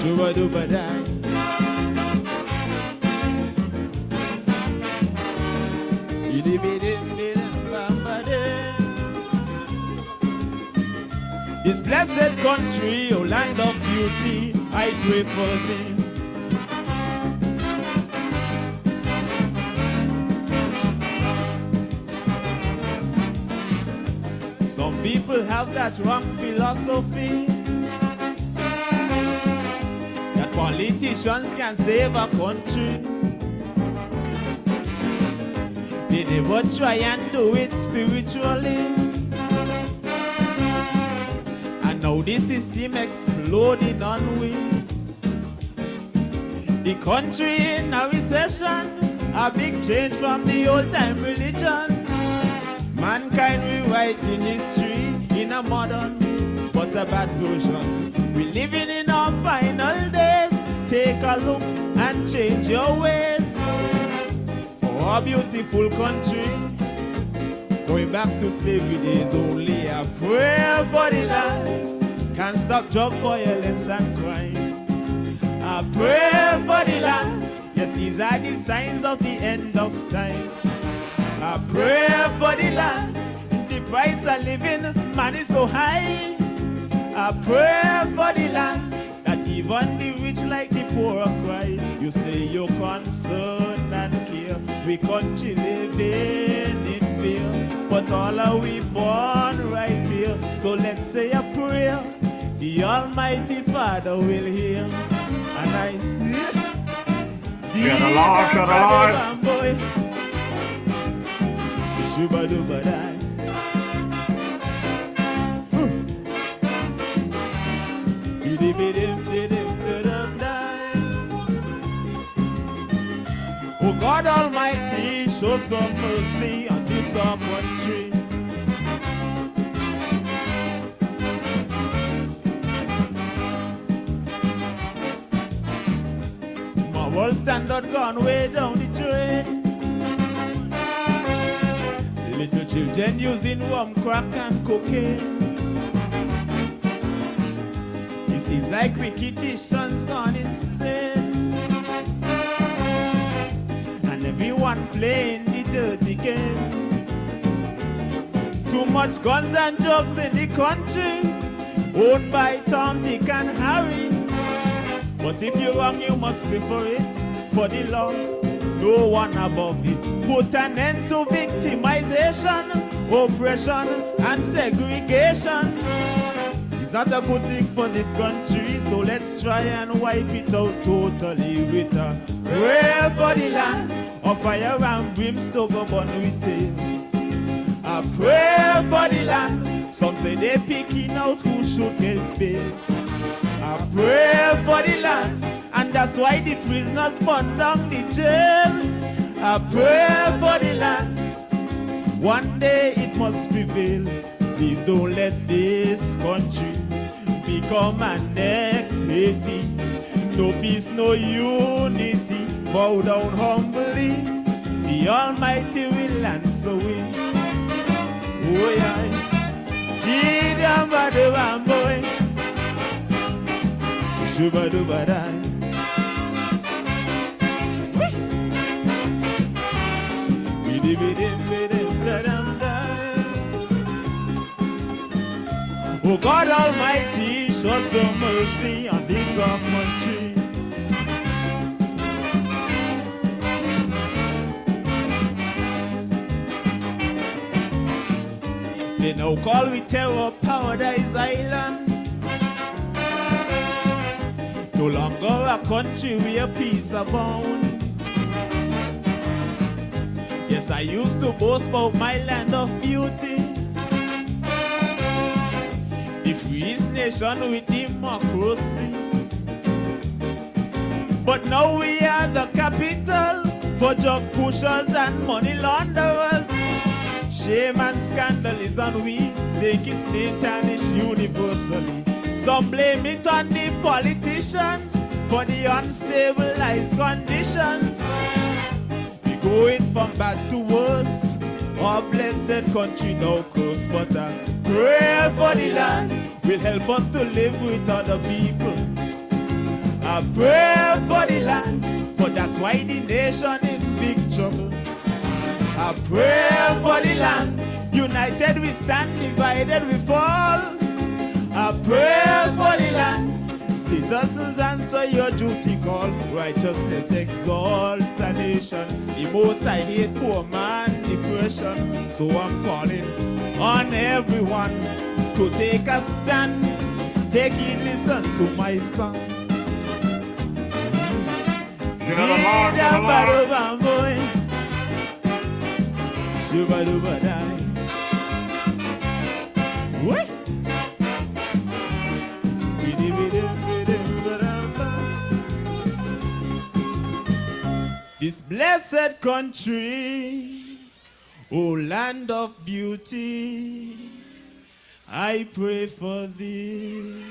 Shuba-duba-dai. This blessed country, oh land of beauty, I pray for thee. Some people have that wrong philosophy that politicians can save a country. They never try and do it spiritually. And now this system exploding on we. The country in a recession, a big change from the old time religion. Mankind rewriting history in a modern but a bad version. We living in our final days. Take a look and change your ways. Our beautiful country, going back to slavery days, only a prayer for the land can stop drug violence and crime. A prayer for the land, yes, these are the signs of the end of time. A prayer for the land, the price of living, man, is so high. A prayer for the land, that even the rich like the poor cry. You say you're concerned and care, we country living in fear, but all are we born right here. So let's say a prayer, the Almighty Father will hear. And I see Shut the Lord, shut the Lord. Shuba-duba-dai. Oh God Almighty, show some mercy on this our country. My world standard gone way down the drain. Little children using rum, crack and cocaine. It seems like wicked-itions gone insane, and everyone playing the dirty game. Too much guns and drugs in the country, owned by Tom, Dick and Harry. But if you're wrong, you must pay for it. For the law, no one above it. Put an end to victimization, oppression and segregation. It's not a good thing for this country, so let's try and wipe it out totally with a prayer for the land, of fire and brimstone go burn with it. A prayer for the land, some say they're picking out who should get paid. A prayer for the land, and that's why the prisoners burn down the jail. A prayer for the land, one day it must prevail. Please don't let this country become an next Haiti. No peace, no unity. Bow down humbly, the Almighty will answer it. Oh yeah, Dee-dam-ba-dam-boy, Shuba-duba-dai. Oh God Almighty, show some mercy on this our country. They now call we terror Paradise Island. No longer a country where peace abound. Yes, I used to boast about my land of beauty, the freest nation with democracy. But now we are the capital for drug pushers and money launderers. Shame and scandal is on we, take its name tarnish universally. Some blame it on the politicians for the unstabilized conditions. We going from bad to worse, our blessed country now cursed. But a prayer for the land will help us to live with other people. I pray for the land, for that's why the nation in big trouble. I pray for the land, united we stand, divided we fall. I pray for the land, citizens answer your duty call. Righteousness exalts a nation. The most I hate poor man depression. So I'm calling on everyone to take a stand. Take it, listen to my song. This blessed country, oh land of beauty, I pray for thee.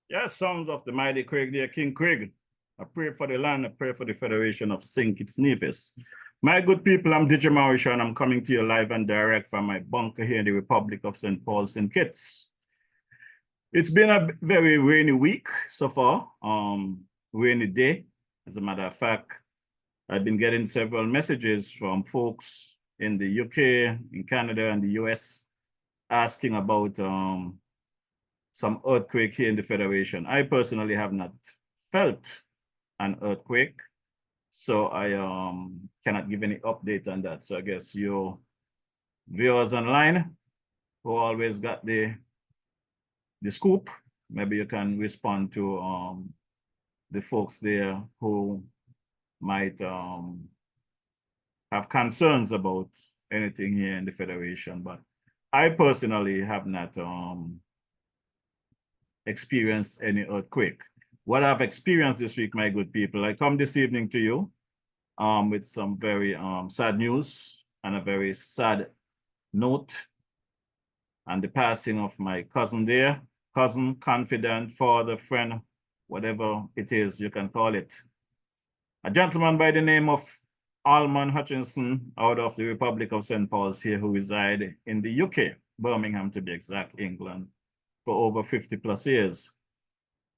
Yes, sons of the mighty Craig, dear King Craig. I pray for the land, I pray for the Federation of St. Kitts Nevis. My good people, I'm DJ Mauricio, and I'm coming to you live and direct from my bunker here in the Republic of St. Paul, St. Kitts. It's been a very rainy week so far, rainy day. As a matter of fact, I've been getting several messages from folks in the UK, in Canada, and the US asking about some earthquake here in the Federation. I personally have not felt an earthquake, so I cannot give any update on that. So I guess your viewers online who always got the scoop, maybe you can respond to the folks there who might have concerns about anything here in the Federation. But I personally have not experienced any earthquake. What I've experienced this week, my good people, I come this evening to you with some very sad news and a very sad note and the passing of my cousin there, cousin, confidant, father, friend, whatever it is you can call it. A gentleman by the name of Alman Hutchinson out of the Republic of St. Paul's here, who reside in the UK, Birmingham to be exact, England, for over 50 plus years.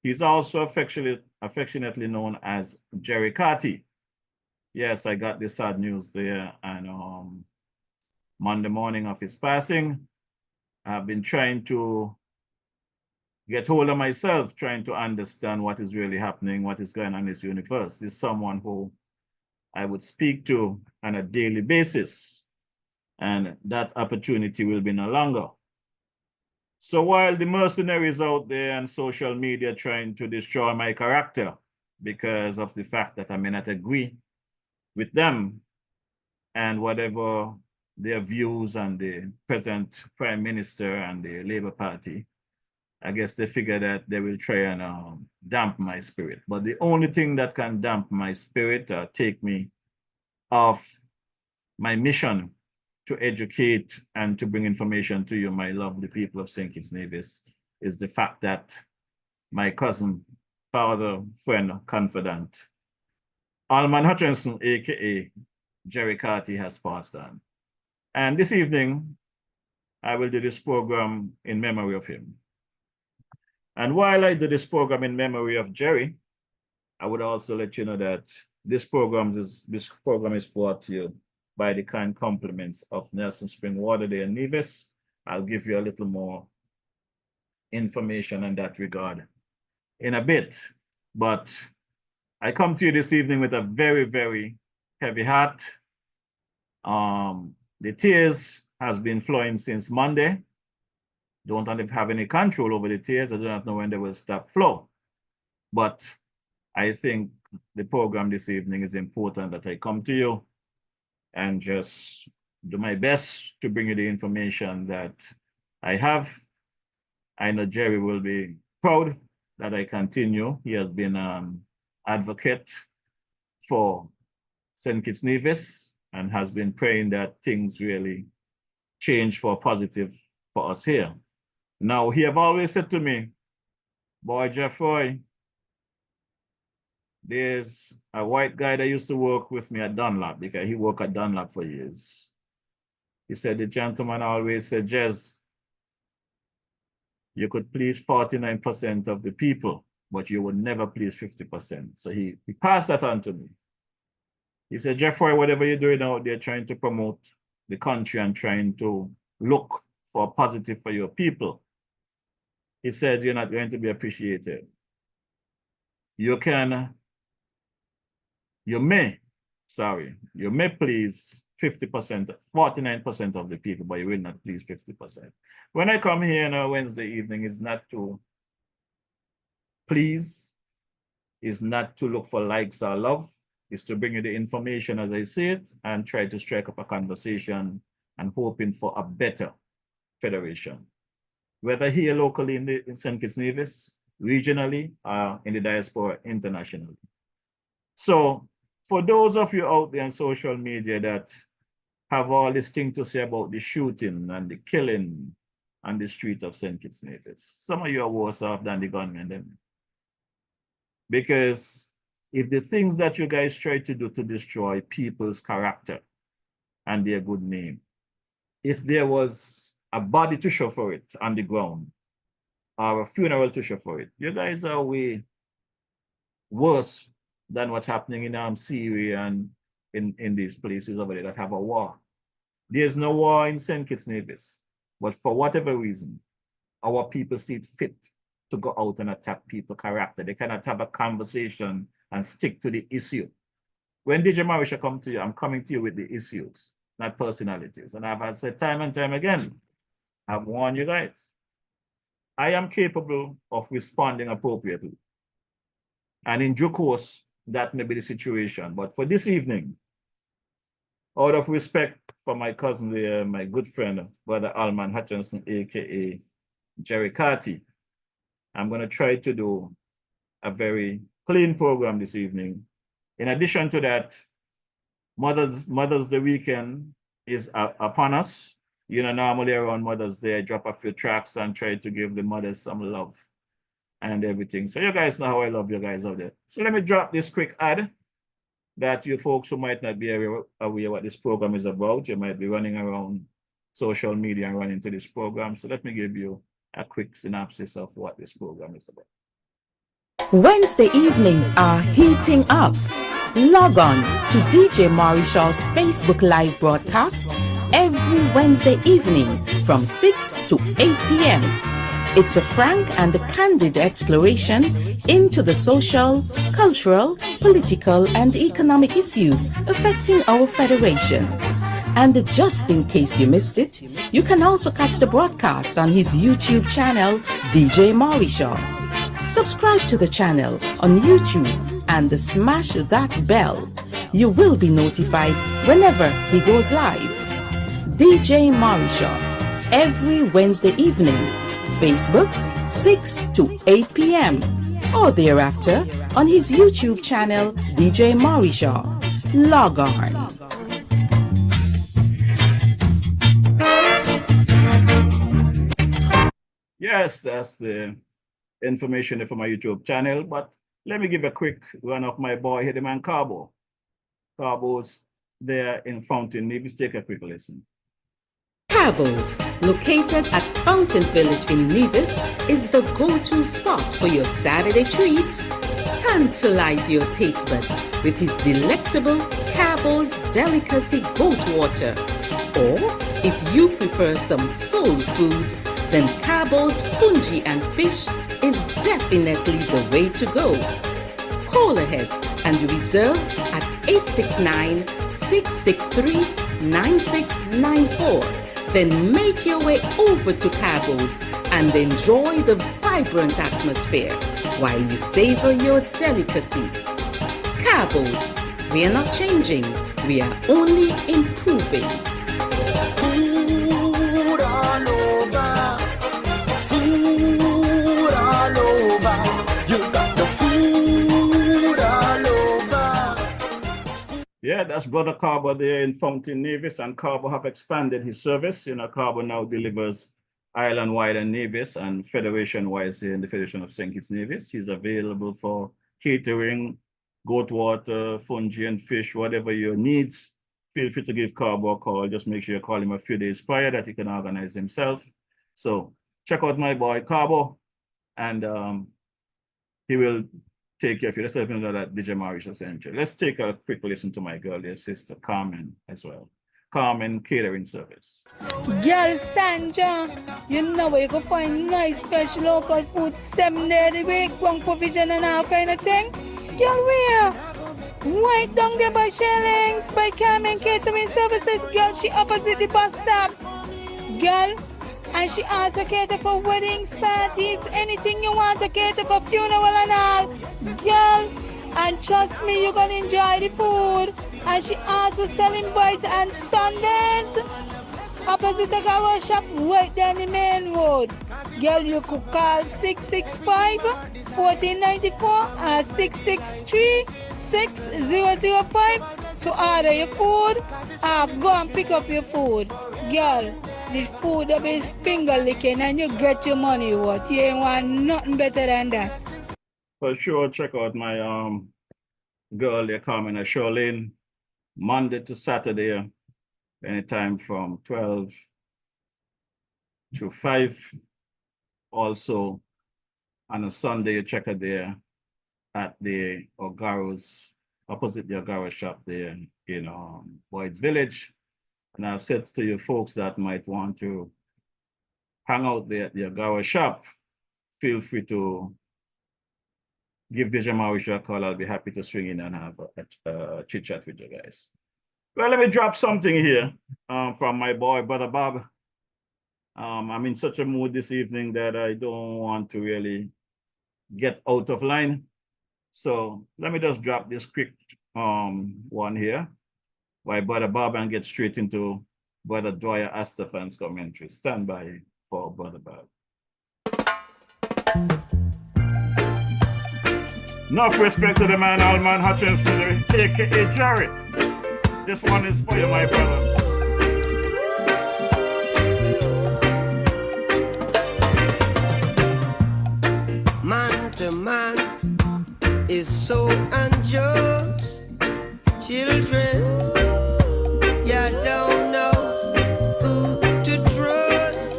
He's also affectionately known as Jerry Carty. Yes, I got the sad news there, and Monday morning of his passing, I've been trying to get hold of myself, trying to understand what is really happening, what is going on in this universe. This is someone who I would speak to on a daily basis, and that opportunity will be no longer. So while the mercenaries out there and social media trying to destroy my character because of the fact that I may not agree with them and whatever their views on the present Prime Minister and the Labour Party, I guess they figure that they will try and damp my spirit. But the only thing that can damp my spirit or take me off my mission to educate and to bring information to you, my lovely people of St. Kitts Nevis, is the fact that my cousin, father, friend, confidant, Alman Hutchinson, aka Jerry Carty, has passed on. And this evening, I will do this program in memory of him. And while I do this program in memory of Jerry, I would also let you know that this program is brought to you by the kind compliments of Nelson Spring Water Day and Nevis. I'll give you a little more information in that regard in a bit. But I come to you this evening with a very, very heavy heart. The tears has been flowing since Monday. Don't have any control over the tears. I do not know when they will stop flow. But I think the program this evening is important that I come to you and just do my best to bring you the information that I have. I know Jerry will be proud that I continue. He has been an advocate for St. Kitts Nevis and has been praying that things really change for positive for us here. Now, he have always said to me, boy, Jeffroy, there's a white guy that used to work with me at Dunlop, because he worked at Dunlop for years. He said, the gentleman always said, Jez, you could please 49% of the people. but you would never please 50%. So he passed that on to me. He said, Jeffrey, whatever you're doing out there, trying to promote the country and trying to look for positive for your people, he said, you're not going to be appreciated. You may please 50%, 49% of the people, but you will not please 50%. When I come here on a Wednesday evening, it's not to please, it's not to look for likes or love, it's to bring you the information as I see it and try to strike up a conversation and hoping for a better federation. Whether here locally in St. Kitts Nevis, regionally, or in the diaspora internationally. So for those of you out there on social media that have all this thing to say about the shooting and the killing on the street of St. Kitts Nevis, some of you are worse off than the gunmen them. Because if the things that you guys try to do to destroy people's character and their good name, if there was a body to show for it on the ground, or a funeral to show for it, you guys are way worse than what's happening in Syria and in these places over there that have a war. There's no war in St. Kitts Nevis, but for whatever reason, our people see it fit to go out and attack people's character. They cannot have a conversation and stick to the issue. When DJ Marisha come to you, I'm coming to you with the issues, not personalities. And I've said time and time again, I've warned you guys. I am capable of responding appropriately. And in due course, that may be the situation. But for this evening, out of respect for my cousin there, my good friend, Brother Alman Hutchinson, aka Jerry Carty, I'm going to try to do a very clean program this evening. In addition to that, Mother's Day weekend is upon us. You know, normally around Mother's Day, I drop a few tracks and try to give the mothers some love and everything. So you guys know how I love you guys out there. So let me drop this quick ad that you folks who might not be aware what this program is about, you might be running around social media and running to this program. So let me give you a quick synopsis of what this program is about. Wednesday evenings are heating up. Log on to DJ Marishall's Facebook Live broadcast every Wednesday evening from 6 to 8 p.m. It's a frank and candid exploration into the social, cultural, political, and economic issues affecting our federation. And just in case you missed it, you can also catch the broadcast on his YouTube channel, DJ Marishall. Subscribe to the channel on YouTube and smash that bell. You will be notified whenever he goes live. DJ Marishall, every Wednesday evening, Facebook 6 to 8 p.m. or thereafter on his YouTube channel, DJ Marishall. Log on. Yes, that's the information for my YouTube channel, but let me give a quick run of my boy here, the man Carbo. Carbo's there in Fountain Nevis. Take a quick listen. Carbo's, located at Fountain Village in Nevis, is the go-to spot for your Saturday treats. Tantalize your taste buds with his delectable Carbo's Delicacy Goat Water. Or, if you prefer some soul food, then Carbo's Punji and Fish is definitely the way to go. Call ahead and reserve at 869-663-9694. Then make your way over to Carbo's and enjoy the vibrant atmosphere while you savor your delicacy. Carbo's, we are not changing, we are only improving. Food all over, food all over, you got the food all over. Yeah, that's Brother Carbo there in Fountain Nevis, and Carbo have expanded his service. You know, Carbo now delivers island-wide and Nevis and federation-wise here in the Federation of St. Kitts Nevis. He's available for catering, goat water, fungi and fish, whatever your needs. Feel free to give Carbo a call. Just make sure you call him a few days prior that he can organize himself. So check out my boy Carbo, and he will take care of you. Let's let him know that DJ Mauritius sent you. Let's take a quick listen to my girl, dear sister Carmen as well. Carmen Catering Service. Girl Sandra, you know where you can find nice fresh local food 7 days a week, one provision and all kind of thing. Girl, where? Right down there by Shellings, by Carmen Catering Services. Girl, she opposite the bus stop. Girl, and she also cater for weddings, parties, anything you want to cater for, funeral and all. Girl, and trust me, you're gonna enjoy the food. And she also selling bites and sundaes. Opposite the car shop, right down the main road. Girl, you could call 665-1494 or 663-6005 to order your food or go and pick up your food. Girl, the food that is finger licking and you get your money worth. You ain't want nothing better than that. For sure, check out my girl there, Carmen Charlene, Monday to Saturday, anytime from 12 to 5. Also, on a Sunday, you check her there at the Ogaro's, opposite the Ogaro shop there in Boyd's Village. And I've said to you folks that might want to hang out there at the Ogaro shop, feel free to give DJ Mauricio a call. I'll be happy to swing in and have a chit chat with you guys. Well, let me drop something here from my boy, Brother Bob. I'm in such a mood this evening that I don't want to really get out of line. So let me just drop this quick one here by Brother Bob and get straight into Brother Dwyer Astafan's commentary. Stand by for Brother Bob. Enough respect to the man, Alman Hutchinson, aka Jerry. This one is for you, my brother. Man to man is so unjust. Children, you don't know who to trust.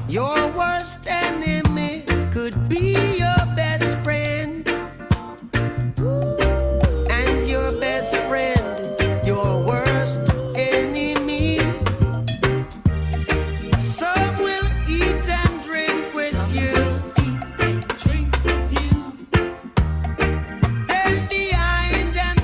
Your worst enemy could be your best friend, and your best friend, your worst enemy. Some will eat and drink with you, then behind them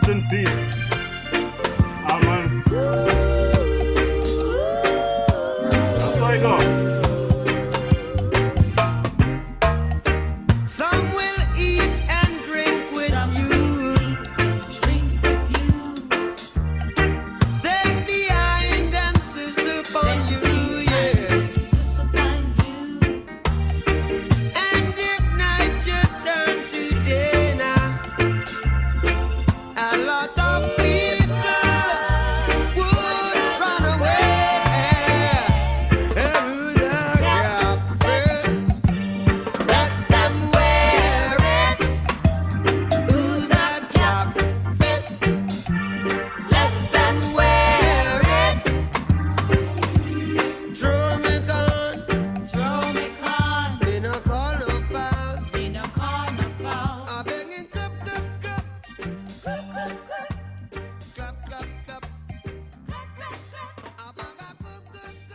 Rest in peace. Amen. That's how I go. Some will eat and drink with you. Then behind them sus upon you, yeah. And if night should turn to day now, a lot of people would run away. And who the carpet, let them wear it. Who the carpet, let them wear it. Throw me gun, me no call no foul. I beg in cup, clap, clap. I beg a cup.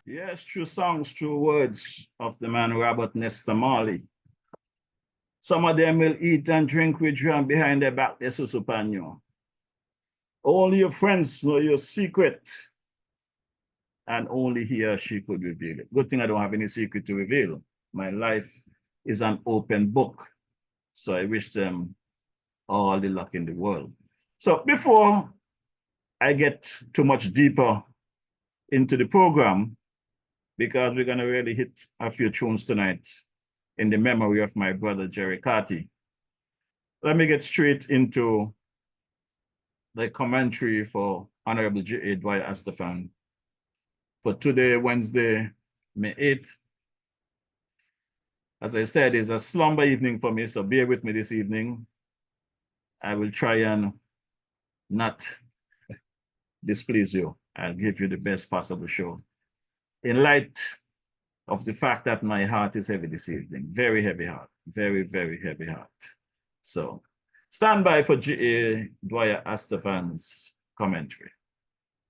Yes, true songs, true words of the man Robert Nesta Marley. Some of them will eat and drink with you, and behind their back they sus upon you. Only your friends know your secret, and only he or she could reveal it. Good thing I don't have any secret to reveal. My life is an open book. So I wish them all the luck in the world. So before I get too much deeper into the program, because we're going to really hit a few tunes tonight in the memory of my brother Jerry Carty, let me get straight into the commentary for Honorable J.A. Dwight Astafan for today, Wednesday, May 8th. As I said, it's a slumber evening for me, so bear with me this evening. I will try and not displease you. I'll give you the best possible show. In light of the fact that my heart is heavy this evening, very heavy heart, very, very heavy heart. So stand by for J.A. Dwyer Astafan's commentary.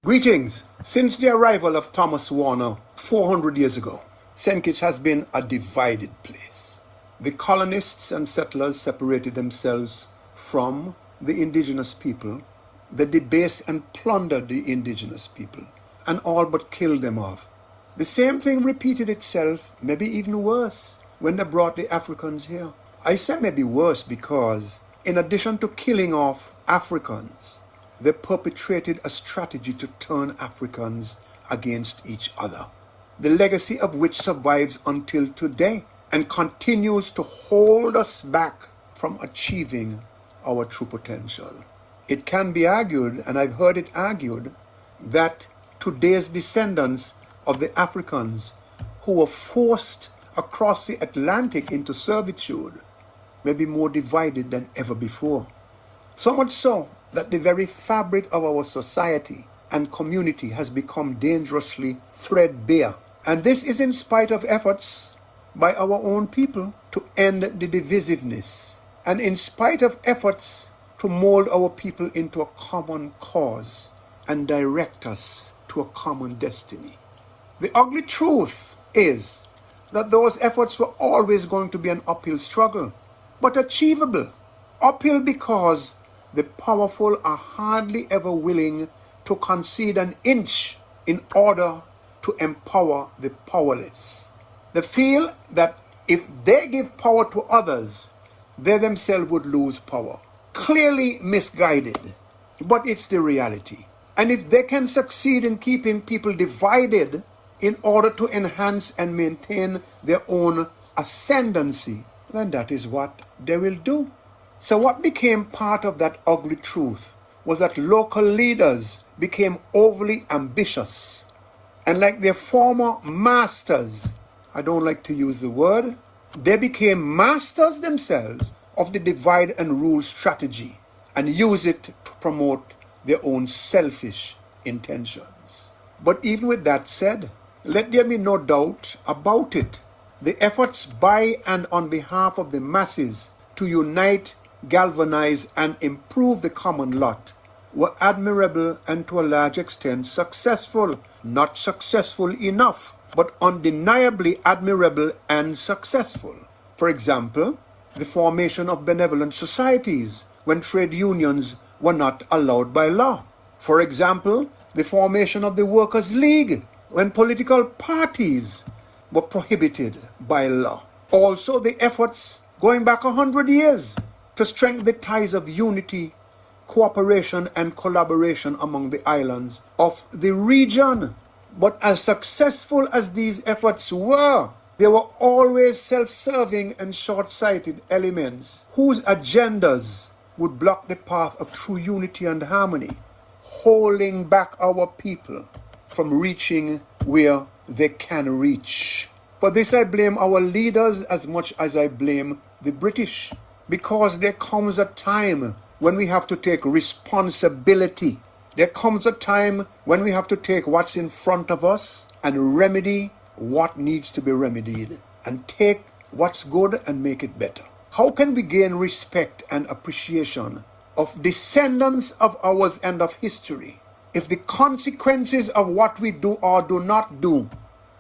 Greetings. Since the arrival of Thomas Warner 400 years ago, St. Kitts has been a divided place. The colonists and settlers separated themselves from the indigenous people. They debased and plundered the indigenous people and all but killed them off. The same thing repeated itself, maybe even worse, when they brought the Africans here. I say maybe worse because in addition to killing off Africans, they perpetrated a strategy to turn Africans against each other, the legacy of which survives until today and continues to hold us back from achieving our true potential. It can be argued, and I've heard it argued, that today's descendants of the Africans who were forced across the Atlantic into servitude may be more divided than ever before. So much so that the very fabric of our society and community has become dangerously threadbare. And this is in spite of efforts by our own people to end the divisiveness, and in spite of efforts to mold our people into a common cause and direct us to a common destiny. The ugly truth is that those efforts were always going to be an uphill struggle, but achievable. Uphill because the powerful are hardly ever willing to concede an inch in order to empower the powerless. They feel that if they give power to others, they themselves would lose power. Clearly misguided, but it's the reality. And if they can succeed in keeping people divided in order to enhance and maintain their own ascendancy, then that is what they will do. So what became part of that ugly truth was that local leaders became overly ambitious. And like their former masters, I don't like to use the word, they became masters themselves of the divide and rule strategy and use it to promote their own selfish intentions. But even with that said, let there be no doubt about it. The efforts by and on behalf of the masses to unite, galvanize, and improve the common lot were admirable and to a large extent successful. Not successful enough, but undeniably admirable and successful. For example, the formation of benevolent societies when trade unions were not allowed by law. For example, the formation of the Workers' League, when political parties were prohibited by law. Also, the efforts going back 100 years to strengthen the ties of unity, cooperation, and collaboration among the islands of the region. But as successful as these efforts were, there were always self-serving and short-sighted elements whose agendas would block the path of true unity and harmony, holding back our people from reaching where they can reach. For this I blame our leaders as much as I blame the British, because there comes a time when we have to take responsibility. There comes a time when we have to take what's in front of us and remedy what needs to be remedied, and take what's good and make it better. How can we gain respect and appreciation of descendants of ours and of history if the consequences of what we do or do not do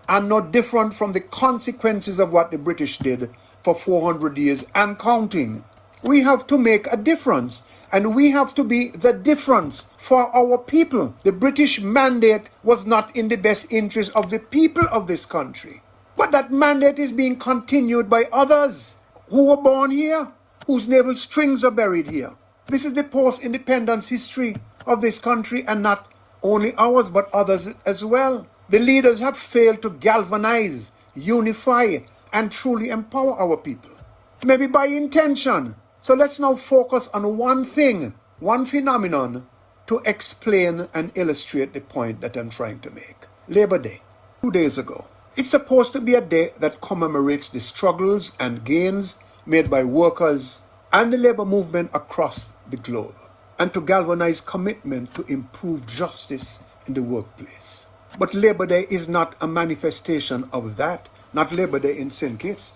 are no different from the consequences of what the British did for 400 years and counting? We have to make a difference, and we have to be the difference for our people. The British mandate was not in the best interest of the people of this country, but that mandate is being continued by others who were born here, whose navel strings are buried here. This is the post-independence history of this country, and not only ours but others as well. The leaders have failed to galvanize, unify, and truly empower our people, maybe by intention. So let's now focus on one thing, one phenomenon, to explain and illustrate the point that I'm trying to make. Labor Day, 2 days ago. It's supposed to be a day that commemorates the struggles and gains made by workers and the labor movement across the globe, and to galvanize commitment to improve justice in the workplace. But Labor Day is not a manifestation of that, not Labor Day in St. Kitts.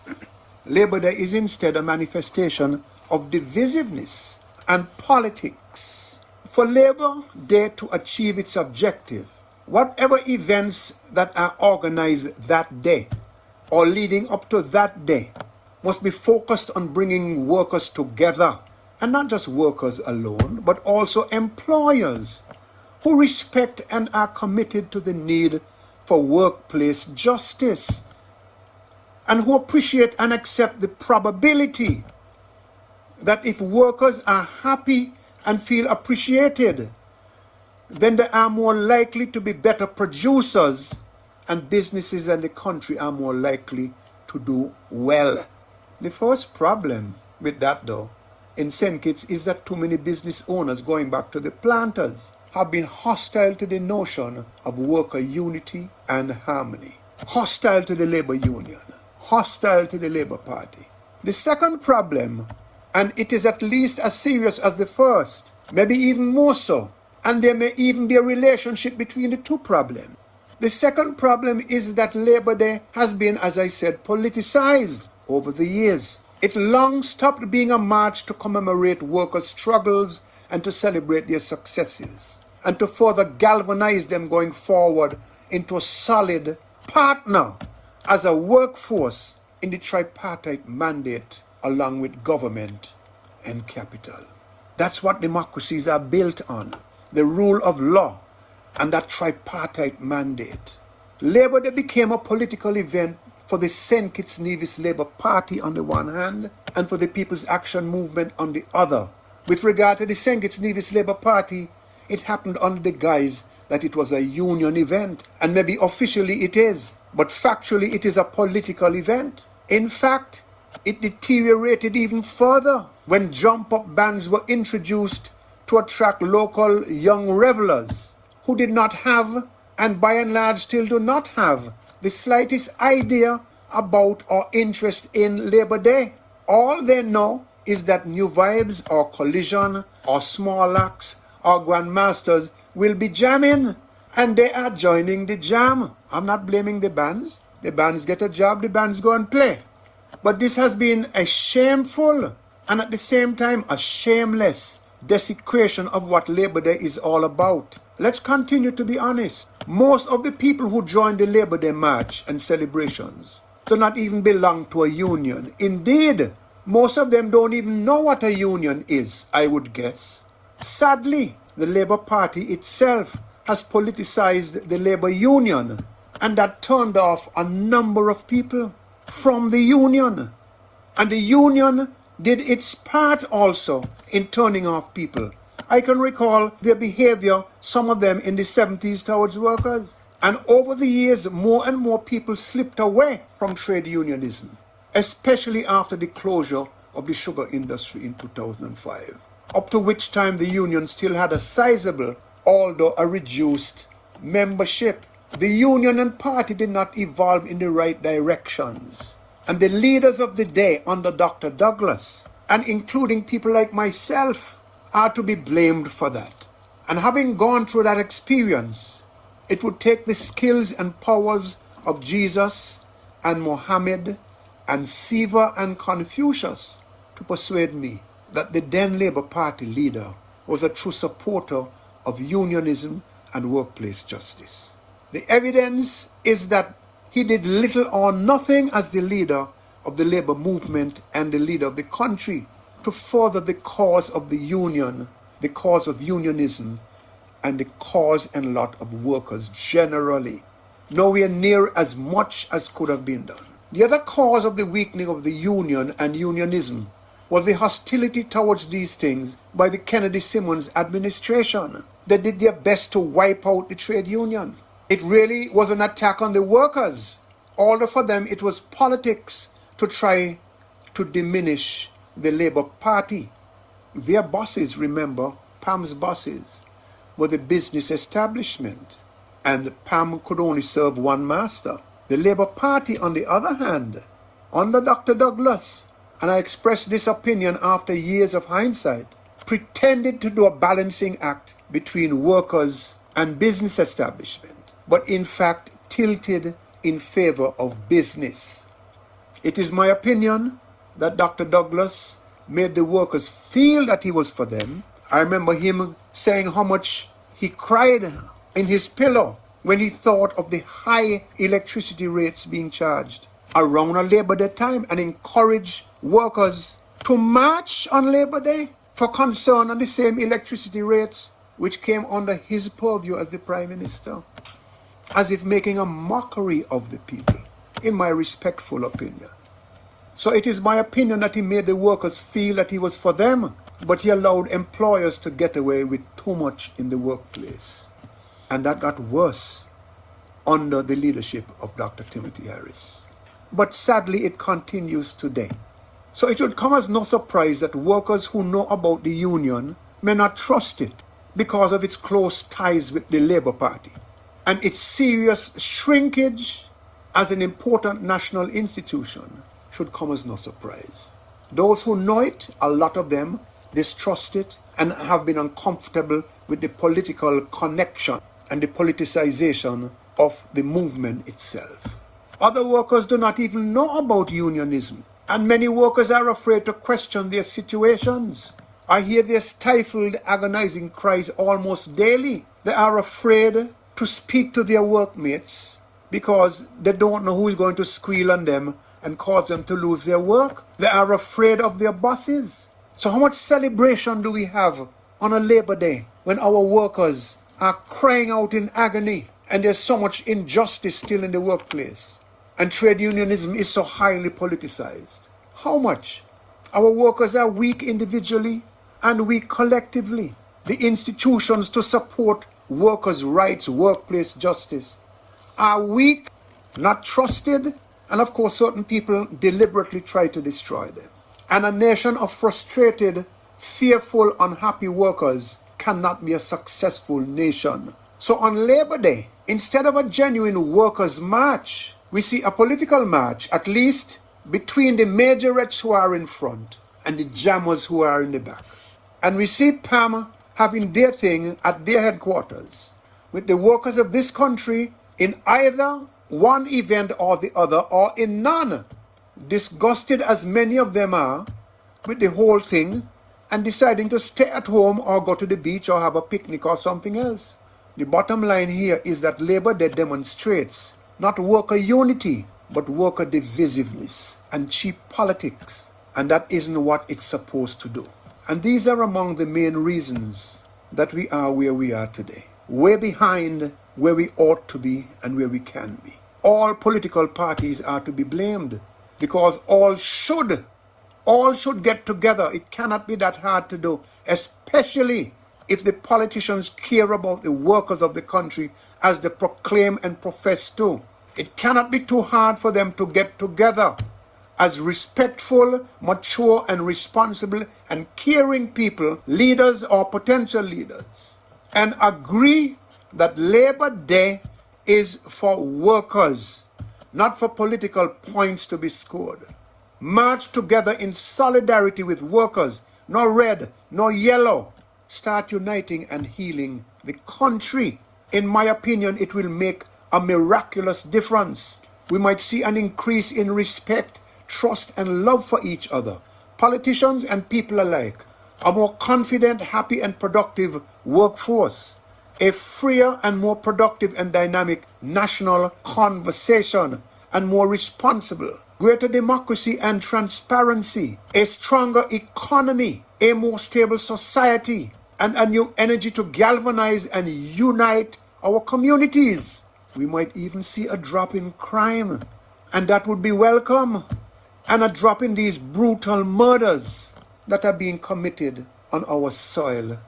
Labor Day is instead a manifestation of divisiveness and politics. For Labor Day to achieve its objective, whatever events that are organized that day or leading up to that day must be focused on bringing workers together, and not just workers alone, but also employers who respect and are committed to the need for workplace justice, and who appreciate and accept the probability that if workers are happy and feel appreciated, then they are more likely to be better producers, and businesses and the country are more likely to do well. The first problem with that, though, in St. Kitts is that too many business owners, going back to the planters, have been hostile to the notion of worker unity and harmony, hostile to the labor union, hostile to the Labor Party. The second problem, and it is at least as serious as the first, maybe even more so, and there may even be a relationship between the two problems. The second problem is that Labor Day has been, as I said, politicized over the years. It long stopped being a march to commemorate workers' struggles and to celebrate their successes, and to further galvanize them going forward into a solid partner as a workforce in the tripartite mandate along with government and capital. That's what democracies are built on, the rule of law and that tripartite mandate. Labor Day became a political event for the St. Kitts Nevis Labour Party on the one hand, and for the People's Action Movement on the other. With regard to the St. Kitts Nevis Labour Party, it happened under the guise that it was a union event, and maybe officially it is, but factually it is a political event. In fact, it deteriorated even further when jump-up bands were introduced to attract local young revelers who did not have, and by and large still do not have, the slightest idea about or interest in Labor Day. All they know is that New Vibes or Collision or Small Axe or Grandmasters will be jamming, and they are joining the jam. I'm not blaming the bands. The bands get a job, the bands go and play. But this has been a shameful and at the same time a shameless desecration of what Labor Day is all about. Let's continue to be honest. Most of the people who join the Labor Day march and celebrations do not even belong to a union. Indeed, most of them don't even know what a union is, I would guess. Sadly, the Labour Party itself has politicized the Labour Union, and that turned off a number of people from the union. And the union did its part also in turning off people. I can recall their behavior, some of them in the 70s towards workers. And over the years, more and more people slipped away from trade unionism, especially after the closure of the sugar industry in 2005, up to which time the union still had a sizable, although a reduced, membership. The union and party did not evolve in the right directions. And the leaders of the day under Dr. Douglas, and including people like myself, are to be blamed for that. And having gone through that experience, it would take the skills and powers of Jesus and Mohammed and Siva and Confucius to persuade me that the then Labour Party leader was a true supporter of unionism and workplace justice. The evidence is that he did little or nothing as the leader of the Labour movement and the leader of the country to further the cause of the union, the cause of unionism, and the cause and lot of workers generally. Nowhere near as much as could have been done. The other cause of the weakening of the union and unionism was the hostility towards these things by the Kennedy-Simmons administration. They did their best to wipe out the trade union. It really was an attack on the workers. Although for them it was politics to try to diminish the Labour Party. Their bosses, remember, Pam's bosses, were the business establishment, and Pam could only serve one master. The Labour Party, on the other hand, under Dr. Douglas, and I expressed this opinion after years of hindsight, pretended to do a balancing act between workers and business establishment, but in fact tilted in favor of business. It is my opinion that Dr. Douglas made the workers feel that he was for them. I remember him saying how much he cried in his pillow when he thought of the high electricity rates being charged around a Labor Day time, and encourage workers to march on Labor Day for concern on the same electricity rates which came under his purview as the Prime Minister, as if making a mockery of the people, in my respectful opinion. So it is my opinion that he made the workers feel that he was for them, but he allowed employers to get away with too much in the workplace. And that got worse under the leadership of Dr. Timothy Harris. But sadly, it continues today. So it should come as no surprise that workers who know about the union may not trust it because of its close ties with the Labour Party and its serious shrinkage as an important national institution should come as no surprise. Those who know it, a lot of them, distrust it and have been uncomfortable with the political connection and the politicization of the movement itself. Other workers do not even know about unionism, and many workers are afraid to question their situations. I hear their stifled, agonizing cries almost daily. They are afraid to speak to their workmates because they don't know who is going to squeal on them and cause them to lose their work. They are afraid of their bosses. So how much celebration do we have on a Labor Day when our workers are crying out in agony and there's so much injustice still in the workplace and trade unionism is so highly politicized? How much? Our workers are weak individually and weak collectively. The institutions to support workers' rights, workplace justice are weak, not trusted, and of course certain people deliberately try to destroy them. And a nation of frustrated, fearful, unhappy workers cannot be a successful nation. So on Labor Day, instead of a genuine workers' march, we see a political march, at least between the majorettes who are in front and the jammers who are in the back. And we see PAM having their thing at their headquarters, with the workers of this country in either one event or the other, or in none, disgusted as many of them are with the whole thing and deciding to stay at home or go to the beach or have a picnic or something else. The bottom line here is that Labor Day demonstrates not worker unity, but worker divisiveness and cheap politics. And that isn't what it's supposed to do. And these are among the main reasons that we are where we are today. Way behind where we ought to be and where we can be. All political parties are to be blamed because all should get together. It cannot be that hard to do, especially if the politicians care about the workers of the country as they proclaim and profess to. It cannot be too hard for them to get together as respectful, mature, and responsible and caring people, leaders or potential leaders, and agree that Labor Day is for workers, not for political points to be scored. March together in solidarity with workers, no red, no yellow. Start uniting and healing the country. In my opinion, it will make a miraculous difference. We might see an increase in respect, trust, and love for each other. Politicians and people alike. A more confident, happy, and productive workforce. A freer and more productive and dynamic national conversation, and more responsible. Greater democracy and transparency. A stronger economy. A more stable society. And a new energy to galvanize and unite our communities. We might even see a drop in crime, and that would be welcome. And a drop in these brutal murders that are being committed on our soil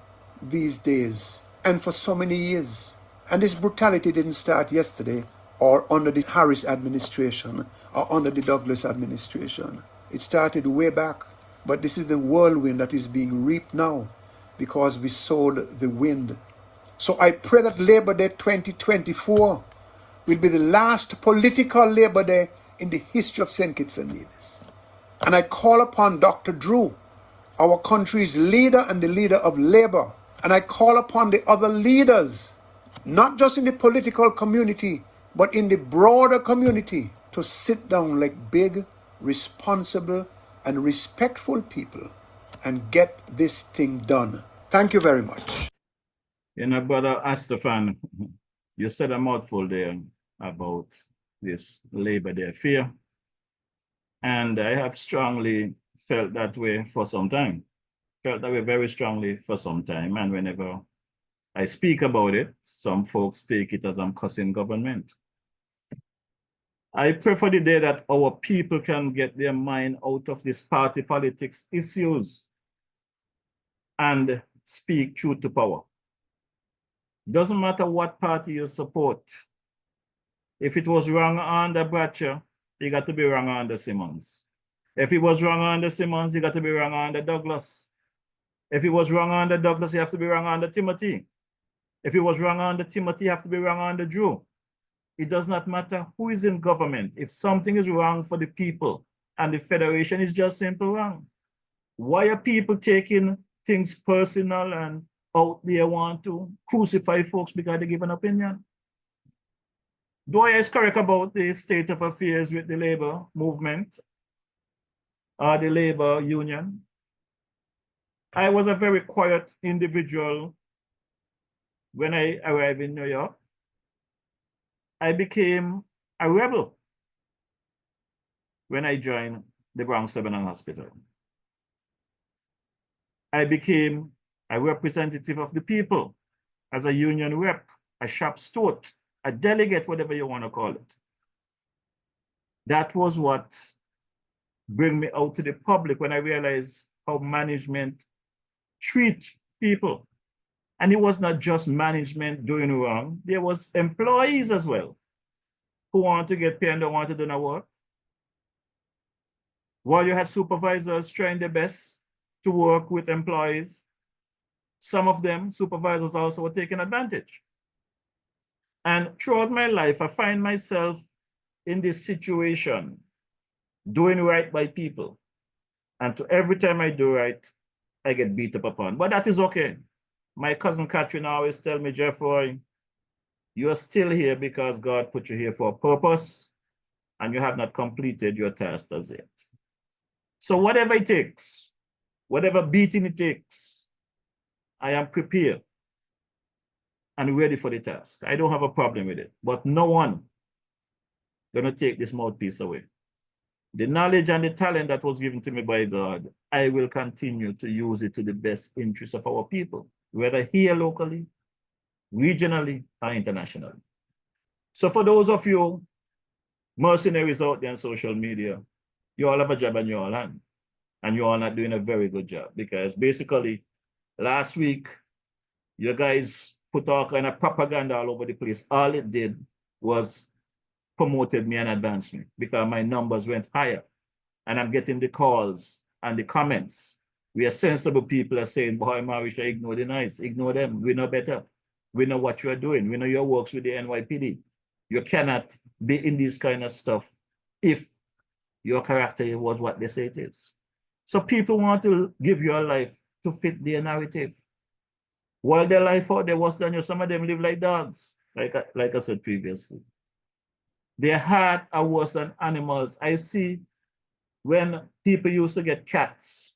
these days and for so many years. And this brutality didn't start yesterday or under the Harris administration or under the Douglas administration. It started way back, but this is the whirlwind that is being reaped now because we sowed the wind. So I pray that Labor Day 2024 will be the last political Labor Day in the history of St. Kitts and Nevis. And I call upon Dr. Drew, our country's leader and the leader of Labor, and I call upon the other leaders, not just in the political community, but in the broader community, to sit down like big, responsible, and respectful people and get this thing done. Thank you very much. You know, Brother Astafan, you said a mouthful there about this Labor Day affair. And I have strongly felt that way for some time. Felt that way very strongly for some time. And whenever I speak about it, some folks take it as I'm cussing government. I pray for the day that our people can get their mind out of this party politics issues and speak truth to power. Doesn't matter what party you support. If it was wrong under Bratcher, you got to be wrong under Simmons. If it was wrong under Simmons, you got to be wrong under Douglas. If it was wrong under Douglas, you have to be wrong under Timothy. If it was wrong under Timothy, you have to be wrong under Drew. It does not matter who is in government. If something is wrong for the people and the federation is just simple wrong. Why are people taking things personal and out there want to crucify folks because they give an opinion? Dwyer is correct about the state of affairs with the labor movement or the labor union. I was a very quiet individual when I arrived in New York. I became a rebel when I joined the Bronx Lebanon Hospital. I became a representative of the people as a union rep, a shop steward, a delegate, whatever you want to call it. That was what bring me out to the public when I realized how management treat people. And it was not just management doing wrong. There was employees as well who want to get paid and don't want to do no work. While you had supervisors trying their best to work with employees, some of them, supervisors also were taking advantage. And throughout my life, I find myself in this situation, doing right by people. And to every time I do right, I get beat up upon. But that is okay. My cousin Catherine always tell me, Jeffrey, you are still here because God put you here for a purpose, and you have not completed your task as yet. So whatever it takes, whatever beating it takes, I am prepared and ready for the task. I don't have a problem with it, but no one gonna take this mouthpiece away. The knowledge and the talent that was given to me by God, I will continue to use it to the best interest of our people, whether here locally, regionally, or internationally. So for those of you mercenaries out there on social media, you all have a job on your hand, and you all not doing a very good job, because basically last week, you guys put all kind of propaganda all over the place. All it did was promoted me and advanced me, because my numbers went higher. And I'm getting the calls and the comments. We are sensible people are saying, boy, Marisha, ignore the noise, ignore them. We know better. We know what you're doing. We know your works with the NYPD. You cannot be in this kind of stuff if your character was what they say it is. So people want to give your life to fit their narrative. While their life out there was done, some of them live like dogs, like I said previously. Their heart are worse than animals. I see when people used to get cats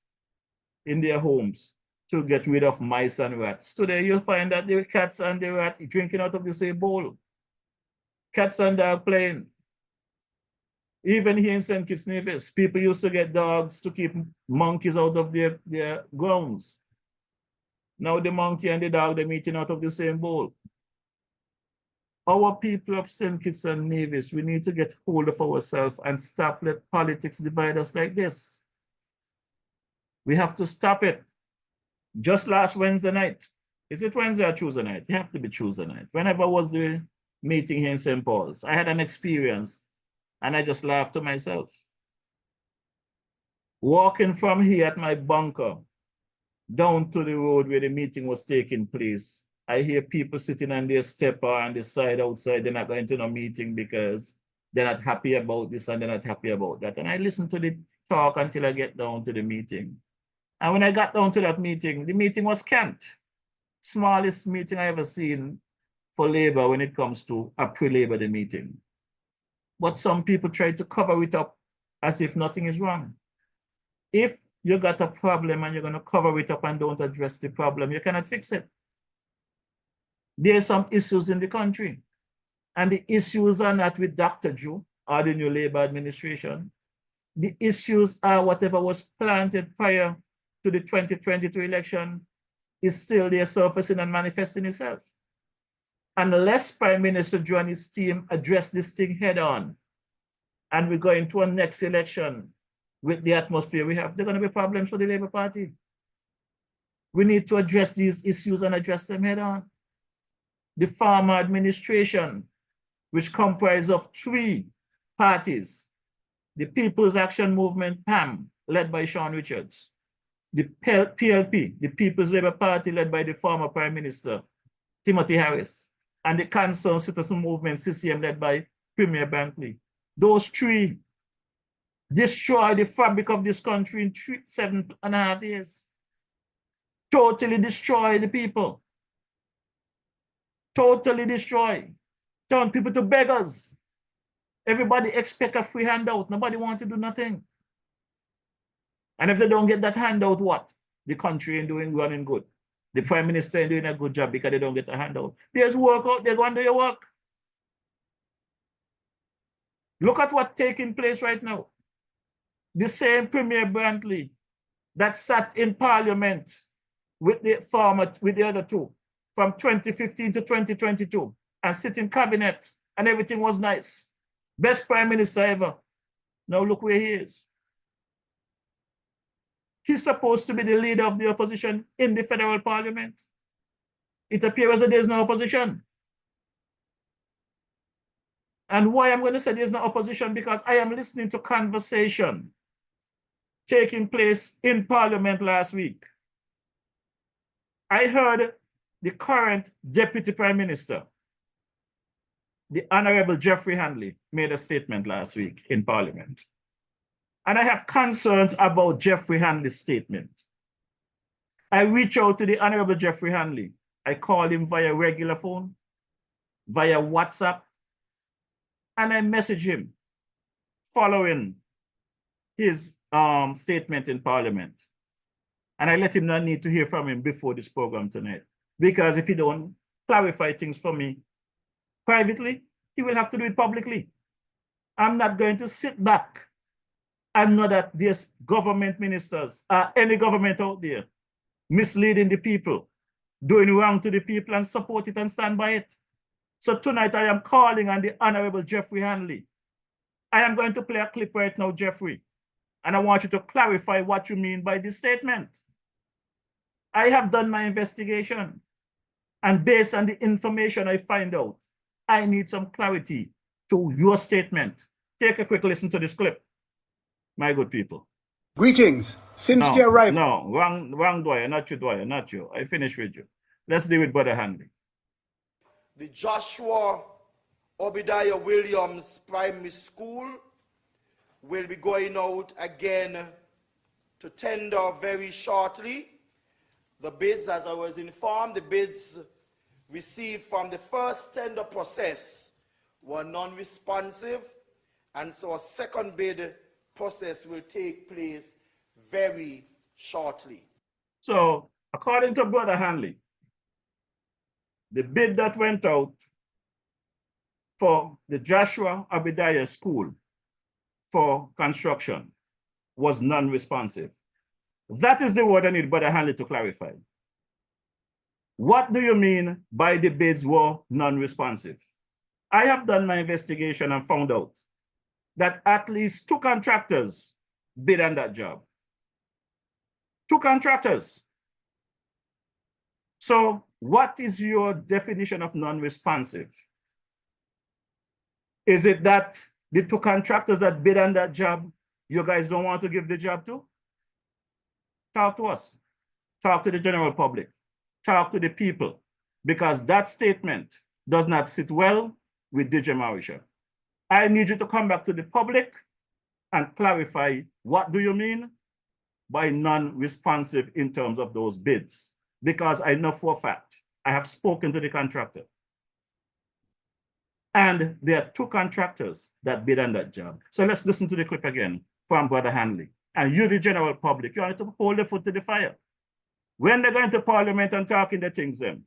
in their homes to get rid of mice and rats. Today, you'll find that the cats and the rat drinking out of the same bowl. Cats and dogs playing. Even here in St. Kitts Nevis, people used to get dogs to keep monkeys out of their grounds. Now the monkey and the dog, they're eating out of the same bowl. Our people of St. Kitts and Nevis, we need to get hold of ourselves and stop let politics divide us like this. We have to stop it. Just last Wednesday night, is it Wednesday or Tuesday night? It have to be Tuesday night. Whenever was the meeting here in St. Paul's, I had an experience and I just laughed to myself. Walking from here at my bunker down to the road where the meeting was taking place, I hear people sitting on their step or on the side outside. They're not going to no meeting because they're not happy about this and they're not happy about that. And I listen to the talk until I get down to the meeting. And when I got down to that meeting, the meeting was cant. Smallest meeting I ever seen for labor when it comes to a pre-labor day meeting. But some people try to cover it up as if nothing is wrong. If you got a problem and you're going to cover it up and don't address the problem, you cannot fix it. There's some issues in the country, and the issues are not with Dr. Drew or the new labor administration. The issues are whatever was planted prior to the 2022 election is still there surfacing and manifesting itself. Unless Prime Minister Drew and his team address this thing head on, and we go into a next election with the atmosphere we have, there are going to be problems for the Labour Party. We need to address these issues and address them head on. The farmer administration, which comprises of 3 parties, the People's Action Movement, PAM, led by Sean Richards, the PLP, the People's Labour Party, led by the former Prime Minister, Timothy Harris, and the Concerned Citizen Movement, CCM, led by Premier Brantley. Those 3 destroy the fabric of this country in 7.5 years. Totally destroy the people. Totally destroy. Turn people to beggars. Everybody expect a free handout. Nobody wants to do nothing. And if they don't get that handout, what? The country ain't running good. The Prime Minister ain't doing a good job because they don't get a handout. There's work out there, go and do your work. Look at what's taking place right now. The same Premier Brantley that sat in Parliament with the other 2 from 2015 to 2022 and sit in cabinet and everything was nice. Best Prime Minister ever. Now look where he is. He's supposed to be the leader of the opposition in the federal parliament. It appears that there's no opposition. And why I'm going to say there's no opposition, because I am listening to conversation taking place in Parliament last week. I heard the current Deputy Prime Minister, the Honorable Geoffrey Handley, made a statement last week in Parliament. And I have concerns about Geoffrey Handley's statement. I reach out to the Honorable Geoffrey Handley. I call him via regular phone, via WhatsApp, and I message him following his statement in Parliament. And I let him know I need to hear from him before this program tonight. Because if he don't clarify things for me privately, he will have to do it publicly. I'm not going to sit back I know that there's government ministers, any government out there, misleading the people, doing wrong to the people, and support it and stand by it. So tonight I am calling on the Honorable Jeffrey Hanley. I am going to play a clip right now, Jeffrey, and I want you to clarify what you mean by this statement. I have done my investigation, and based on the information I find out, I need some clarity to your statement. Take a quick listen to this clip, my good people. Greetings. Since the arrival. No, wrong Dwyer, not you. I finished with you. Let's deal with Brother Hanley. The Joshua Obadiah Williams Primary School will be going out again to tender very shortly. The bids, as I was informed, the bids received from the first tender process were non-responsive, and so a second bid process will take place very shortly. So, according to Brother Hanley, the bid that went out for the Joshua Obadiah School for construction was non-responsive. That is the word I need Brother Hanley to clarify. What do you mean by the bids were non-responsive? I have done my investigation and found out that at least 2 contractors bid on that job. 2 contractors. So what is your definition of non-responsive? Is it that the 2 contractors that bid on that job, you guys don't want to give the job to? Talk to us. Talk to the general public. Talk to the people. Because that statement does not sit well with DJ Marisha. I need you to come back to the public and clarify what do you mean by non-responsive in terms of those bids. Because I know for a fact, I have spoken to the contractor. And there are 2 contractors that bid on that job. So let's listen to the clip again from Brother Hanley. And you, the general public, you need to hold the foot to the fire. When they're going to Parliament and talking the things then,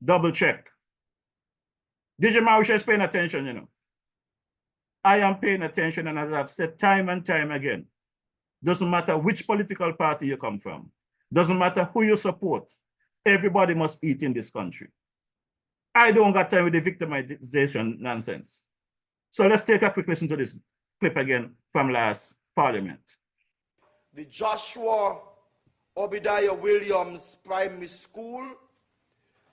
double check. DJ Marisha is paying attention, you know. I am paying attention, and as I've said time and time again, doesn't matter which political party you come from, doesn't matter who you support, everybody must eat in this country. I don't got time with the victimization nonsense. So let's take a quick listen to this clip again from last Parliament. The Joshua Obadiah Williams Primary School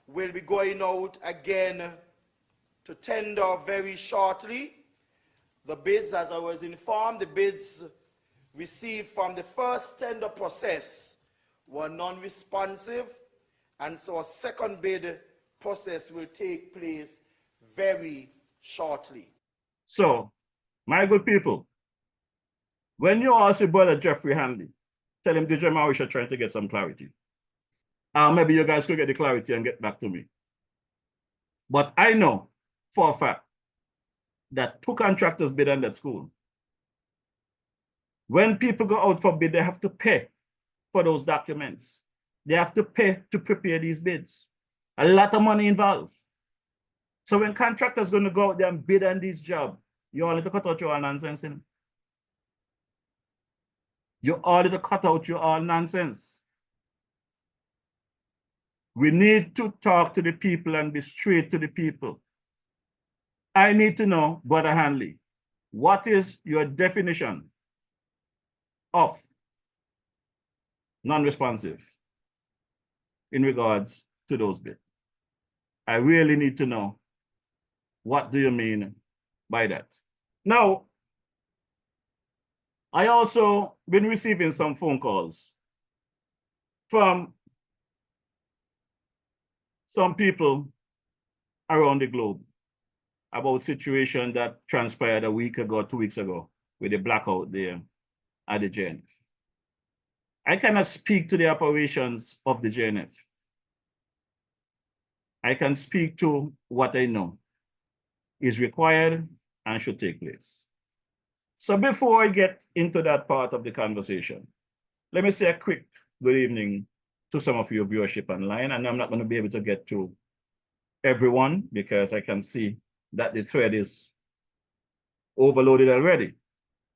will be going out again to tender very shortly. The bids, as I was informed, the bids received from the first tender process were non-responsive, and so a second bid process will take place very shortly. So, my good people, when you ask your brother Jeffrey Hanley, tell him DJ Marisha trying to get some clarity. Maybe you guys could get the clarity and get back to me. But I know for a fact that 2 contractors bid on that school. When people go out for bid, they have to pay for those documents. They have to pay to prepare these bids. A lot of money involved. So when contractors going to go out there and bid on this job, you all need to cut out your nonsense. You know? You all need to cut out your all nonsense. We need to talk to the people and be straight to the people. I need to know, Brother Hanley, what is your definition of non-responsive in regards to those bids? I really need to know, what do you mean by that? Now, I also been receiving some phone calls from some people around the globe about situation that transpired a week ago, 2 weeks ago, with the blackout there at the JNF. I cannot speak to the operations of the JNF. I can speak to what I know is required and should take place. So before I get into that part of the conversation, let me say a quick good evening to some of your viewership online, and I'm not going to be able to get to everyone because I can see that the thread is overloaded already.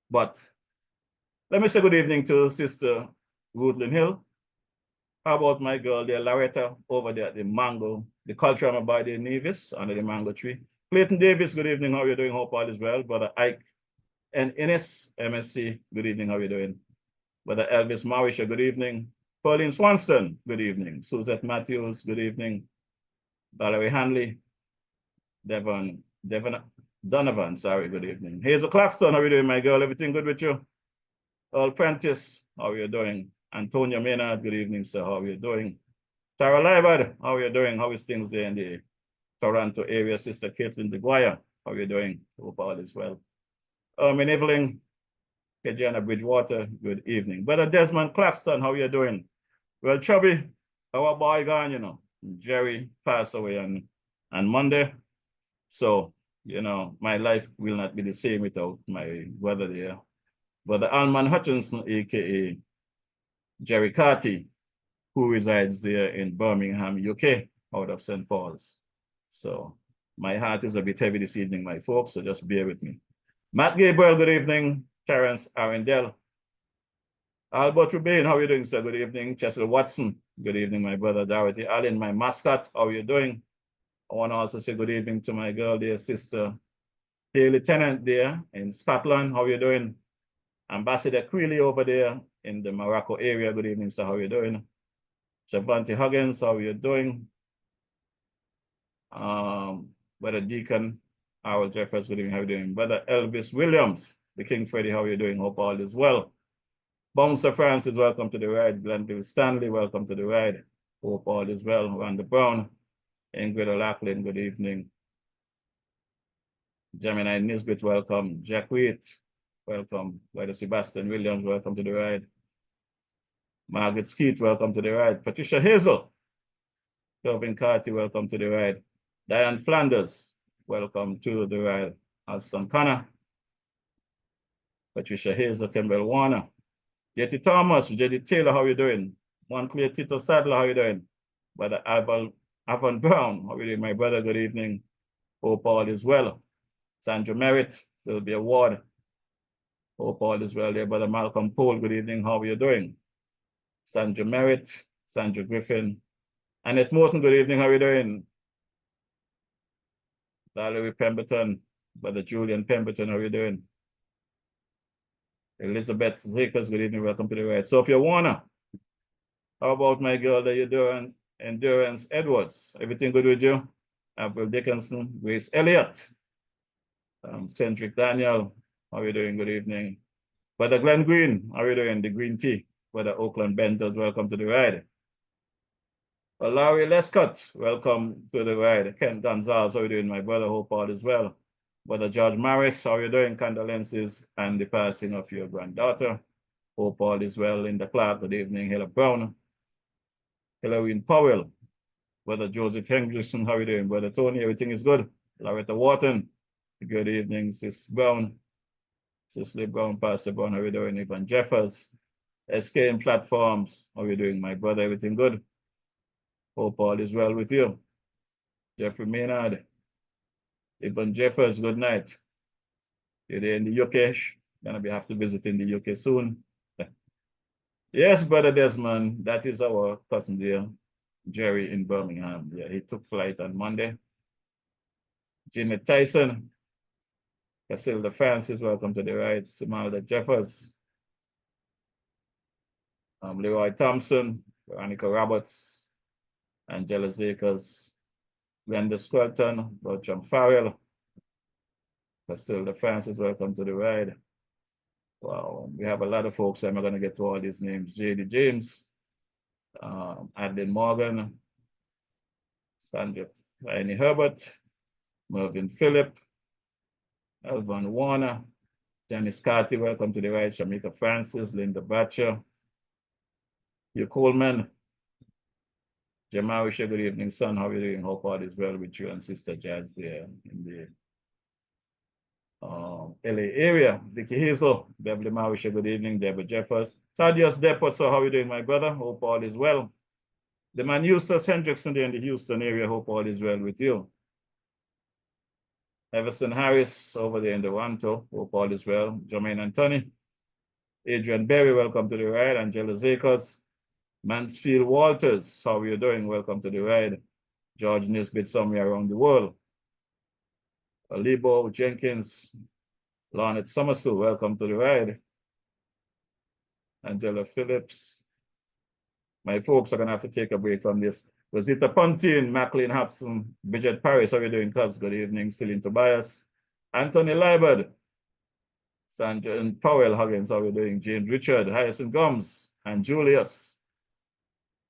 But let me say good evening to Sister Ruthlin Hill. How about my girl there, Loretta, over there at the mango, the culture by the Nevis under the mango tree. Clayton Davis, good evening. How are you doing? Hope all is well. Brother Ike and Ines, MSC, good evening. How are you doing? Brother Elvis Marisha, good evening. Pauline Swanston, good evening. Suzette Matthews, good evening. Valerie Hanley, Donovan, sorry, good evening. Hazel Claxton, how are you doing, my girl? Everything good with you? Earl Prentice, how are you doing? Antonia Maynard, good evening, sir. How are you doing? Tara Libard, how are you doing? How is things there in the Toronto area? Sister Caitlin DeGuire, how are you doing? Hope all is well. In Evelyn, Kejana Bridgewater, good evening. Brother Desmond Claxton, how are you doing? Well, Chubby, our boy gone, you know. Jerry passed away on Monday. So, you know, my life will not be the same without my brother there. Brother Alman Hutchinson, aka Jerry Carty, who resides there in Birmingham, UK, out of St. Paul's. So my heart is a bit heavy this evening, my folks, so just bear with me. Matt Gabriel, good evening. Terence Arundel. Albert Rubain, how are you doing, sir? Good evening. Chester Watson, good evening, my brother Dorothy Allen, my mascot, how are you doing? I want to also say good evening to my girl, dear sister Haley Tennant there in Scotland. How are you doing? Ambassador Creeley over there in the Morocco area. Good evening, sir. How are you doing? Shavante Huggins, how are you doing? Brother Deacon, Harold Jeffers, good evening. How are you doing? Brother Elvis Williams, the King Freddy, how are you doing? Hope all is well. Bouncer Francis, welcome to the ride. Glenville Stanley, welcome to the ride. Hope all is well. Randa Brown, Ingrid O'Loughlin, good evening. Gemini Nisbet, welcome. Jack Wheat, welcome. Brother Sebastian Williams, welcome to the ride. Margaret Skeet, welcome to the ride. Patricia Hazel, Kelvin Carty, welcome to the ride. Diane Flanders, welcome to the ride. Alston Connor, Patricia Hazel, Campbell Warner. JT Thomas, JD Taylor, how are you doing? Montclair Tito Sadler, how are you doing? Brother Avon Brown, how are you doing, my brother? Good evening. Hope all is well. Sandra Merritt, Sylvia Ward. Hope all is well there. Brother Malcolm Poole, good evening. How are you doing? Sandra Merritt, Sandra Griffin. Annette Morton, good evening. How are you doing? Valerie Pemberton, Brother Julian Pemberton, how are you doing? Elizabeth Zakers, good evening. Welcome to the ride. Sophia Warner, how about my girl that you're doing? Endurance Edwards, everything good with you? Avril Dickinson, Grace Elliott, Cedric Daniel, how are you doing? Good evening. Brother Glenn Green, how are you doing? The Green Tea. Brother Oakland Benters, welcome to the ride. Larry Lescott, welcome to the ride. Kent Gonzalez, how are you doing, my brother? Hope all is well. Brother George Morris, how are you doing? Condolences and the passing of your granddaughter. Hope all is well. Linda Clark, good evening. Hilla Brown. Hillary Powell. Brother Joseph Hendrickson, how are you doing? Brother Tony, everything is good. Loretta Wharton, good evening. Sis Brown. Cicely Brown, Pastor Brown, how are you doing? Evan Jeffers. SKM Platforms, how are you doing, my brother? Everything good? Hope all is well with you. Jeffrey Maynard. Evan Jeffers, good night. You're there in the UK. Gonna have to visit in the UK soon. Yes, Brother Desmond, that is our cousin there, Jerry in Birmingham. Yeah, he took flight on Monday. Jeanette Tyson. Casilda Francis, welcome to the ride. Samalda Jeffers. Leroy Thompson, Veronica Roberts, Angela Zakers, Glenda Squelton, Bertram Farrell, Casilda Francis, welcome to the ride. Wow, we have a lot of folks. I'm not going to get to all these names. J.D. James, Adeline Morgan, Sandra Annie Herbert, Mervyn Phillip, Elvan Warner, Janice Carty, welcome to the ride. Shamika Francis, Linda Batcher, Hugh Coleman, Jamarisha, good evening, son. How are you doing? Hope all is well with you and Sister Jazz there in the LA area. Vicky Hazel, Beverly Marisha, good evening. Deborah Jeffers. Thaddeus Depot, so how are you doing, my brother? Hope all is well. The man Eustace Hendrickson there in the Houston area, hope all is well with you. Everson Harris over there in the Toronto. Hope all is well. Jermaine Anthony. Adrian Berry, welcome to the ride. Angela Zakers. Mansfield Walters, how are you doing? Welcome to the ride. George Nisbet, somewhere around the world. Alibo Jenkins. Lornette Somerset, welcome to the ride. Angela Phillips. My folks are going to have to take a break from this. Rosita Pontin, Maclean Hobson, Bridget Paris, how are you doing, cuz? Good evening, Celine Tobias. Anthony Liebert. Sandra and Powell Huggins, how are you doing? James Richard, Hyacinth Gums, and Julius.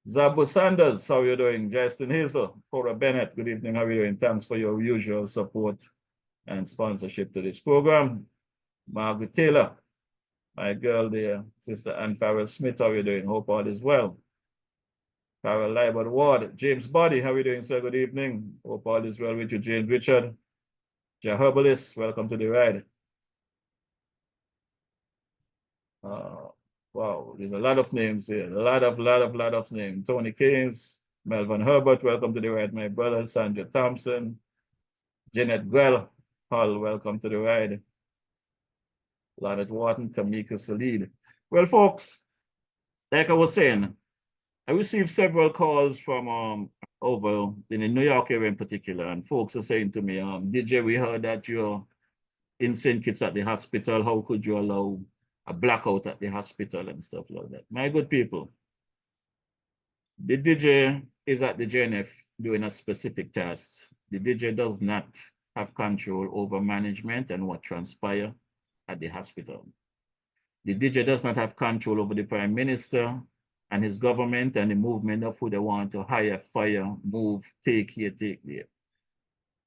Zabu Sanders, how are you doing? Justin Hazel, Cora Bennett, good evening, how are you doing? Thanks for your usual support and sponsorship to this program. Margaret Taylor, my girl there, Sister Ann Farrell Smith, how are you doing? Hope all is well. Farrell Liebert Ward, James Body, how are you doing, sir? Good evening. Hope all is well with you, James Richard. Herbalist, welcome to the ride. Wow, there's a lot of names here. A lot of names. Tony Keynes, Melvin Herbert, welcome to the ride, my brother. Sandra Thompson, Jeanette Grell, Hull, welcome to the ride. Lynette Wharton, Tamika Salid. Well, folks, like I was saying, I received several calls from over in the New York area in particular, and folks are saying to me, DJ, we heard that you're in St. Kitts at the hospital. How could you allow a blackout at the hospital and stuff like that? My good people, the DJ is at the JNF doing a specific task. The DJ does not have control over management and what transpires at the hospital. The DJ does not have control over the Prime Minister and his government and the movement of who they want to hire, fire, move, take here, take there.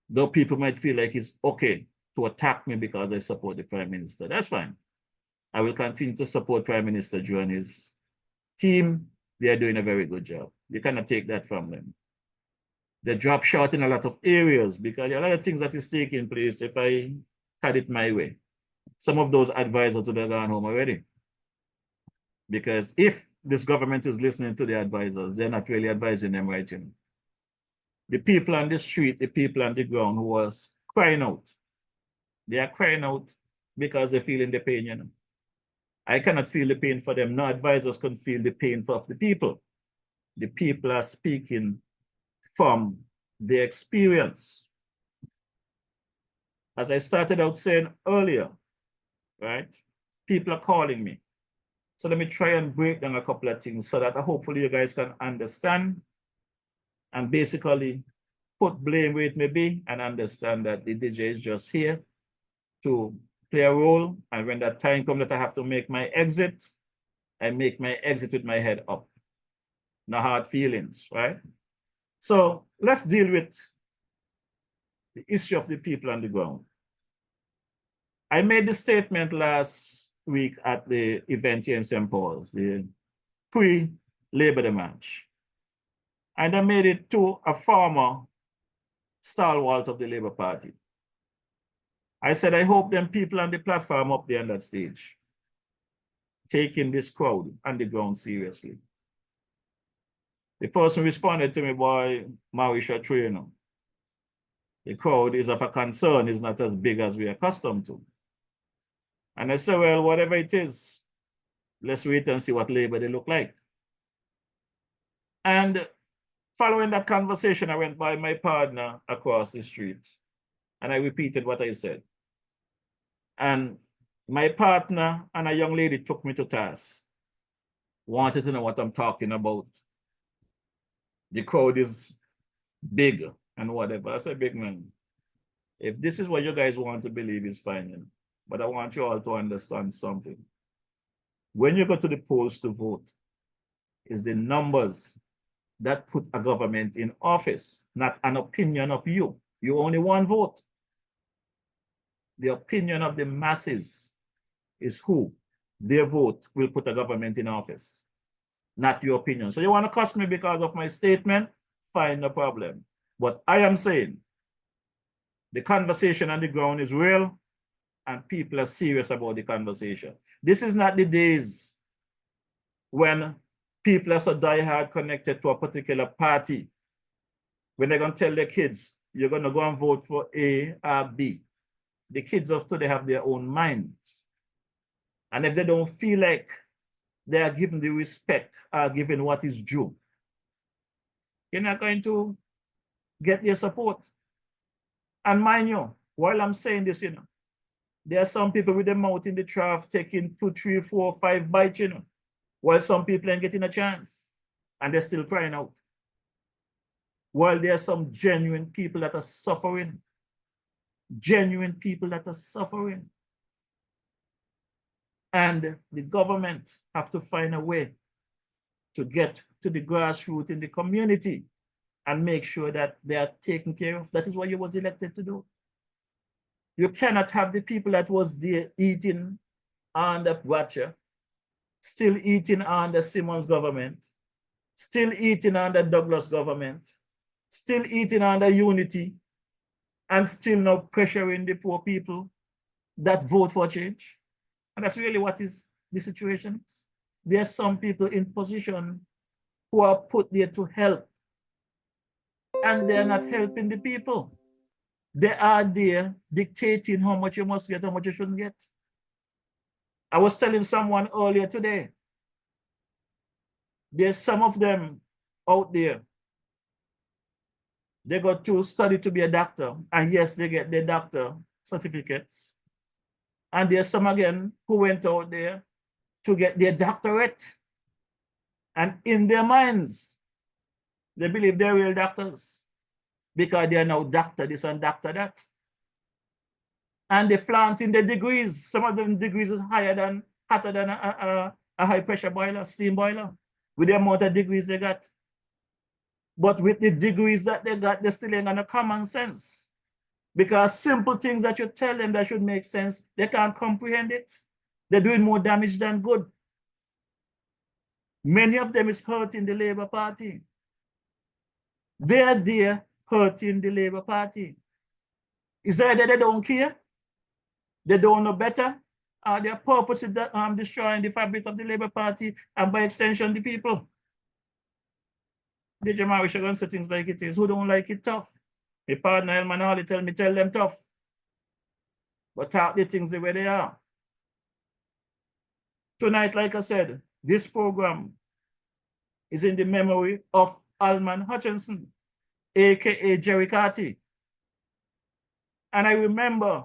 Though people might feel like it's okay to attack me because I support the Prime Minister, that's fine. I will continue to support Prime Minister Joe and his team. They are doing a very good job. You cannot take that from them. They drop short in a lot of areas because there are a lot of things that is taking place if I had it my way. Some of those advisors would have gone home already. Because if this government is listening to the advisors, they're not really advising them right. The people on the street, the people on the ground who was crying out, they are crying out because they're feeling the pain. I cannot feel the pain for them. No advisors can feel the pain of the people. The people are speaking from their experience. As I started out saying earlier, right? People are calling me. So let me try and break down a couple of things so that hopefully you guys can understand and basically put blame where it may be and understand that the DJ is just here to play a role. And when that time comes that I have to make my exit, I make my exit with my head up. No hard feelings, right? So let's deal with the issue of the people on the ground. I made the statement last week at the event here in St. Paul's, the pre-Labor Day March. And I made it to a former stalwart of the Labour Party. I said, I hope them people on the platform up there on that stage taking this crowd on the ground seriously. The person responded to me, boy, Mauricio Trainer. The crowd is of a concern, is not as big as we are accustomed to. And I said, well, whatever it is, let's wait and see what Labour they look like. And following that conversation, I went by my partner across the street and I repeated what I said. And my partner and a young lady took me to task, wanted to know what I'm talking about. The crowd is big and whatever. I said, big man, if this is what you guys want to believe is fine, but I want you all to understand something. When you go to the polls to vote, it's the numbers that put a government in office, not an opinion of you. You only one vote. The opinion of the masses is who their vote will put a government in office, not your opinion. So you want to cuss me because of my statement? Fine, no problem. But I am saying the conversation on the ground is real and people are serious about the conversation. This is not the days when people are so diehard connected to a particular party, when they're going to tell their kids, you're going to go and vote for A or B. The kids of today have their own minds. And if they don't feel like they are given the respect or given what is due, you're not going to get their support. And mind you, while I'm saying this, you know, there are some people with their mouth in the trough taking 2, 3, 4, 5 bites, you know, while some people ain't getting a chance and they're still crying out. While there are some genuine people that are suffering, genuine people that are suffering. And the government have to find a way to get to the grassroots in the community and make sure that they are taken care of. That is what you was elected to do. You cannot have the people that was there eating under Watcher, still eating under Simmons government, still eating under Douglas government, still eating under Unity, and still now pressuring the poor people that vote for change. And that's really what is the situation. There are some people in position who are put there to help, and they're not helping the people. They are there dictating how much you must get, how much you shouldn't get. I was telling someone earlier today, there's some of them out there, they got to study to be a doctor, and yes, they get their doctor certificates. And there's some again who went out there to get their doctorate. And in their minds, they believe they're real doctors because they are now doctor this and doctor that. And they flaunt in their degrees. Some of them degrees is hotter than a high pressure boiler, steam boiler, with the amount of degrees they got. But with the degrees that they got, they're still ain't got no common sense. Because simple things that you tell them that should make sense, they can't comprehend it. They're doing more damage than good. Many of them is hurting the Labour Party. They are there hurting the Labour Party. Is either they don't care, they don't know better, or their purpose is destroying the fabric of the Labour Party and by extension the people. DJ Marish are going to say things like it is. Who don't like it tough? My partner Elman Harley tell them tough. But talk the things the way they are. Tonight, like I said, this program is in the memory of Alman Hutchinson, aka Jerry Carty. And I remember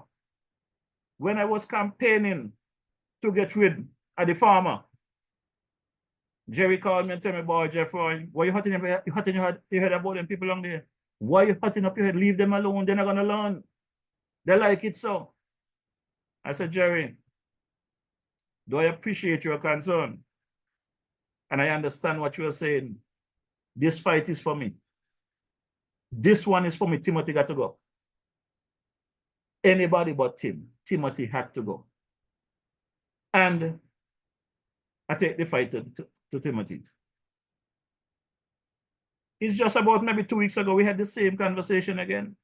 when I was campaigning to get rid of the farmer, Jerry called me and told me, boy, Jeffrey, why you hurting your head about them people along there? Why you hurting up your head? Leave them alone. They're not going to learn. They like it so. I said, Jerry, do I appreciate your concern? And I understand what you are saying. This fight is for me. This one is for me. Timothy got to go. Anybody but Tim. Timothy had to go. And I take the fight to Timothy. It's just about maybe 2 weeks ago, we had the same conversation again.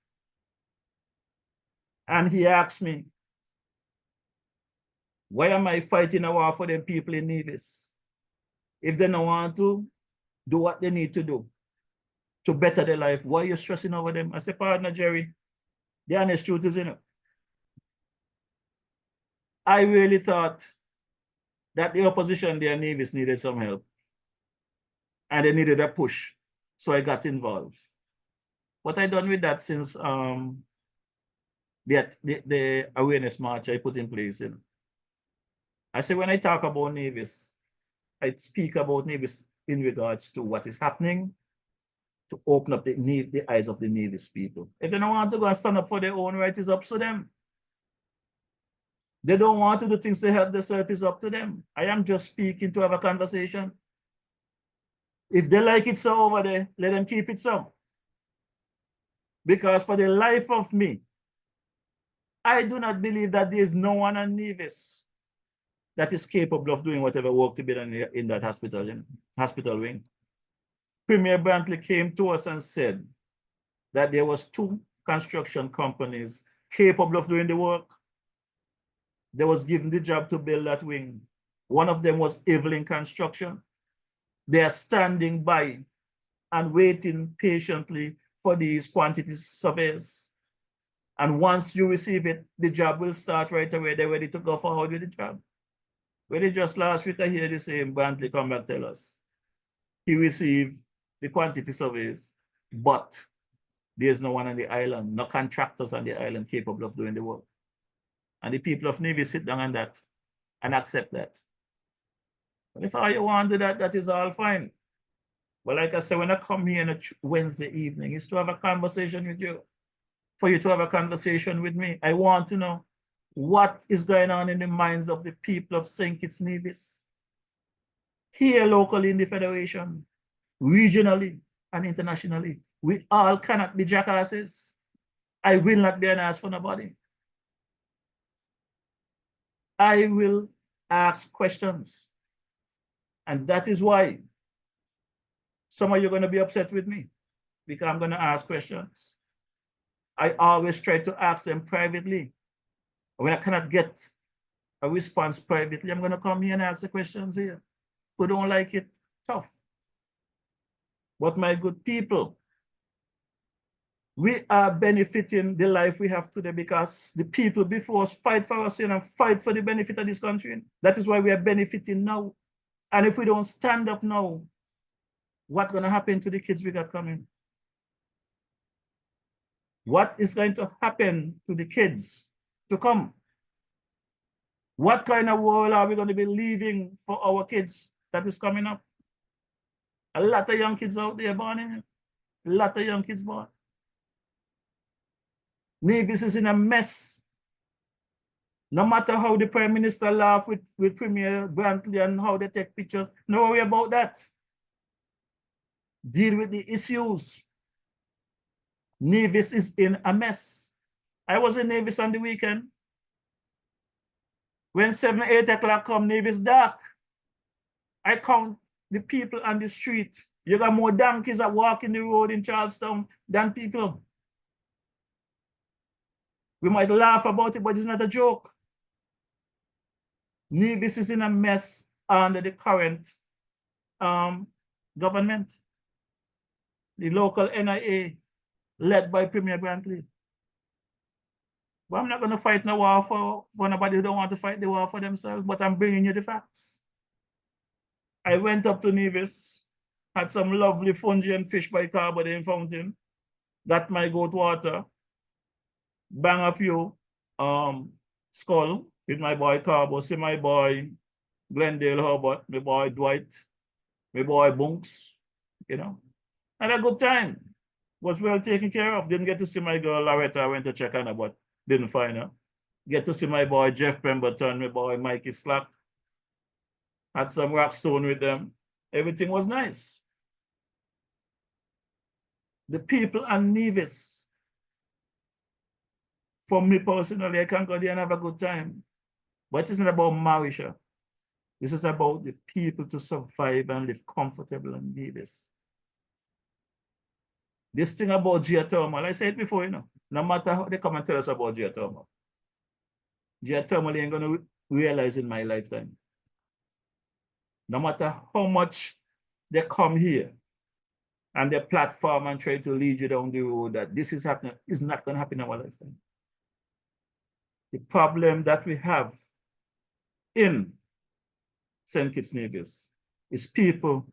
And he asked me, why am I fighting a war for them people in Nevis? If they don't want to do what they need to do to better their life, why are you stressing over them? I said, partner Jerry, the honest truth is, I really thought that the opposition there in Nevis needed some help. And they needed a push. So I got involved. What I done with that since the awareness march I put in place. I say when I talk about Nevis, I speak about Nevis in regards to what is happening to open up the eyes of the Nevis people. If they don't want to go and stand up for their own rights, it's up to them. They don't want to do things to help themselves, it's up to them. I am just speaking to have a conversation. If they like it so over there, let them keep it so. Because for the life of me, I do not believe that there is no one on Nevis that is capable of doing whatever work to be done in that hospital wing. Premier Brantley came to us and said that there was 2 construction companies capable of doing the work. They was given the job to build that wing. One of them was Evelyn Construction. They are standing by and waiting patiently for these quantity surveys. And once you receive it, the job will start right away. They're ready to go forward with the job. When just last week, I hear the same Brantley come back tell us he received the quantity surveys, but there's no one on the island, no contractors on the island capable of doing the work. And the people of Navy sit down on that and accept that. And if all you want to do that, that is all fine. But like I said, when I come here on a Wednesday evening, it's to have a conversation with you. For you to have a conversation with me, I want to know what is going on in the minds of the people of St. Kitts Nevis, here locally in the Federation, regionally and internationally. We all cannot be jackasses. I will not be an ass for nobody. I will ask questions. And that is why some of you are going to be upset with me, because I'm going to ask questions. I always try to ask them privately. When I cannot get a response privately, I'm going to come here and ask the questions here. Who don't like it, tough. But my good people, we are benefiting the life we have today because the people before us fight for us and fight for the benefit of this country. That is why we are benefiting now. And if we don't stand up now, what's going to happen to the kids we got coming? What is going to happen to the kids to come? What kind of world are we going to be leaving for our kids that is coming up? A lot of young kids out there born in it. A lot of young kids born. Nevis is in a mess. No matter how the Prime Minister laugh with Premier Brantley and how they take pictures, no worry about that. Deal with the issues. Nevis is in a mess. I was in Nevis on the weekend. When 7, 8 o'clock come, Nevis dark. I count the people on the street. You got more donkeys that walk in the road in Charlestown than people. We might laugh about it, but it's not a joke. Nevis is in a mess under the current government. The local NIA, led by Premier Brantley. But I'm not going to fight no war for nobody who don't want to fight the war for themselves, but I'm bringing you the facts. I went up to Nevis, had some lovely fungi and fish by Carbo in fountain, got my goat water, bang a few skull with my boy Carbo, see my boy Glendale Herbert, my boy Dwight, my boy Bunks, you know. Had a good time. Was well taken care of. Didn't get to see my girl Loretta. I went to check on her, but didn't find her. Get to see my boy Jeff Pemberton, my boy Mikey Slack. Had some rock stone with them. Everything was nice. The people on Nevis, for me personally, I can go there and have a good time. But it's not about Marisha. This is about the people to survive and live comfortable in Nevis. This thing about geothermal, I said it before, you know, no matter how they come and tell us about geothermal ain't going to realize in my lifetime. No matter how much they come here and they platform and try to lead you down the road that this is happening, is not going to happen in our lifetime. The problem that we have in St. Kitts Nevis is people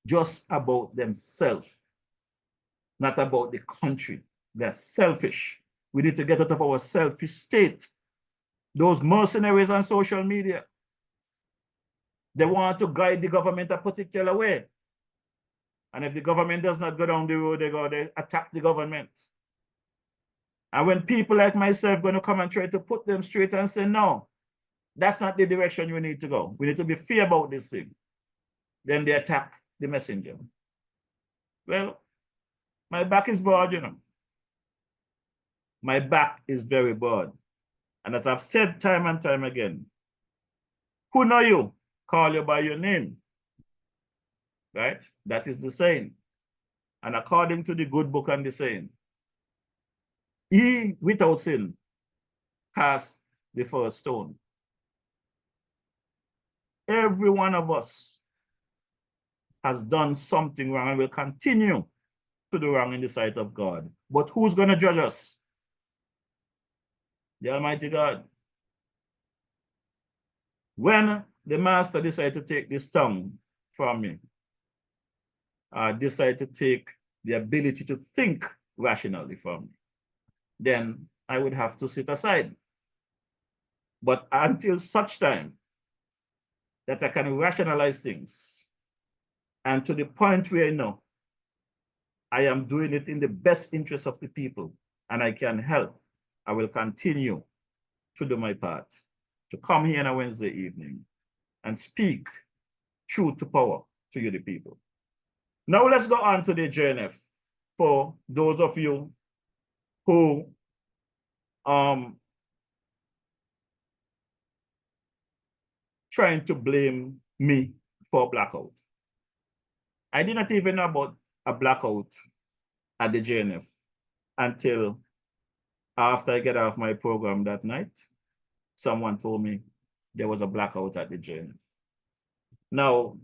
just about themselves, not about the country. They're selfish. We need to get out of our selfish state. Those mercenaries on social media, they want to guide the government a particular way. And if the government does not go down the road, they attack the government. And when people like myself going to come and try to put them straight and say, no, that's not the direction we need to go. We need to be fair about this thing. Then they attack the messenger. Well, my back is broad, you know. My back is very broad. And as I've said time and time again, who know you, call you by your name. Right? That is the saying. And according to the good book and the saying, he without sin cast the first stone. Every one of us has done something wrong and will continue to do wrong in the sight of God. But who's going to judge us? The Almighty God. When the master decided to take this tongue from me, decide to take the ability to think rationally from me, then I would have to sit aside. But until such time that I can rationalize things, and to the point where I am doing it in the best interest of the people, and I can help, I will continue to do my part, to come here on a Wednesday evening and speak truth to power to you, the people. Now let's go on to the JNF. For those of you who trying to blame me for blackout. I did not even know about a blackout at the JNF until after I get off my program that night. Someone told me there was a blackout at the JNF. Now,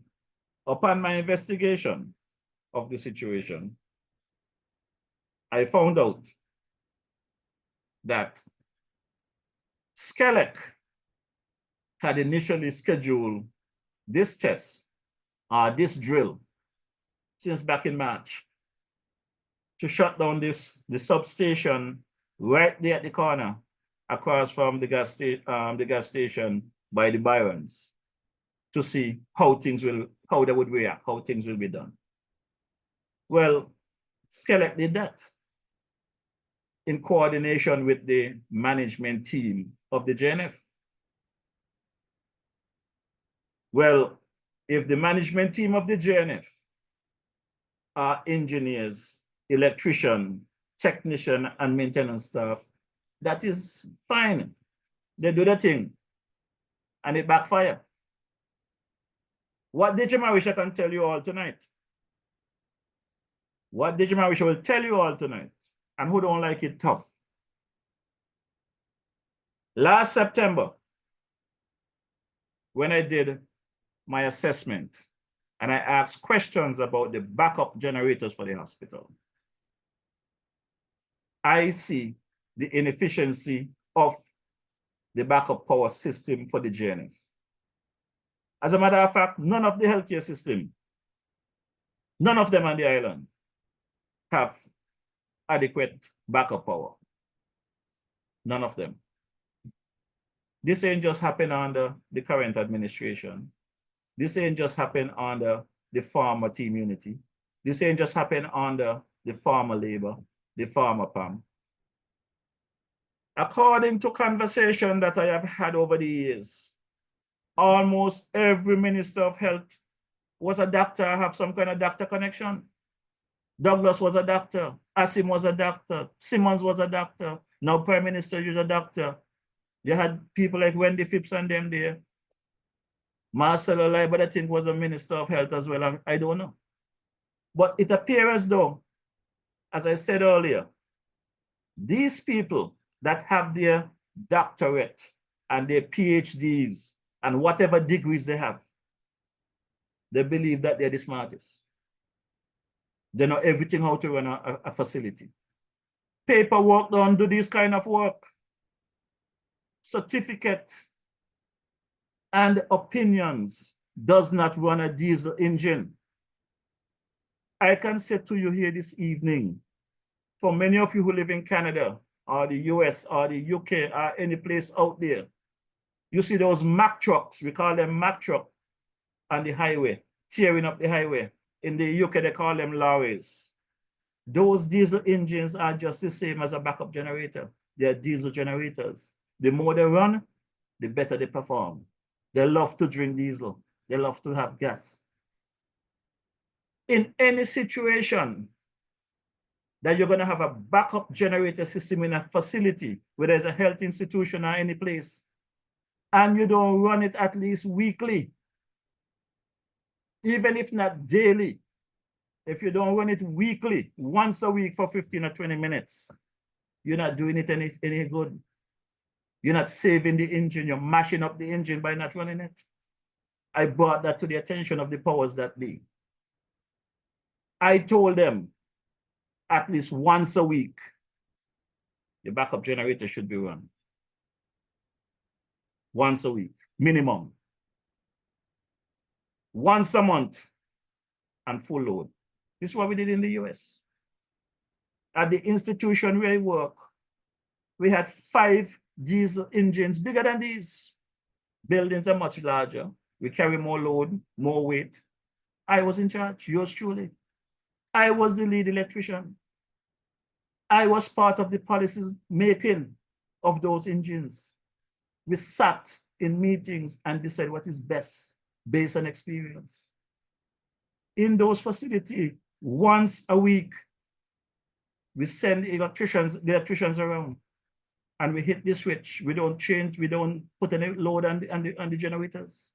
upon my investigation of the situation, I found out that Skelec had initially scheduled this test, this drill, since back in March, to shut down the substation right there at the corner, across from the gas station by the Byrons, to see how they would react, how things will be done. Well, Skelec did that in coordination with the management team of the JNF. Well, if the management team of the JNF are engineers, electrician, technician, and maintenance staff, that is fine. They do their thing, and it backfire. What DJ Marisha can tell you all tonight? What DJ Marisha will tell you all tonight, and who don't like it tough? Last September, when I did my assessment and I asked questions about the backup generators for the hospital, I see the inefficiency of the backup power system for the JNF. As a matter of fact, none of the healthcare system, none of them on the island have adequate backup power. None of them. This ain't just happened under the current administration. This ain't just happened under the farmer team unity. This ain't just happened under the farmer labor, the farmer PAM. According to conversation that I have had over the years, almost every minister of health was a doctor, have some kind of doctor connection. Douglas was a doctor, Asim was a doctor, Simmons was a doctor, now Prime Minister is a doctor. You had people like Wendy Phipps and them there. Marcelo Lai, but I think was a minister of health as well. I don't know. But it appears as though, as I said earlier, these people that have their doctorate and their PhDs and whatever degrees they have, they believe that they're the smartest. They know everything how to run a facility. Paperwork don't do this kind of work. Certificate and opinions does not run a diesel engine. I can say to you here this evening, for many of you who live in Canada or the US or the UK or any place out there, you see those Mack trucks, we call them Mack truck, on the highway, tearing up the highway. In the UK, they call them lorries. Those diesel engines are just the same as a backup generator. They're diesel generators. The more they run, the better they perform. They love to drink diesel. They love to have gas. In any situation that you're going to have a backup generator system in a facility, whether it's a health institution or any place, and you don't run it at least weekly, even if not daily, if you don't run it weekly, once a week for 15 or 20 minutes, you're not doing it any good. You're not saving the engine, you're mashing up the engine by not running it. I brought that to the attention of the powers that be. I told them at least once a week, the backup generator should be run. Once a week, minimum. Once a month and full load. This is what we did in the US. At the institution where I work, we had 5 diesel engines bigger than these. Buildings are much larger. We carry more load, more weight. I was in charge, yours truly. I was the lead electrician. I was part of the policies making of those engines. We sat in meetings and decided what is best based on experience. In those facilities, once a week, we send the electricians around and we hit the switch. We don't change, we don't put any load on the generators.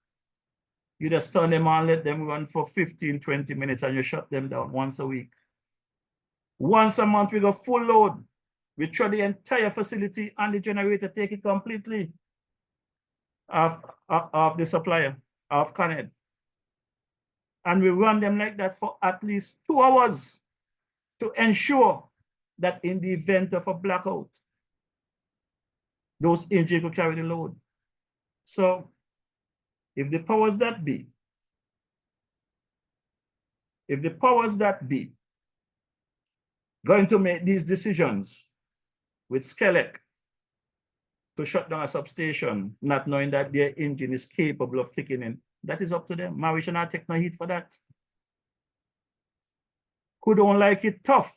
You just turn them on, let them run for 15, 20 minutes and you shut them down once a week. Once a month, we go full load. We throw the entire facility and the generator, take it completely off the supplier, of Con. And we run them like that for at least 2 hours to ensure that in the event of a blackout, those engines will carry the load. So if the powers that be going to make these decisions with Skelec to shut down a substation, not knowing that their engine is capable of kicking in, that is up to them. Marie should not take no heat for that. Who don't like it, tough.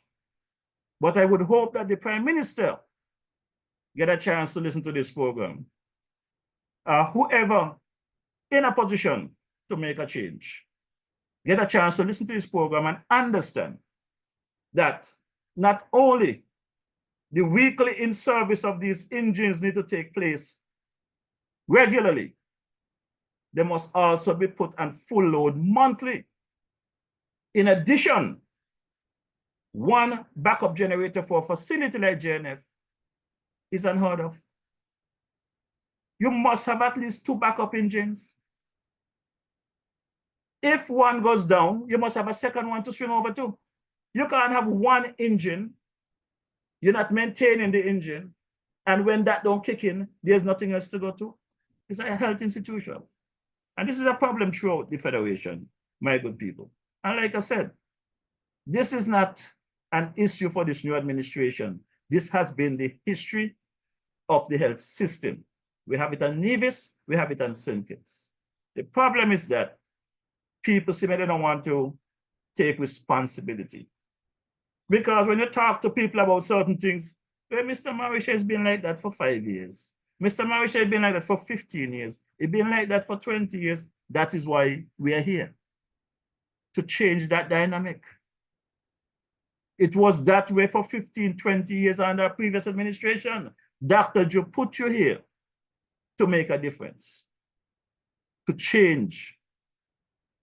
But I would hope that the Prime Minister get a chance to listen to this program. Whoever in a position to make a change, get a chance to listen to this program and understand that not only the weekly in-service of these engines need to take place regularly, they must also be put on full load monthly. In addition, one backup generator for a facility like JNF is unheard of. You must have at least 2 backup engines. If one goes down, you must have a second one to swing over to. You can't have one engine, you're not maintaining the engine, and when that don't kick in, there's nothing else to go to. It's a health institution. And this is a problem throughout the Federation, my good people. And like I said, this is not an issue for this new administration. This has been the history of the health system. We have it on Nevis, we have it on St. Kitts. The problem is that people seem they don't want to take responsibility. Because when you talk to people about certain things, well, Mr. Marisha has been like that for 5 years. Mr. Marisha has been like that for 15 years. It's been like that for 20 years. That is why we are here, to change that dynamic. It was that way for 15, 20 years under previous administration. Dr. Joe put you here to make a difference, to change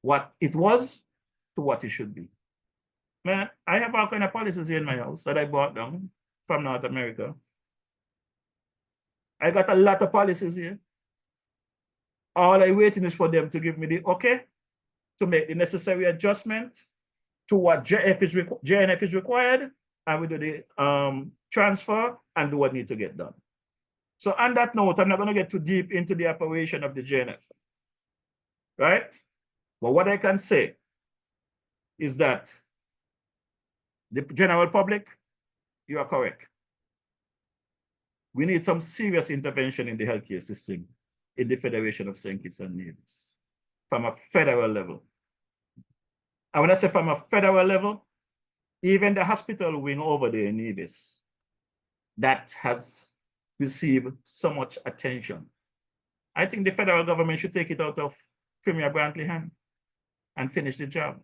what it was to what it should be. Man, I have all kind of policies here in my house that I brought down from North America. I got a lot of policies here. All I'm waiting is for them to give me the okay to make the necessary adjustment to what JNF is required, and we do the transfer and do what needs to get done. So on that note, I'm not going to get too deep into the operation of the JNF, right? But what I can say is that the general public, you are correct. We need some serious intervention in the healthcare system in the Federation of St. Kitts and Nevis from a federal level. And when I say from a federal level, even the hospital wing over there in Nevis, that has received so much attention. I think the federal government should take it out of Premier Brantley's hand and finish the job.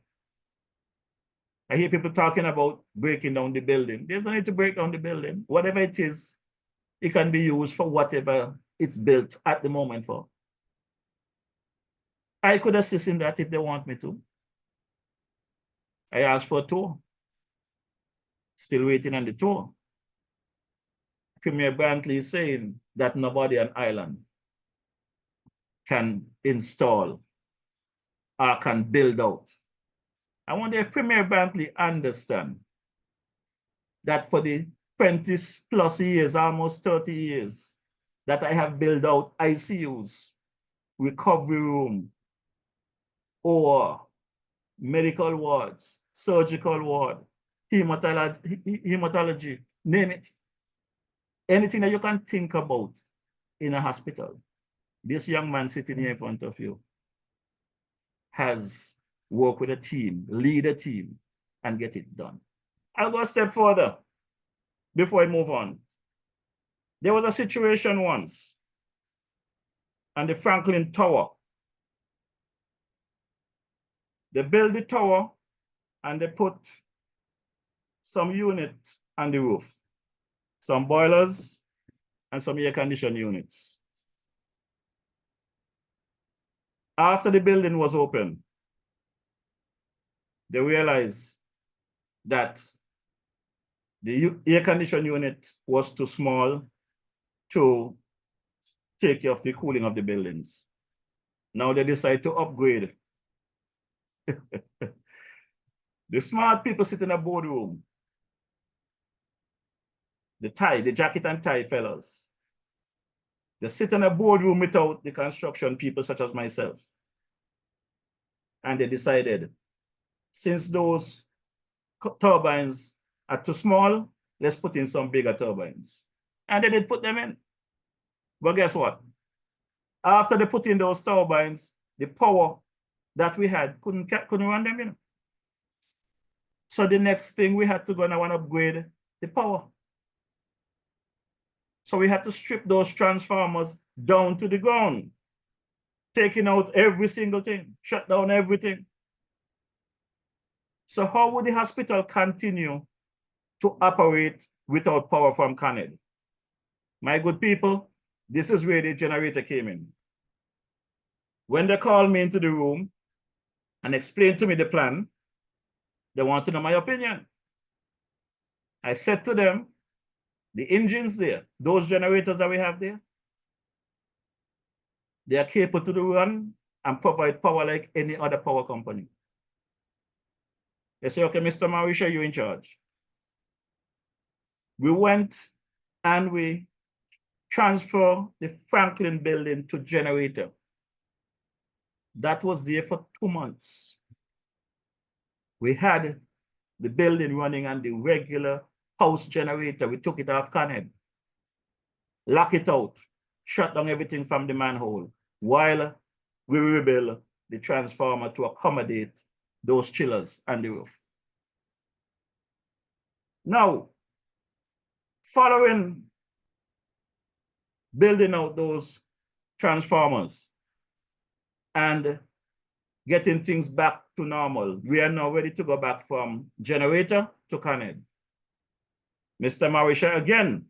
I hear people talking about breaking down the building. There's no need to break down the building. Whatever it is, it can be used for whatever it's built at the moment for. I could assist in that if they want me to. I asked for a tour. Still waiting on the tour. Premier Brantley is saying that nobody on island can install or can build out. I wonder if Premier Brantley understand that for the 20 plus years, almost 30 years, that I have built out ICUs, recovery room, or medical wards, surgical ward, hematology, name it. Anything that you can think about in a hospital, this young man sitting here in front of you has worked with a team, lead a team, and get it done. I'll go a step further before I move on. There was a situation once on the Franklin Tower. They built the tower and they put some unit on the roof, some boilers and some air conditioning units. After the building was open, they realized that the air conditioning unit was too small to take care of the cooling of the buildings. Now they decide to upgrade. The smart people sit in a boardroom. The jacket and tie fellows. They sit in a boardroom without the construction people such as myself. And they decided, since those turbines are too small, let's put in some bigger turbines. And they did put them in. But guess what? After they put in those turbines, the power that we had couldn't run them, you know. So the next thing we had to go now and upgrade the power. So we had to strip those transformers down to the ground, taking out every single thing, shut down everything. So how would the hospital continue to operate without power from CANED? My good people, this is where the generator came in. When they called me into the room and explained to me the plan, they want to know my opinion. I said to them, the engines there, those generators that we have there, they are capable to run and provide power like any other power company. They say, okay, Mr. Mauricio, you're in charge. We went and we transferred the Franklin building to generator. That was there for 2 months. We had the building running on the regular house generator. We took it off CANED, lock it out, shut down everything from the manhole, while we rebuild the transformer to accommodate those chillers on the roof. Now, following building out those transformers and getting things back to normal, we are now ready to go back from generator to CANED. Mr. Mauricio again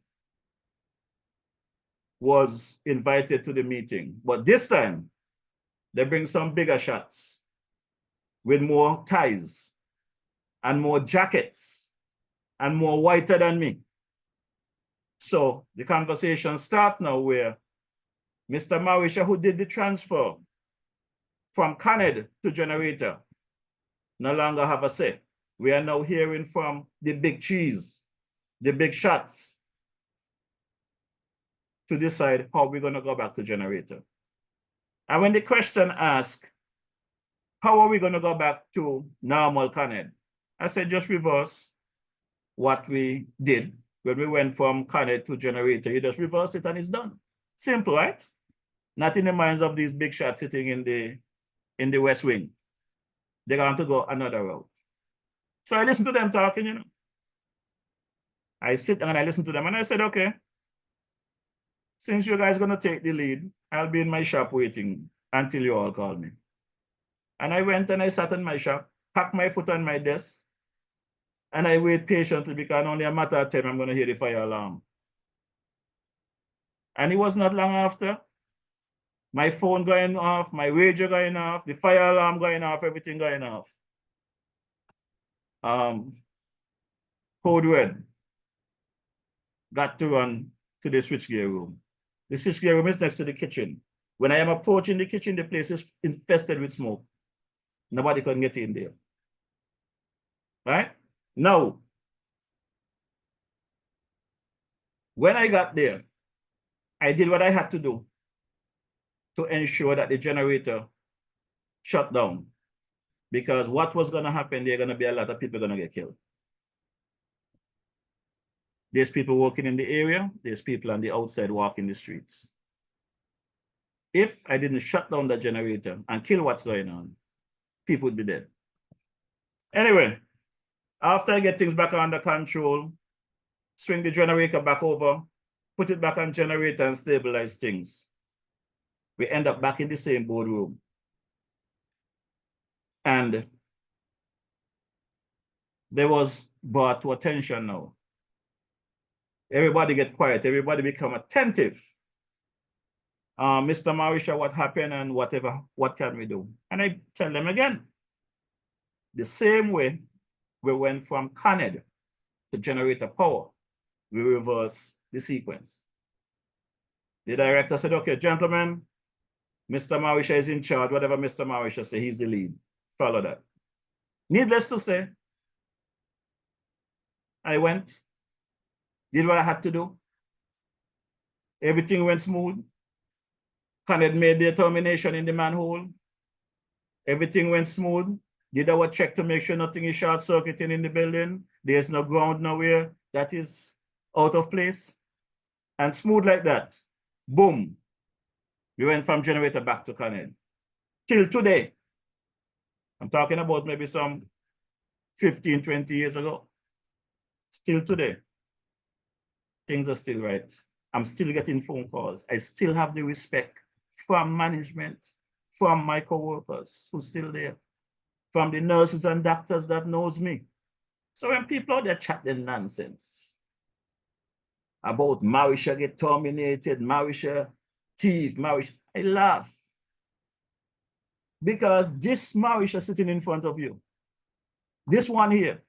was invited to the meeting, but this time they bring some bigger shots with more ties and more jackets and more whiter than me. So the conversation starts now where Mr. Mauricio, who did the transfer from CANED to generator, no longer have a say. We are now hearing from the big cheese, the big shots, to decide how we're going to go back to generator. And when the question asked, how are we going to go back to normal CANED? I said, just reverse what we did when we went from CANED to generator. You just reverse it and it's done. Simple, right? Not in the minds of these big shots sitting in the West Wing. They're going to go another route. So I listened to them talking, you know. I sit and I listen to them and I said, okay, since you guys are going to take the lead, I'll be in my shop waiting until you all call me. And I went and I sat in my shop, packed my foot on my desk, and I wait patiently because only a matter of time I'm going to hear the fire alarm. And it was not long after, my phone going off, my radio going off, the fire alarm going off, everything going off. Code red. Got to run to the switchgear room. The switchgear room is next to the kitchen. When I am approaching the kitchen, the place is infested with smoke. Nobody can get in there. Right? Now, When I got there, I did what I had to do to ensure that the generator shut down. Because what was going to happen, there are going to be a lot of people going to get killed. There's people working in the area. There's people on the outside walking the streets. If I didn't shut down the generator and kill what's going on, people would be dead. Anyway, after I get things back under control, swing the generator back over, put it back on generator and stabilize things, we end up back in the same boardroom. And there was brought to attention now. Everybody get quiet. Everybody become attentive. Mr. Marisha, what happened and whatever, what can we do? And I tell them again, the same way we went from CANED to generator power, we reverse the sequence. The director said, okay, gentlemen, Mr. Marisha is in charge. Whatever Mr. Marisha says, he's the lead. Follow that. Needless to say, I went, did what I had to do. Everything went smooth. CANED made the determination in the manhole. Everything went smooth. Did our check to make sure nothing is short circuiting in the building. There's no ground nowhere that is out of place. And smooth like that, boom. We went from generator back to CANED. Till today, I'm talking about maybe some 15, 20 years ago. Still today, things are still right. I'm still getting phone calls. I still have the respect from management, from my coworkers who's still there, from the nurses and doctors that knows me. So when people out there chatting nonsense about Marisha get terminated, Marisha thief, Marisha, I laugh. Because this Marisha sitting in front of you, this one here,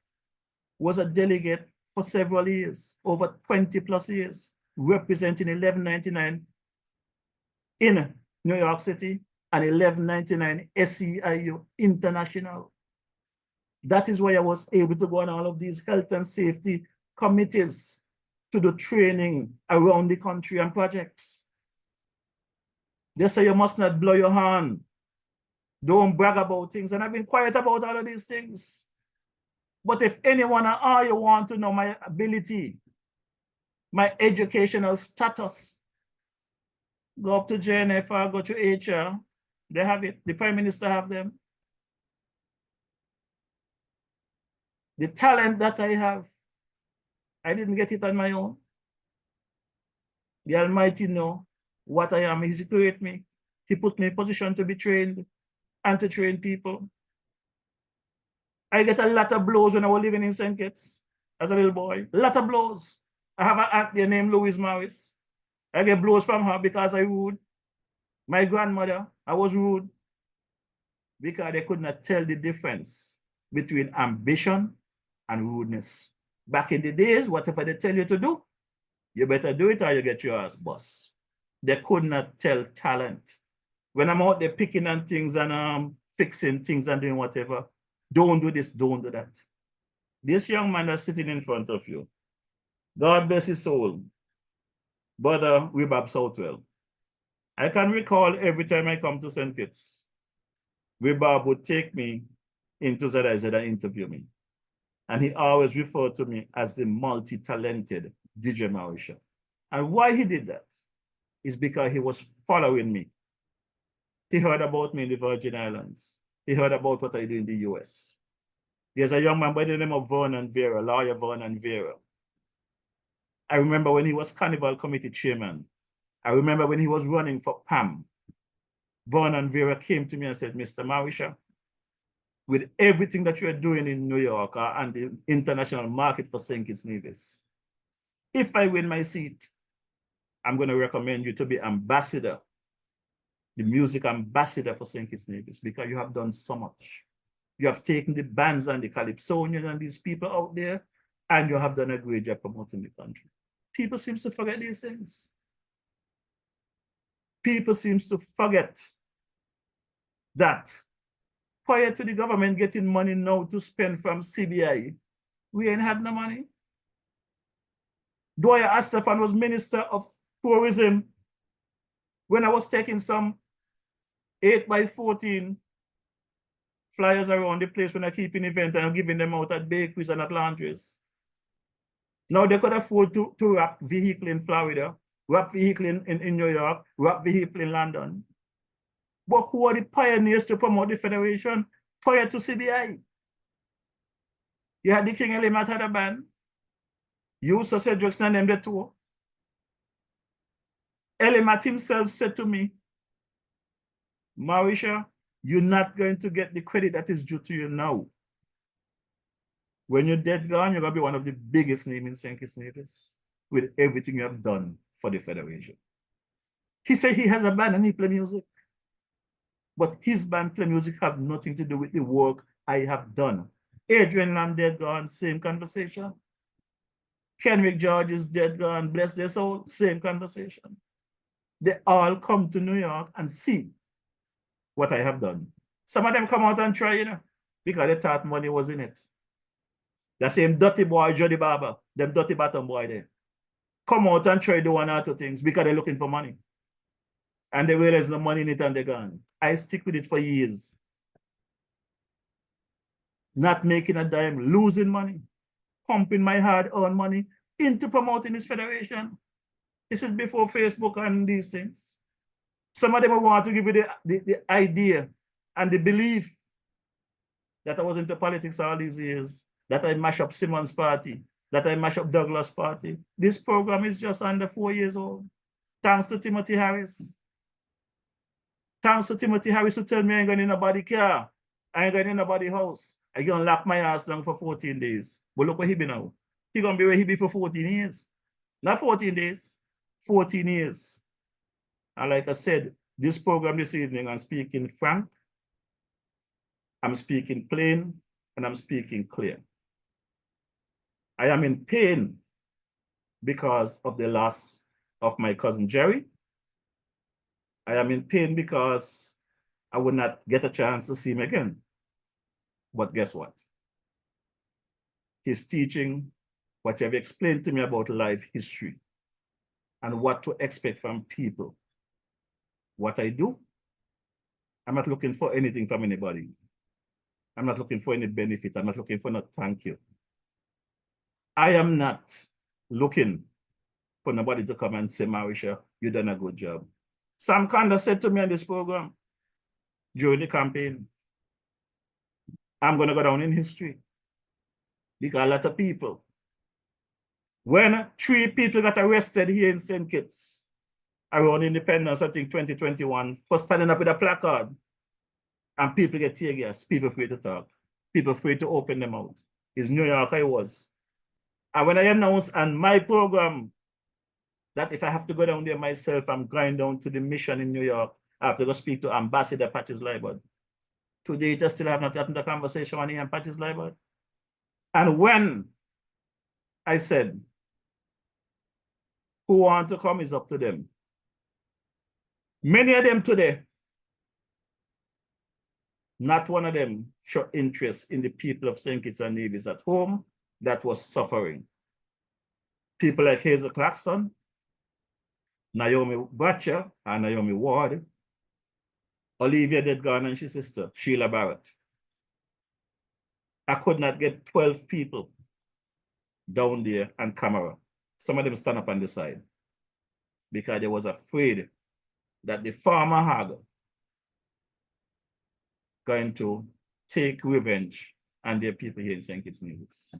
was a delegate for several years, over 20 plus years, representing 1199 in New York City and 1199 SEIU International. That is why I was able to go on all of these health and safety committees to do training around the country and projects. They say you must not blow your horn. Don't brag about things. And I've been quiet about all of these things. But if anyone at all you want to know my ability, my educational status, go up to JNF or go to HR. They have it. The Prime Minister have them. The talent that I have, I didn't get it on my own. The Almighty know what I am. He created me. He put me in position to be trained and to train people. I get a lot of blows when I was living in St. Kitts as a little boy. A lot of blows. I have an aunt there named Louise Morris. I get blows from her because I rude. My grandmother, I was rude because they could not tell the difference between ambition and rudeness. Back in the days, whatever they tell you to do, you better do it or you get your ass bust. They could not tell talent. When I'm out there picking on things and fixing things and doing whatever, don't do this, don't do that. This young man that's sitting in front of you, God bless his soul, Brother Wibab Southwell. I can recall every time I come to St. Kitts, Wibab would take me into ZIZ and interview me. And he always referred to me as the multi-talented DJ Marisha. And why he did that is because he was following me. He heard about me in the Virgin Islands. He heard about what I do in the US. There's a young man by the name of Vernon Vera, lawyer Vernon Vera. I remember when he was Carnival Committee chairman. I remember when he was running for PAM. Vernon Vera came to me and said, Mr. Marisha, with everything that you're doing in New York and the international market for St. Kitts Nevis, if I win my seat, I'm going to recommend you to be ambassador, the music ambassador for St. Kitts Nevis, because you have done so much. You have taken the bands and the calypsonians and these people out there, and you have done a great job promoting the country. People seem to forget these things. People seem to forget that prior to the government getting money now to spend from CBI, we ain't had no money. Dwyer Astafan was Minister of Tourism when I was taking some 8x14 flyers around the place when I keep an event and I'm giving them out at bakeries and at laundries. Now they could afford to wrap vehicle in Florida, wrap vehicle in New York, wrap vehicle in London. But who are the pioneers to promote the Federation prior to CBI? You had the King Elimat had a band. You, Sir Cedric, and them the tour. Elimat himself said to me, Marisha, you're not going to get the credit that is due to you now. When you're dead gone, you're going to be one of the biggest names in St. Kitts Nevis with everything you have done for the Federation. He said he has a band and he play music. But his band play music have nothing to do with the work I have done. Adrian Lamb dead gone, same conversation. Kenrick George is dead gone, bless their soul, same conversation. They all come to New York and see what I have done. Some of them come out and try, you know, because they thought money was in it. The same dirty boy, Jody Barber, them dirty bottom boy there, come out and try the one or two things because they're looking for money. And they realize no money in it and they're gone. I stick with it for years. Not making a dime, losing money, pumping my hard-earned money into promoting this federation. This is before Facebook and these things. Some of them want to give you the idea and the belief that I was into politics all these years, that I mash up Simmons' party, that I mash up Douglas' party. This program is just under 4 years old. Thanks to Timothy Harris. Thanks to Timothy Harris who tell me I ain't going in nobody's car. I ain't going in nobody's house. I gonna lock my ass down for 14 days. But look where he be now. He gonna be where he be for 14 years. Not 14 days, 14 years. And like I said, this program this evening, I'm speaking frank, I'm speaking plain, and I'm speaking clear. I am in pain because of the loss of my cousin Jerry. I am in pain because I would not get a chance to see him again. But guess what? His teaching, what you have explained to me about life history and what to expect from people. What I do, I'm not looking for anything from anybody. I'm not looking for any benefit. I'm not looking for no thank you. I am not looking for nobody to come and say, Marisha, you done a good job. Sam Kanda said to me on this program during the campaign, I'm going to go down in history because a lot of people, when 3 people got arrested here in St. Kitts around independence, I think 2021, for standing up with a placard, and people get tear gas, people afraid to talk, people afraid to open their mouth. It's New York I was. And when I announced on my program that if I have to go down there myself, I'm going down to the mission in New York, I have to go speak to Ambassador Patrice Liebert. Today, I still have not gotten the conversation on him, Patrice Liebert. And when I said, who want to come is up to them. Many of them today, not one of them showed interest in the people of St. Kitts and Nevis at home that was suffering. People like Hazel Claxton, Naomi Butcher and Naomi Ward, Olivia Dedgan and her sister, Sheila Barrett. I could not get 12 people down there on camera. Some of them stand up on the side because they was afraid that the farmer hag going to take revenge on their people here in St. Kitts Nevis.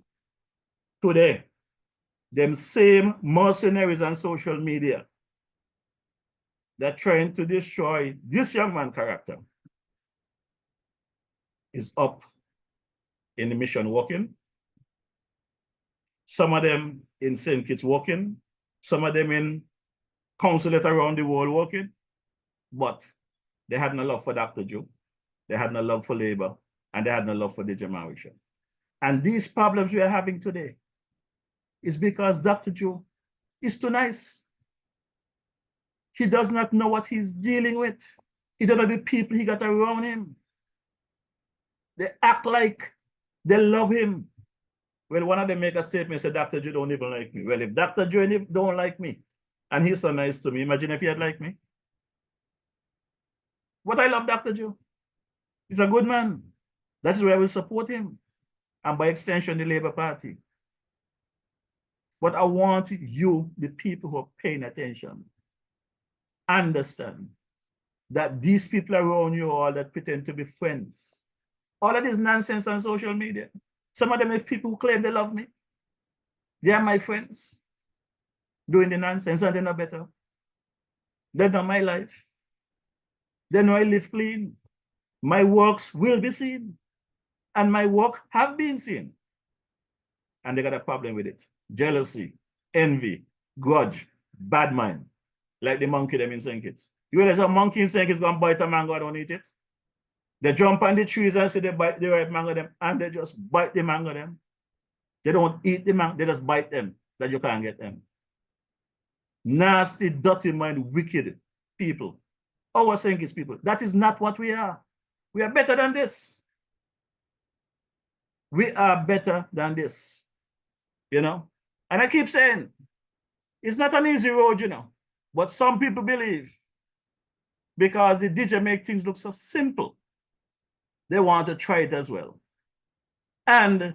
Today, them same mercenaries on social media, they're trying to destroy this young man's character, is up in the mission working. Some of them in St. Kitts working, some of them in consulate around the world working, but they had no love for Dr. Joe, they had no love for labor, and they had no love for the Marisha. And these problems we are having today is because Dr. Joe is too nice. He does not know what he's dealing with. He doesn't know the people he got around him. They act like they love him. Well, one of them make a statement, say, Dr. Joe don't even like me. Well, if Dr. Joe don't like me, and he's so nice to me, imagine if he had liked me. But I love Dr. Joe. He's a good man. That's why I will support him. And by extension, the Labour Party. But I want you, the people who are paying attention, understand that these people around you all that pretend to be friends, all of this nonsense on social media, some of them are people who claim they love me. They are my friends doing the nonsense and they're not better. They're not my life. They know I live clean. My works will be seen. And my work have been seen. And they got a problem with it. Jealousy, envy, grudge, bad mind. Like the monkey them in St. Kitts. You realize a monkey in St. Kitts gonna bite a mango and don't eat it? They jump on the trees and say they bite the ripe mango them, and they just bite the mango them. They don't eat the mango, they just bite them, that you can't get them. Nasty, dirty mind, wicked people. Our St. Kitts people. That is not what we are. We are better than this. We are better than this. You know? And I keep saying, it's not an easy road, you know. But some people believe, because the DJ make things look so simple, they want to try it as well. And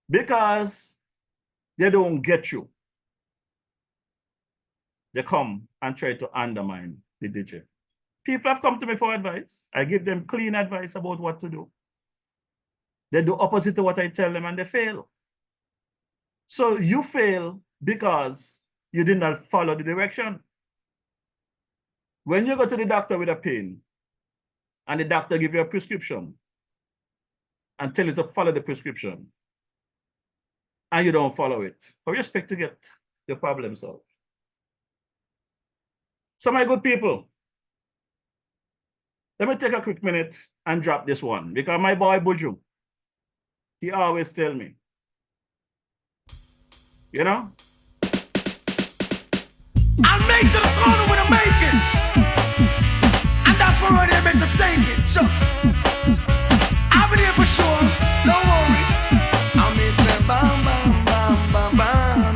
because they don't get you, they come and try to undermine the DJ. People have come to me for advice. I give them clean advice about what to do. They do opposite to what I tell them and they fail. So you fail because you did not follow the direction. When you go to the doctor with a pain and the doctor gives you a prescription and tell you to follow the prescription and you don't follow it, how do you expect to get your problem solved? So my good people, let me take a quick minute and drop this one because my boy Buju, he always tell me, you know? I'll make to the corner when I make it. And that's where they make the take it. Sure. I'll be there for sure. Don't worry. I'll miss that bam, bam, bam, bam, bam.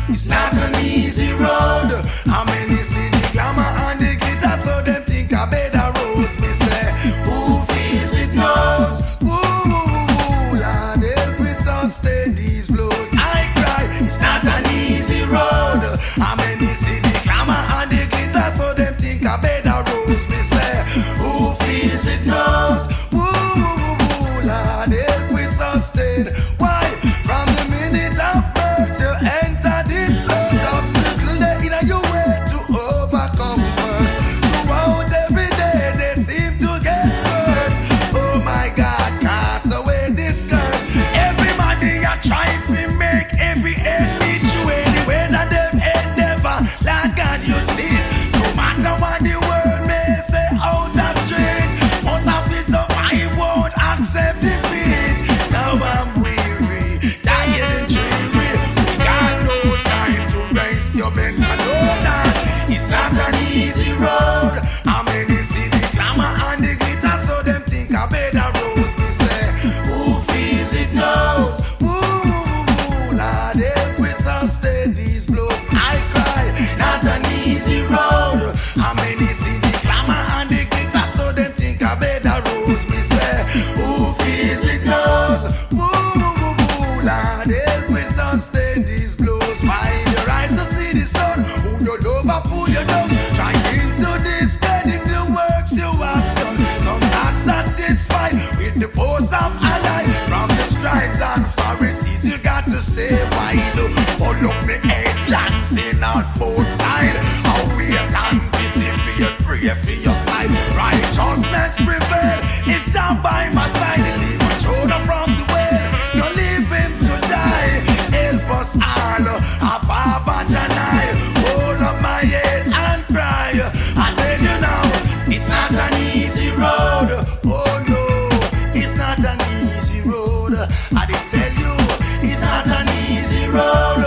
It's not an easy road. How many see the glamour and the glitter so them think I better rose. Me say, who feels it knows. Ooh, Lord, help me sustain these blows. I cry. It's not an easy road. How many see the glamour and the glitter so them think I better rose. Me say, who feels it knows. Ooh, Lord, help me sustain. Why? From the minute of birth you enter this world, obstacle they in your way to overcome first. Throughout every day they seem to get worse. Oh my God, cast away this curse. Everybody are trying to make every end meet you anyway that them endeavor. Lord God, you see, no matter what the world may say out the street, most of it survive won't accept defeat. Now I'm weary, tired and dreary. We got no time to race your mental load. It's not an easy road. How many see the glamour and the glitter so them think I better rose. Me say, who feels it knows. Ooh, Lord, help me sustain these blows. I cry, it's not an easy road. How many see the glamour and the glitter so them think I better rose. Me say, who feels it knows. Ooh, Lord, help me sustain these blows. Find your eyes to see the sun. Who you love or who you don't. Trying to discredit the works you have done. Some not satisfied with the pose of ally. From the scribes and Pharisees you got to stay wide. Follow me headlines in on both sides. How we anticipate, pray for your slide. Righteousness prevail. It's down by my side. Leave a shoulder from the well. Don't leave him to die. Help us all. Ababa Janai. Hold up my head and cry. I tell you now, it's not an easy road. Oh no, it's not an easy road. I did tell you, it's not an easy road.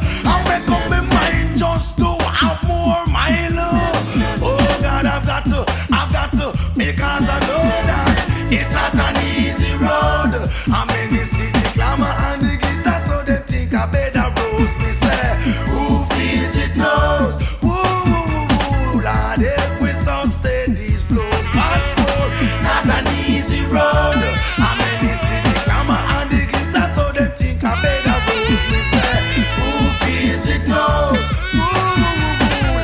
I make up my mind just to have more mine. Oh God, I've got to, because I know that it's not an easy road. I'm in the city clamor and the guitar, so they think I better rose. Me say, who feels it knows. Ooh, Lord, help we sustain these blows. Once more, it's not an easy road. I'm in the city clamor and the guitar, so they think I better rose. Me say, who feels it knows. Ooh,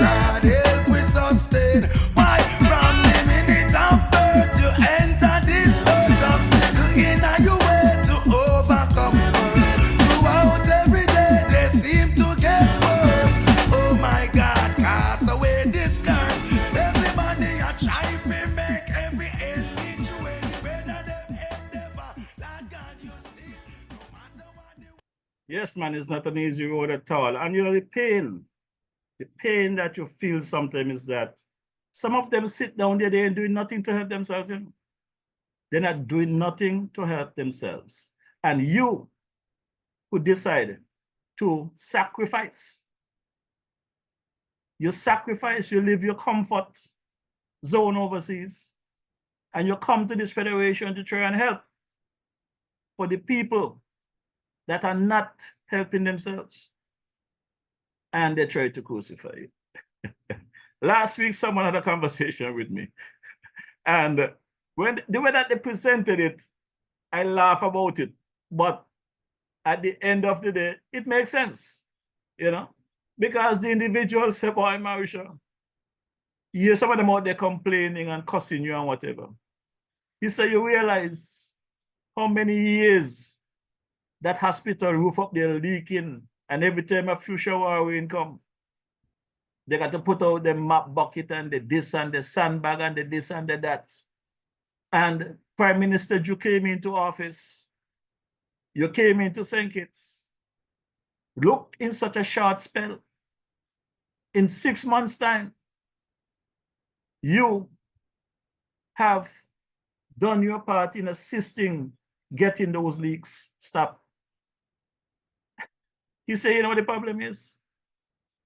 Lord, help we sustain. Why, from the minute of birth you enter this earth, obstacle in your way to overcome first. Throughout every day they seem to get worse. Oh my God, cast away this curse. Everybody a try to make every end meet you anywhere that them endeavor. Lord God, you see, no matter what they Yes, man, it's not an easy road at all. And you know, the pain that you feel sometimes is that some of them sit down there, they ain't doing nothing to help themselves. You know? They're not doing nothing to help themselves. And you who decide to sacrifice, you sacrifice, you leave your comfort zone overseas, and you come to this federation to try and help for the people that are not helping themselves. And they try to crucify you. Last week, someone had a conversation with me. And when the way that they presented it, I laugh about it. But at the end of the day, it makes sense, you know, because the individuals say, boy, Marisha, you hear some of them out there complaining and cussing you and whatever. You say you realize how many years that hospital roof up there leaking, and every time a few shower rain come, they got to put out the mop bucket and the this and the sandbag and the this and the that. And Prime Minister, you came into office, you came into St. Kitts. Look, in such a short spell, in 6 months' time, you have done your part in assisting getting those leaks stopped. You say, you know what the problem is?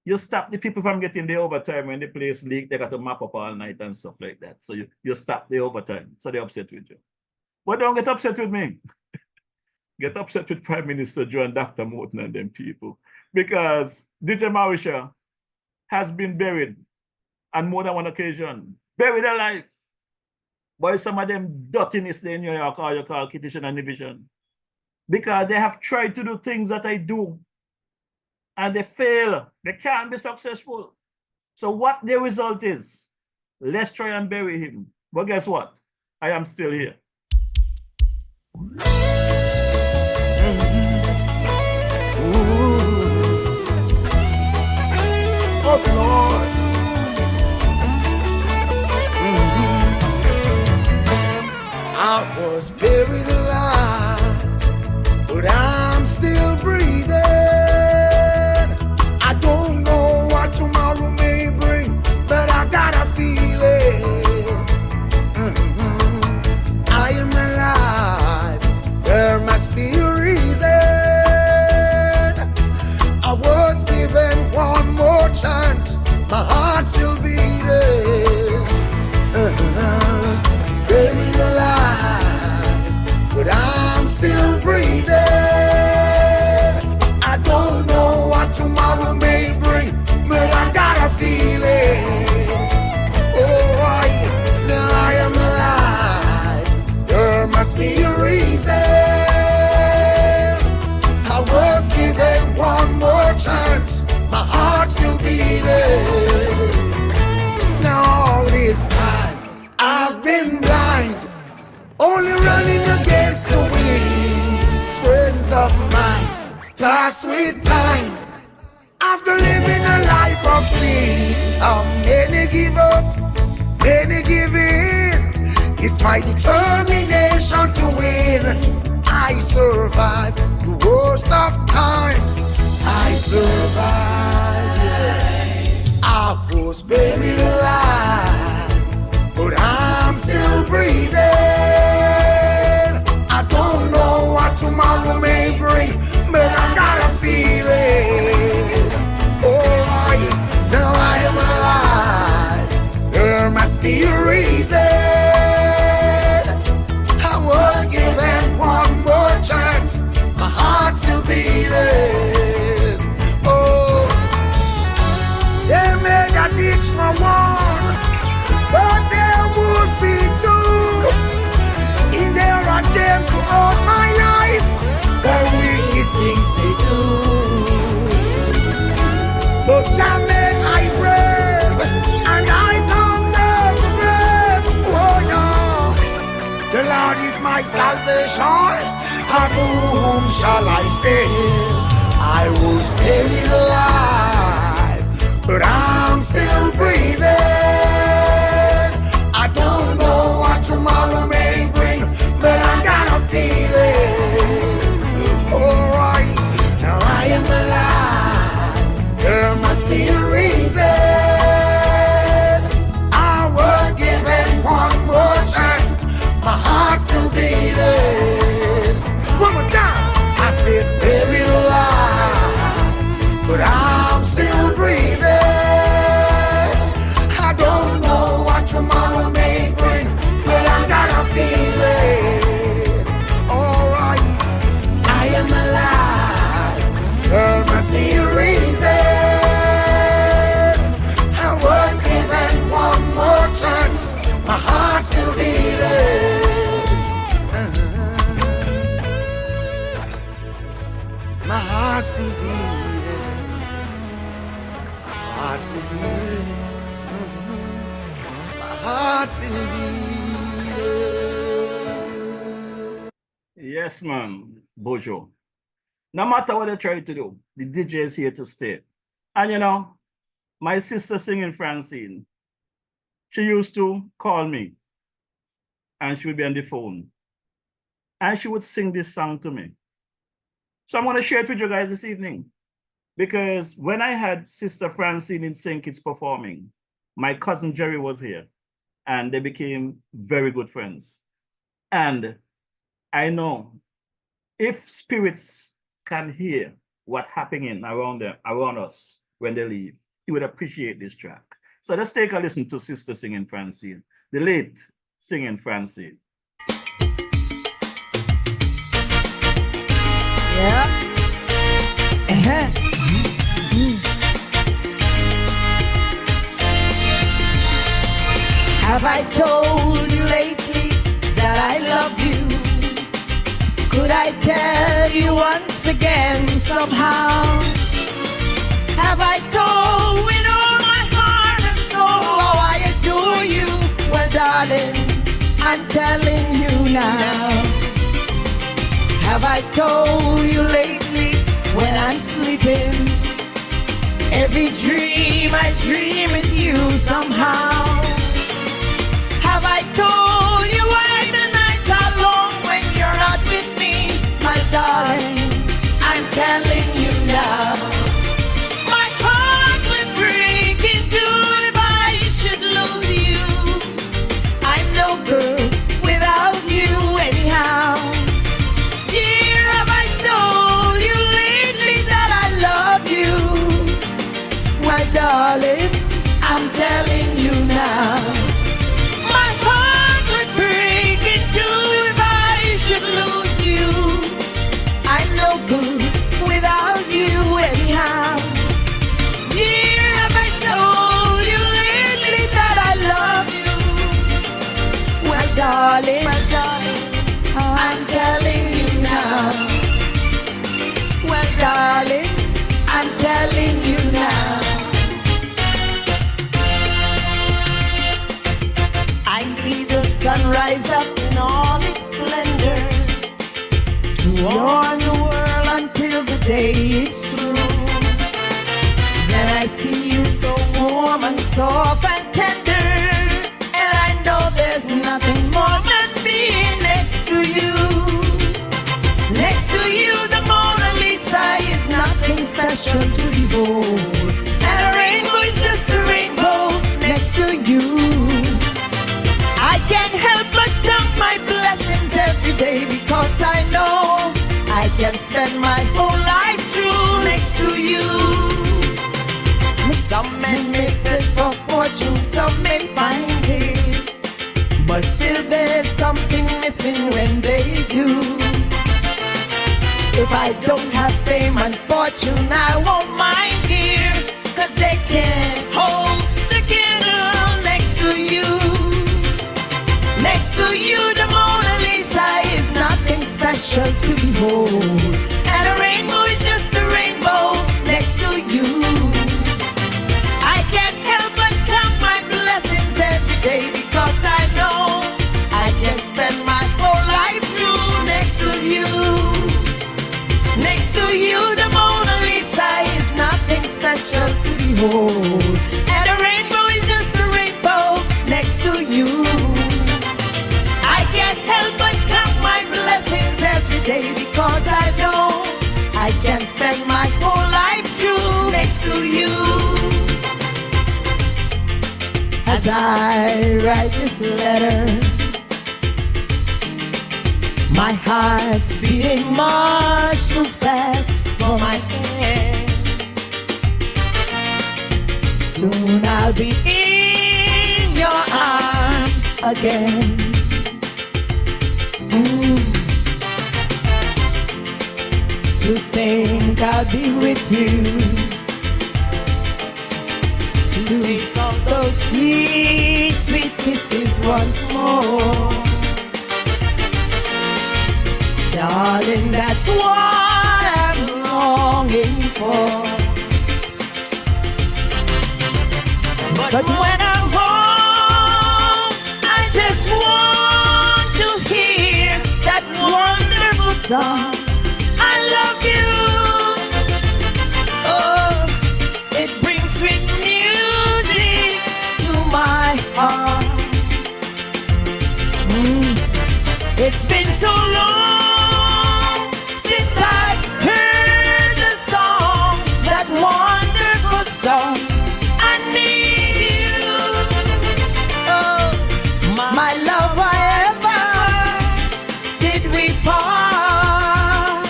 You stop the people from getting the overtime when the place leak, they got to map up all night and stuff like that. So you stop the overtime. So they're upset with you. But don't get upset with me. Get upset with Prime Minister Joe and Dr. Morton and them people. Because DJ Marisha has been buried on more than one occasion. Buried alive by some of them dirtiness in New York, or you call Kitchen and Division. Because they have tried to do things that I do, and they fail. They can't be successful. So what the result is, let's try and bury him. But guess what? I am still here. Oh Lord. I was buried alive, but I'm still breathing. I don't know what tomorrow may bring, but I got a feeling. I am alive. There must be a reason. I was given one more chance. My heart's still beating. Buried alive, but I'm still breathing. I don't know what tomorrow may bring, but I got a feeling. Oh, now I am alive. There must be a reason. I was given one more chance. My heart's still beating. Now all this time I've been blind, only running against the wind. Friends of mine pass with time after living a life of sin. Some many give up, many give in. It's my determination to win. I survive the worst of times. I survive, yeah. I was buried alive, but I'm still breathing. I don't know what tomorrow may bring, but I got a feeling. must be a reason. I was given one more chance, my heart still beating. Oh, they made a ditch for one, but there would be two in their attempt to hold my life. The wicked things they do, but Jah made I brave, and I conquered the grave. Oh yeah, the Lord is my salvation. Of whom shall I fear? I was buried alive, but I'm still breathing. I don't know what tomorrow may bring, but I got a feeling. Alright, now I am alive. There must be a reason. I was given one more chance, my heart's still beating. One more time, I said buried alive, but I'm still breathing. I don't know what tomorrow may bring, but I got a feeling. Alright, I am alive. There must be a reason. I was given one more chance, my heart's still beating. My heart's still beating. My heart's still beating. My heart's still beating. Yes, man, Bojo. No matter what they try to do, the DJ is here to stay. And you know, my sister singing Francine, she used to call me and she would be on the phone and she would sing this song to me. So I'm going to share it with you guys this evening, because when I had Sister Francine in St. Kitts performing, my cousin Jerry was here and they became very good friends. And I know if spirits can hear what's happening around them, around us when they leave, you would appreciate this track. So let's take a listen to Sister singing Francine, the late singing Francine. Yeah. Have I told you lately that I love you? Could I tell you once again somehow? Have I told with all my heart and soul how I adore you? Well, darling, I'm telling you now. Have I told you lately when I'm sleeping? Every dream I dream is you somehow. Have I told you why the nights are long when you're not with me? My darling, I'm telling you now. My heart would break in two if I should lose you. I'm no good without you anyhow. Dear, have I told you lately that I love you? Well, darling, I'm telling you now. My heart would break in two if I should lose you. I'm no good without you anyhow. Dear, have I told you lately that I love you? Well, darling, I'm telling you now. Well, darling, I'm telling you now. I see the sun rise up in all its splendor to warm the world until the day is through. Then I see you so warm and soft and tender, and I know there's nothing more than being next to you. Next to you, the Mona Lisa is nothing special to behold, and a rainbow is just a rainbow next to you. I can't help but count my blessings every day, because I know I can spend my whole life through next to you. Some men may search for fortune, some may find it, I don't have fame and fortune, I won't mind, dear, 'cause they can't hold the candle next to you. Next to you, the Mona Lisa is nothing special to behold, and a rainbow is just a rainbow next to you. I can't help but count my blessings every day, because I know I can spend my whole life through next to you. Next to you, the Mona Lisa is nothing special to behold, and a rainbow is just a rainbow next to you. I can't help but count my blessings every day, because I know I can spend my whole life through next to you. As I write this letter, my heart's beating much too fast for my head. Soon I'll be in your arms again. To think I'll be with you, to taste all those sweet, sweet kisses once more. Darling, that's what I'm longing for. But when I'm home, I just want to hear that wonderful song, I love you. Oh, it brings sweet music to my heart. It's been so long since I've heard the song, that wonderful song, I need you. Oh, my love, wherever did we part?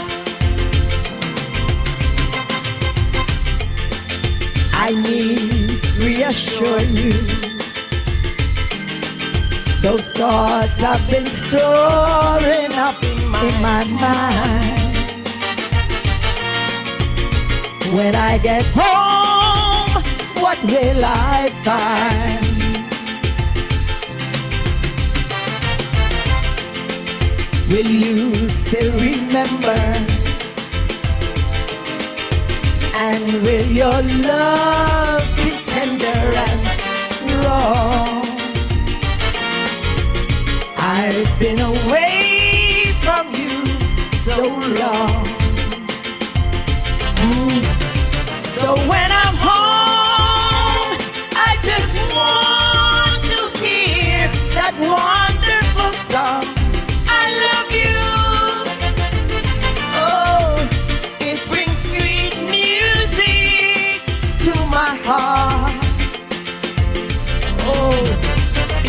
I need reassure you. Those thoughts have been storing up in my mind. When I get home, what will I find? Will you still remember? And will your love be tender and strong? I've been away from you so long. So when I'm home, I just want to hear that wonderful song, I love you. Oh, it brings sweet music to my heart. Oh,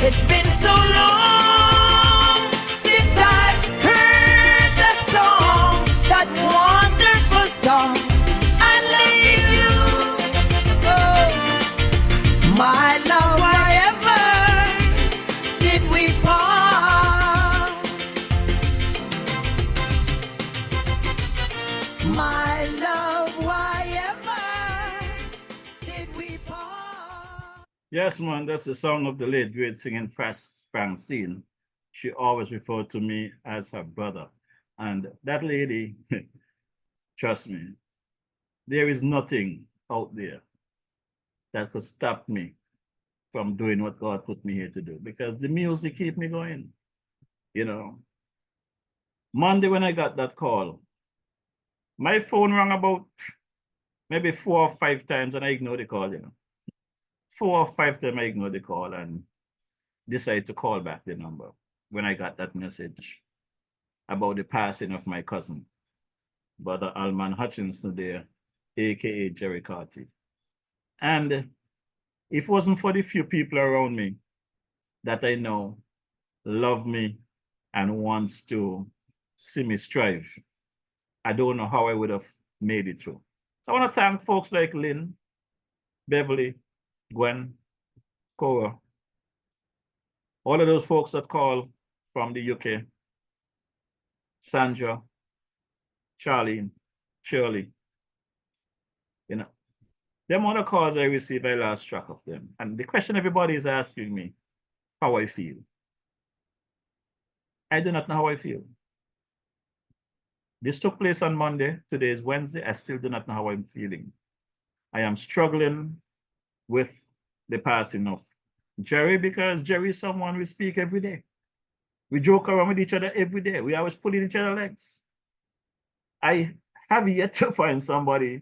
it's been so long since I've heard that song, that wonderful song, I love you. Oh, my love, wherever did we part? My love, wherever did we part? Yes, man, that's the song of the late great singing Francine. She always referred to me as her brother. And that lady, trust me, there is nothing out there that could stop me from doing what God put me here to do, because the music keep me going. You know, Monday when I got that call, my phone rang about maybe 4 or 5 times and I ignored the call, you know. 4 or 5 times I ignored the call and decided to call back the number when I got that message about the passing of my cousin, Brother Alman Hutchinson there, aka Jerry Carty. And if it wasn't for the few people around me that I know love me and wants to see me strive, I don't know how I would have made it through. So I want to thank folks like Lynn, Beverly, Gwen, Cora, all of those folks that call from the UK, Sandra, Charlene, Surely. You know, the amount of calls I receive, I lost track of them. And the question everybody is asking me, how I feel. I do not know how I feel. This took place on Monday. Today is Wednesday. I still do not know how I'm feeling. I am struggling with the passing of Jerry, because Jerry is someone we speak every day. We joke around with each other every day. We always pulling each other's legs. I have yet to find somebody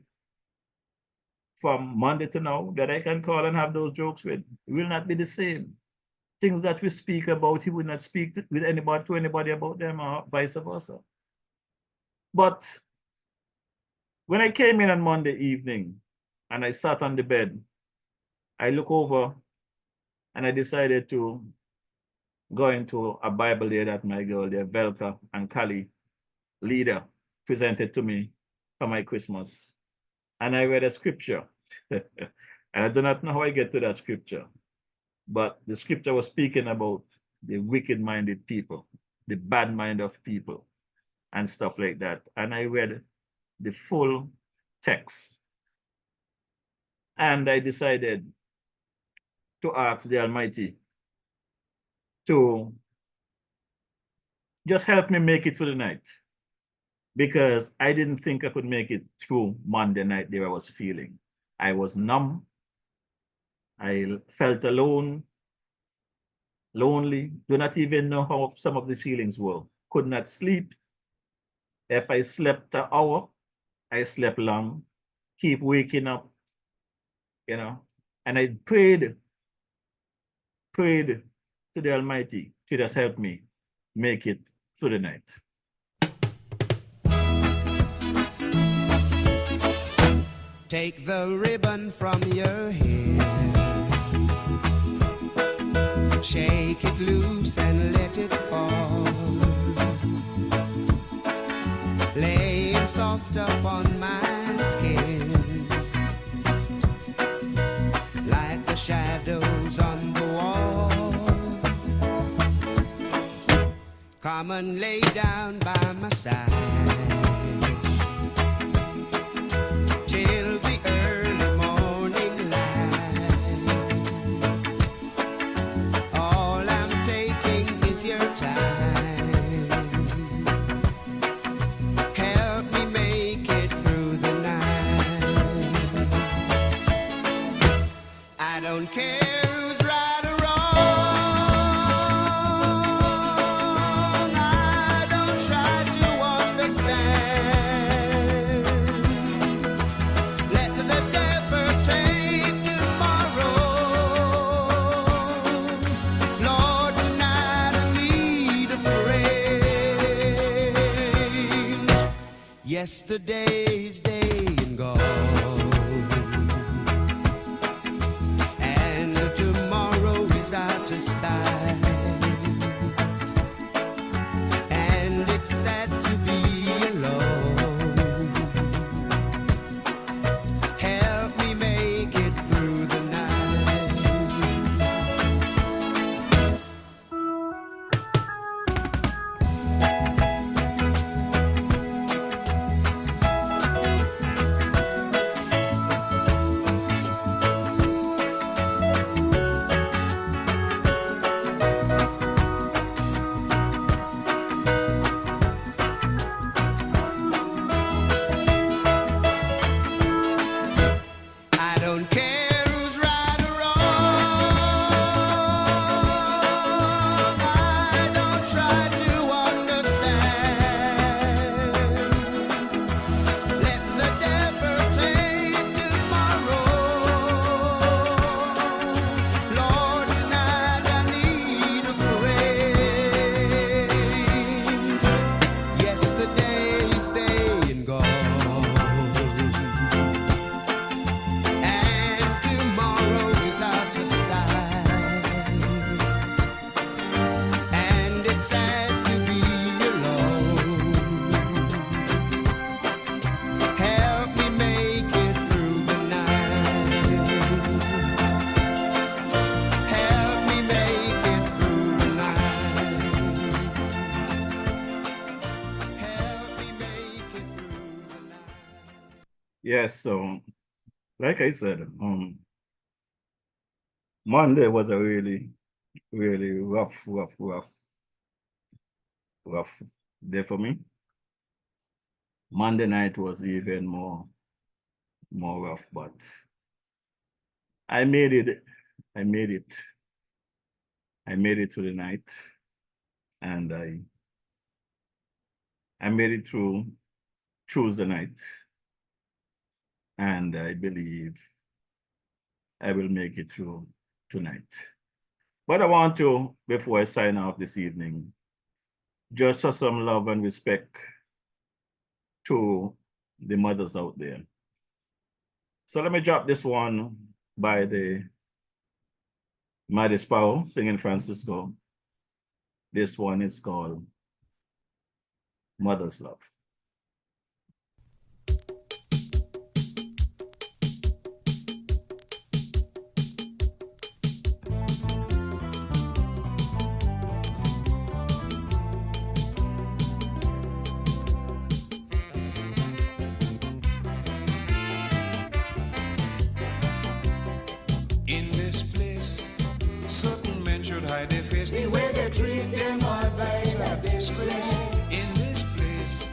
from Monday to now that I can call and have those jokes with. It will not be the same. Things that we speak about, he will not speak with anybody about them, or vice versa. But when I came in on Monday evening and I sat on the bed, I look over and I decided to go into a Bible there that my girl there, Velka and Kali, leader, presented to me for my Christmas. And I read a scripture. And I do not know how I get to that scripture, but the scripture was speaking about the wicked-minded people, the bad mind of people, and stuff like that. And I read the full text. And I decided to ask the Almighty to just help me make it through the night, because I didn't think I could make it through Monday night there I was feeling. I was numb. I felt alone, lonely, do not even know how some of the feelings were. Could not sleep. If I slept an hour, I slept long, keep waking up, you know, and I prayed to the Almighty to just help me make it through the night. Take the ribbon from your hair, shake it loose and let it fall, lay it soft upon my skin, like the shadows on the wall. Come and lay down by my side till the early morning light. All I'm taking is your time. Help me make it through the night. I don't care who's right or wrong. I don't try to understand. Let the devil take tomorrow. Lord, tonight I need a friend. Yesterday's day and gone, and tomorrow is out of sight. And it's sad to be alone. Help me make it through the night. Yes, so like I said, Monday was a really, really rough day for me. Monday night was even more rough, but I made it. I made it. I made it through the night, and I made it through Tuesday night, and I believe I will make it through tonight. But I want to, before I sign off this evening, just show some love and respect to the mothers out there. So let me drop this one by the Mighty Sparrow singing Francisco. This one is called Mother's Love. In this place, certain men should hide their face. The way they treat them mother is a disgrace. In this place,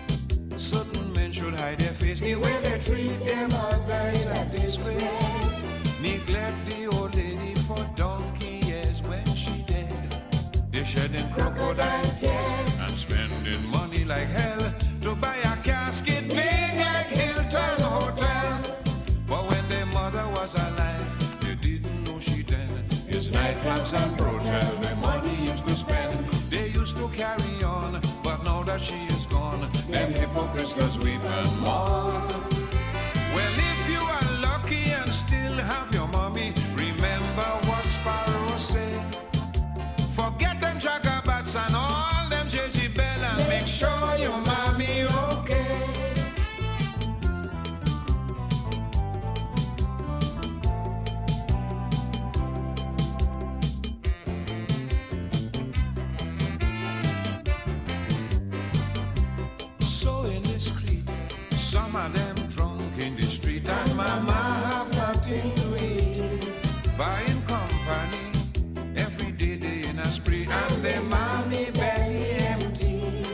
certain men should hide their face. The way they treat them mother is a disgrace. Neglect the old lady for donkey years when she dead. They shedding crocodile tears and spending money like hell to buy a casket big like Hilton Hotel. But when their mother was alive, they didn't know she dead. It's nightclubs and brothel, the money used to spend. They used to carry on, but now that she is gone, them hypocrites does weep and mourn. Well, if you are lucky and still have your mommy, remember what Sparrow said. Forget them jagabats and all them Jezebel and make sure your mommy okay. So in this clique, some of them drunk in the street and mama have nothing to eat. Buying company, every day they in a spree and their mommy belly empty.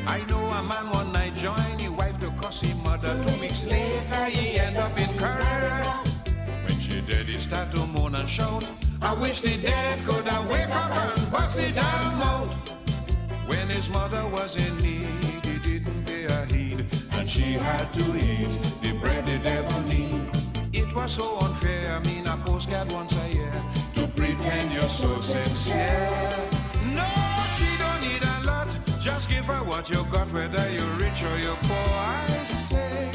I know a man one night joined his wife to cuss his mother. 2 weeks later he end up in Korea. When she dead he start to moan and shout, I wish the dead could have wake up and bust it down out. When his mother was in need, he didn't pay her heed, and she had to eat the bread the devil need. It was so unfair, I mean a postcard once a year, to pretend you're so sincere. No, she don't need a lot, just give her what you got, whether you're rich or you're poor, I say.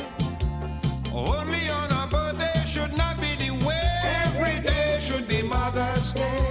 Only on a birthday should not be the way, every day should be Mother's Day.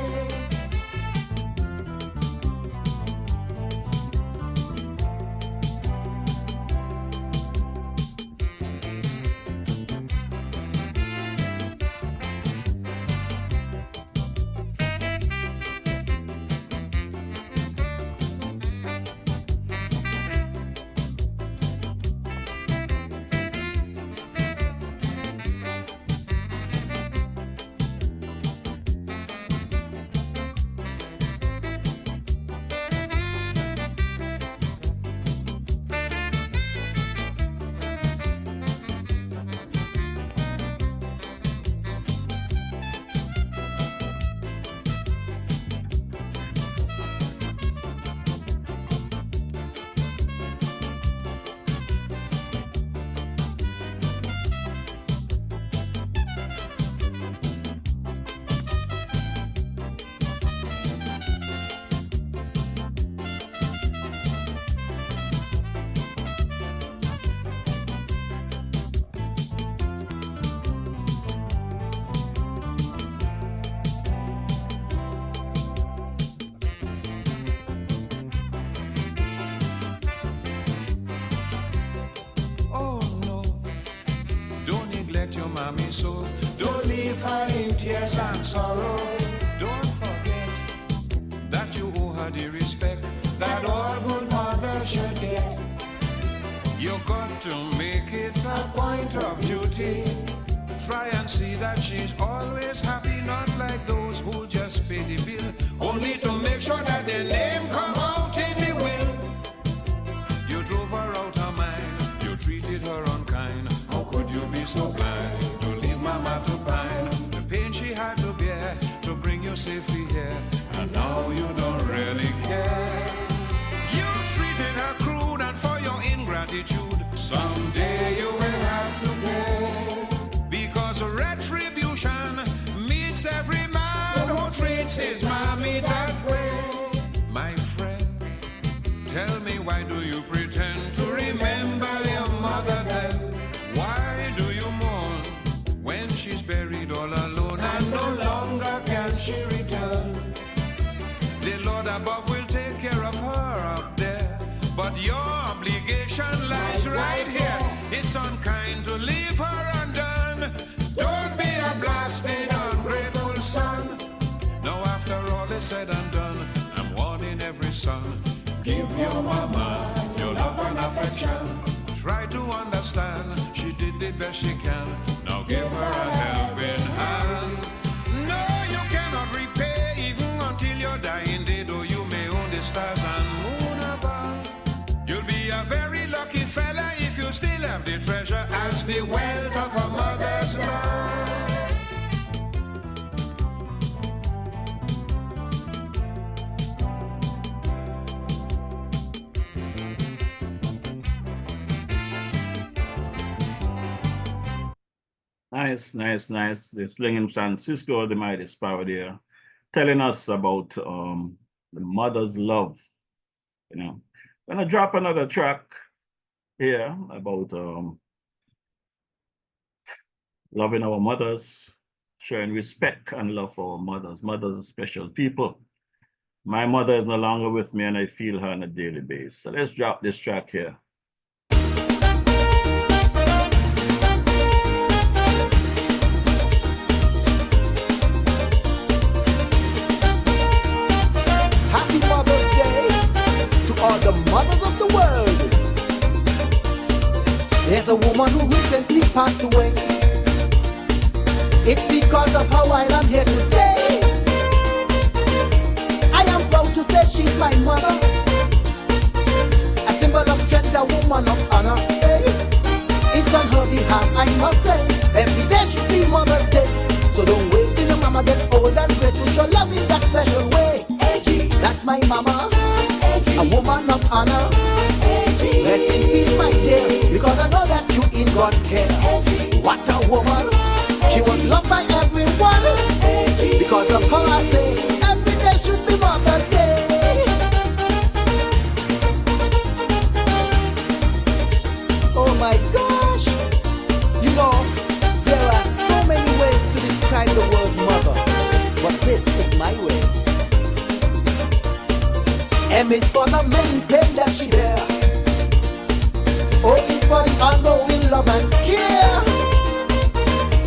Your mommy so don't leave her in tears and sorrow. Don't forget that you owe her the respect that all good mothers should get. You got to make it a point of duty. Try and see that she's always happy, not like those who just pay the bill, only to make sure that their name come out in the will. You drove her out her mind, you treated her unkind. How could you be so blind to leave mama to pine? The pain she had to bear to bring you safely here, and now you don't really care. You treated her crude, and for your ingratitude, someday you will have to pay. Because retribution meets every man who treats his mommy that way. My friend, tell me, why do you pretend to remember your mother then? Why do you mourn when she's buried all alone and no longer can she return? The Lord above will take care of her up there, but your obligation lies right here. It's unkind to leave her undone. Don't be a blasted, ungrateful son. Now after all is said and done, I'm warning every son. Give your mama your love and affection. Try to understand, she did the best she can. Now give her a helping hand. No, you cannot repay even until your dying day, though you may own the stars and moon above. You'll be a very lucky fella if you still have the treasure as the wealth of a mother's love. Nice. The Slinging Francisco, the mighty sparrow there, telling us about the mother's love. You know, gonna drop another track here about loving our mothers, showing respect and love for our mothers. Mothers are special people. My mother is no longer with me, and I feel her on a daily basis. So let's drop this track here. Happy Mother's Day to all the mothers of the world. There's a woman who recently passed away. It's because of her while I'm here today. I am proud to say she's my mother, a symbol of strength, a woman of honor. Hey, it's on her behalf I must say, every day should be Mother's Day. So don't wait till your mama get old and great to show love in that special way. That's my mama, a woman of honor. Rest in peace, my dear, because I know that you in God's care. What a woman, she was loved by everyone. Because of her I say, every day should be Mother's Day. Oh my gosh, you know, there are so many ways to describe the word mother, but this is my way. M is for the many pain that she bear. O is for the ongoing love and care.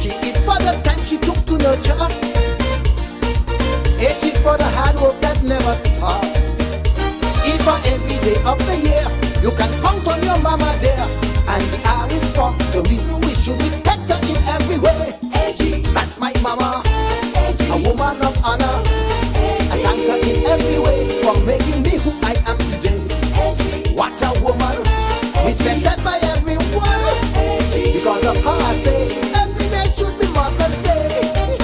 G is for the time she took to nurture us. H is for the hard work that never stopped. E for every day of the year, you can count on your mama there. And the R is for the reason we should respect her in every way. That's my mama, a woman of honor. I thank her in every way for making me who I am today. What a woman, respected by everyone. Because of her I say, every day should be Mother's Day.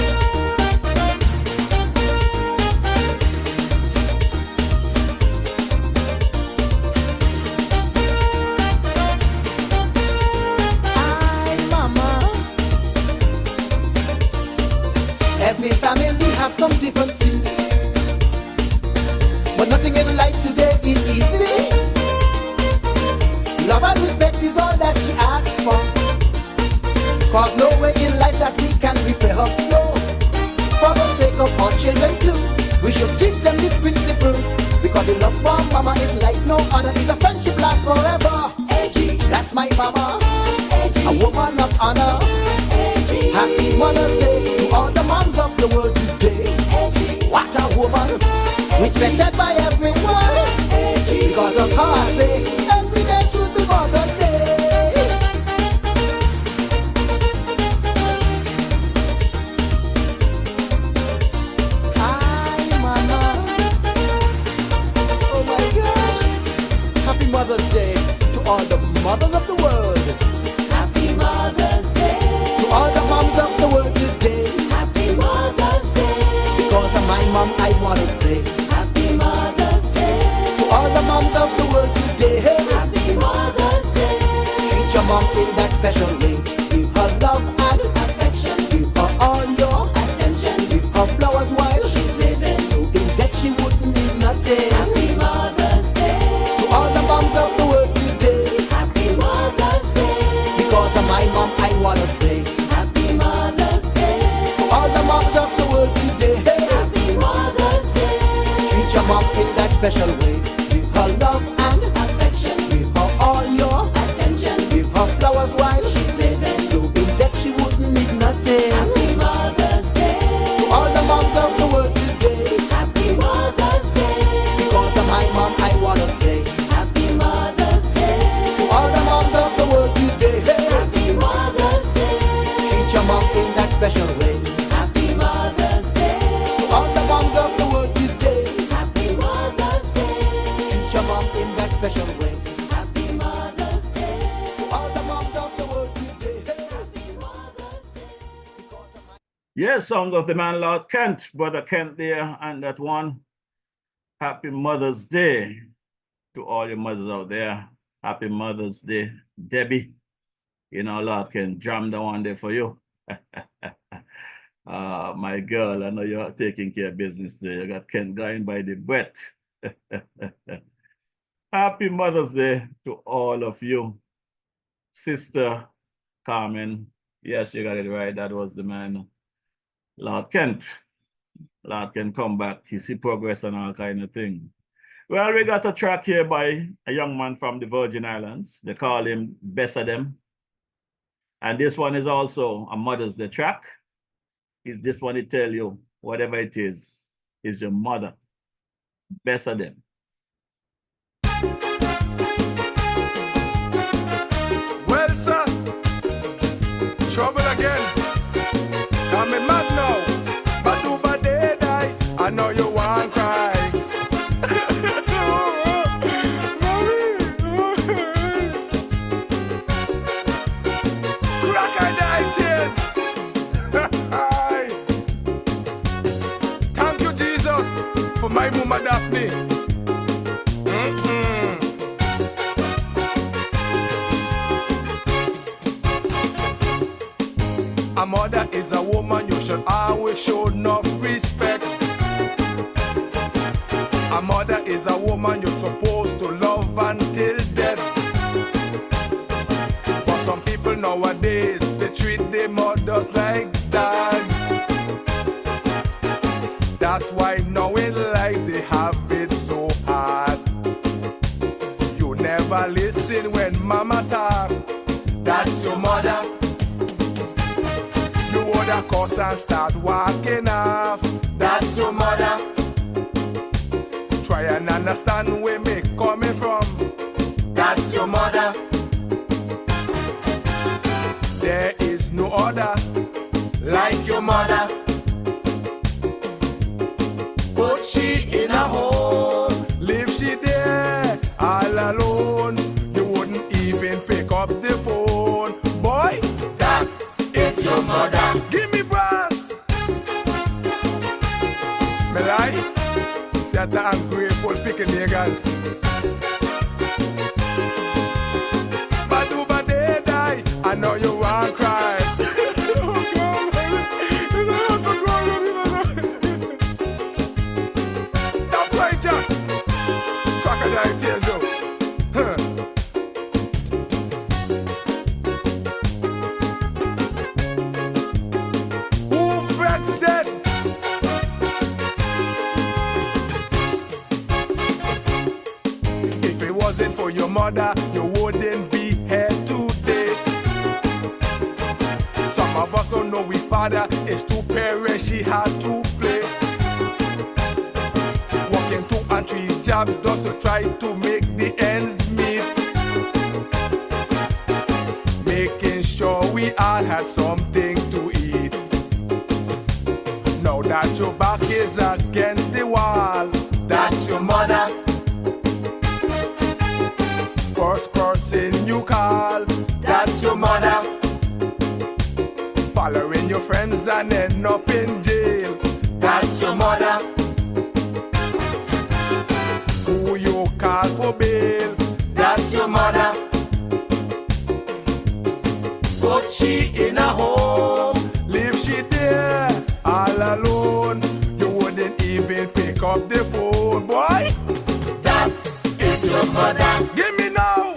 Hi, mama. Every family have some differences, but nothing in life today is easy. Love and respect is all that she asks for. Cause no way in life that we can repay her, no. For the sake of our children too, we should teach them these principles. Because the love for mama is like no other, is a friendship lasts forever. That's my mama, a woman of honor. Happy Mother's Day to all the moms of the world today. What a woman, respected by everyone. Because of her I say, every day should be Mother's Day. all the mothers of the world. Happy Mother's Day. To all the moms of the world today. Happy Mother's Day. Because of my mom, I wanna say Happy Mother's Day. to all the moms of the world today. Hey, Happy Mother's Day. treat your mom in that special way. Give her love and Affection, give her all your attention. give her flowers while She's living. so in debt she wouldn't need nothing. Happy Mother's Day. To all the moms of the world today. Happy Mother's Day. Because of my mom, I wanna say Happy Mother's Day. to all the moms of the world today. Hey, Happy Mother's Day. treat your mom in that special way. Give her love and Affection, give her all your attention. give her flowers while She's living. so in debt she wouldn't need nothing. Happy Mother's Day. To all the moms of the world today. Happy Mother's Day. Because of my mom, I wanna say Happy Mother's Day. to all the moms of the world today. Hey, Happy Mother's Day. treat your mom in that special way. Happy Mother's Day. To all the moms of the world today. Happy Mother's Day. Treat your mom in that special way. Happy Mother's Day. To all the moms of the world today. Hey, Happy Mother's Day. because of my Yes, sound of the man Lord Kent, Brother Kent there, and that one. Happy Mother's Day to all your mothers out there. Happy Mother's Day, Debbie. You know, Lord can jam the one there for you. My girl, I know you're taking care of business there. You got Kent going by the breath. Happy Mother's Day to all of you. Sister Carmen. Yes, you got it right. That was the man. Lord Kent. Lord can come back. He see progress and all kind of thing. Well, we got a track here by a young man from the Virgin Islands. They call him Best of Them. And this one is also a Mother's Day track. Is this one to tell you whatever it is your mother. Best of them. Well, sir, trouble again. I'm mad now. But do my day die. I know you want cry. Crocodile tears. Thank you, Jesus, for my mama Daphne. A mother is a woman you should always show enough respect. A mother is a woman you're supposed to love until death. But some people nowadays, they treat their mothers like dogs. That's why now in life they have it so hard. You never listen when mama talk. That's your mother. You woulda cuss and start walking off. That's your mother. Try and understand where me coming from. That's your mother. There is no other like your mother. Put she in a home, leave she there all alone. You wouldn't even pick up the phone. Boy, that is your mother. Give me brass. Me like set and grateful picking niggas. But do my day die, I know you won't cry. Don't play Jack. Crocodile tears though. Who vets dead? If it wasn't for your mother, you wouldn't be here today. Some of us don't know we father is two parents she had to play. Working 2 and 3 jobs just to try to make the ends meet. Making sure we all had something to eat. Now that your back is against the wall, that's your mother. First person drugs and end up in jail. That's your mother. Who you call for bail? That's your mother. Put she in a home, leave she there all alone. You wouldn't even pick up the phone, boy. That is your mother. Give me now.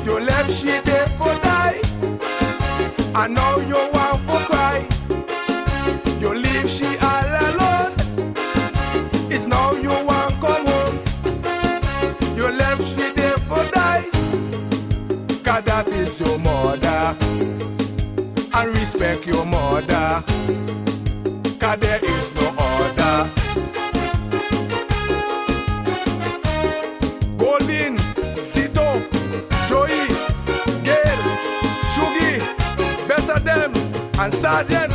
You left she there for die, and now you want for cry. You leave she all alone. It's now you want come home. You left she there for die. Cause that is your mother. And respect your mother. Cause there is no other. Golden, Sito, Joey, Gail, Shugi, best of them, and Sergeant.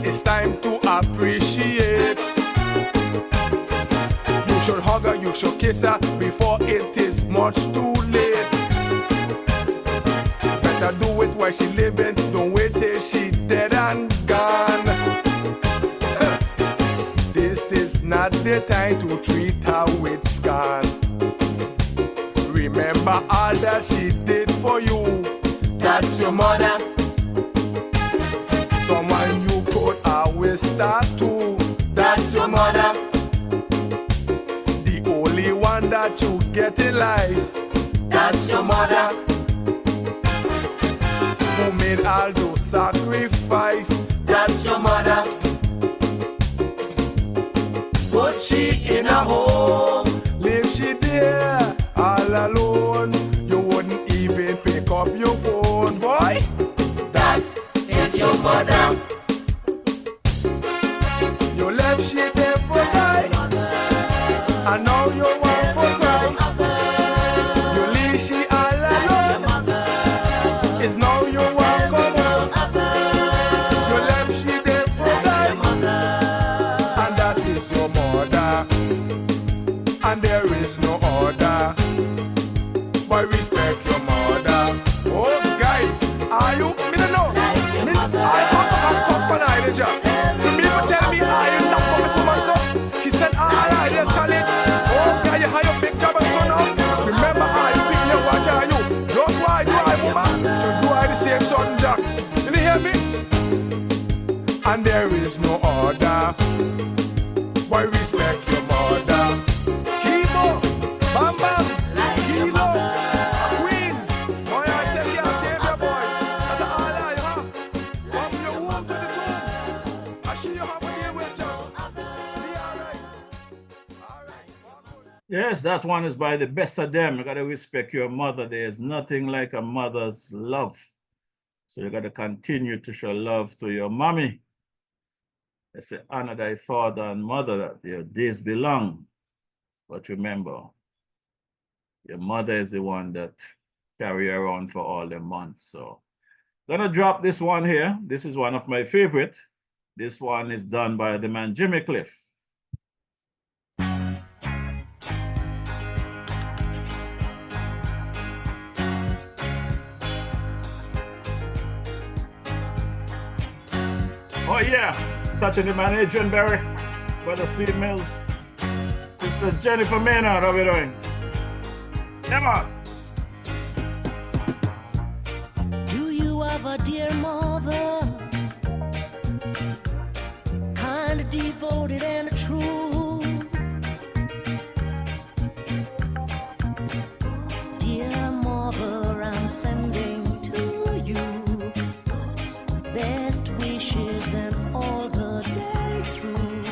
It's time to appreciate. You should hug her, you should kiss her before it is much too late. Better do it while she living, don't wait till she dead and gone. This is not the time to treat her with scorn. Remember all that she did for you. That's your mother. Someone you could always start to. That's your mother. The only one that you get in life. That's your mother. Who made all those sacrifices. That's your mother. Put she in a home, leave she there all alone. You wouldn't even pick up your phone, boy. That is your mother. You left she there for die, and now you want for cry. You leave she all alone. It's now you want come home. You left she there for die, and that is your mother. And there is no other. Boy, respect your mother. Oh, guy, are you? Me don't know. I have cost for an job. You mean to tell me I am not for this woman, so? She said, alright, in college. Oh, guy, you have your big job and son of. Remember, I pick your watch, are you? Just why do I, woman? To do I the same son, Jack? Did you hear me? And there is no order. Why respect your mother? Kimo, Bam Bam, Kilo, Queen. Boy, I tell you, I gave you, boy. That's all I have. From your womb to the tomb. I see you have a deal with Jack. Be alright. Alright. Yes, that one is by the best of them. You gotta respect your mother. There's nothing like a mother's love. So you gotta continue to show love to your mommy. They say, honor thy father and mother, that your days belong. But remember, your mother is the one that carry around for all the months. So gonna drop this one here. This is one of my favorite. This one is done by the man Jimmy Cliff. Oh yeah, touching the man Adrian Berry, Brother Steve Mills, Sister Jennifer Maynard, how are we doing? Come on. Do you have a dear mother? Kind of devoted and true. Dear mother, I'm sending to you best wishes and all the day through.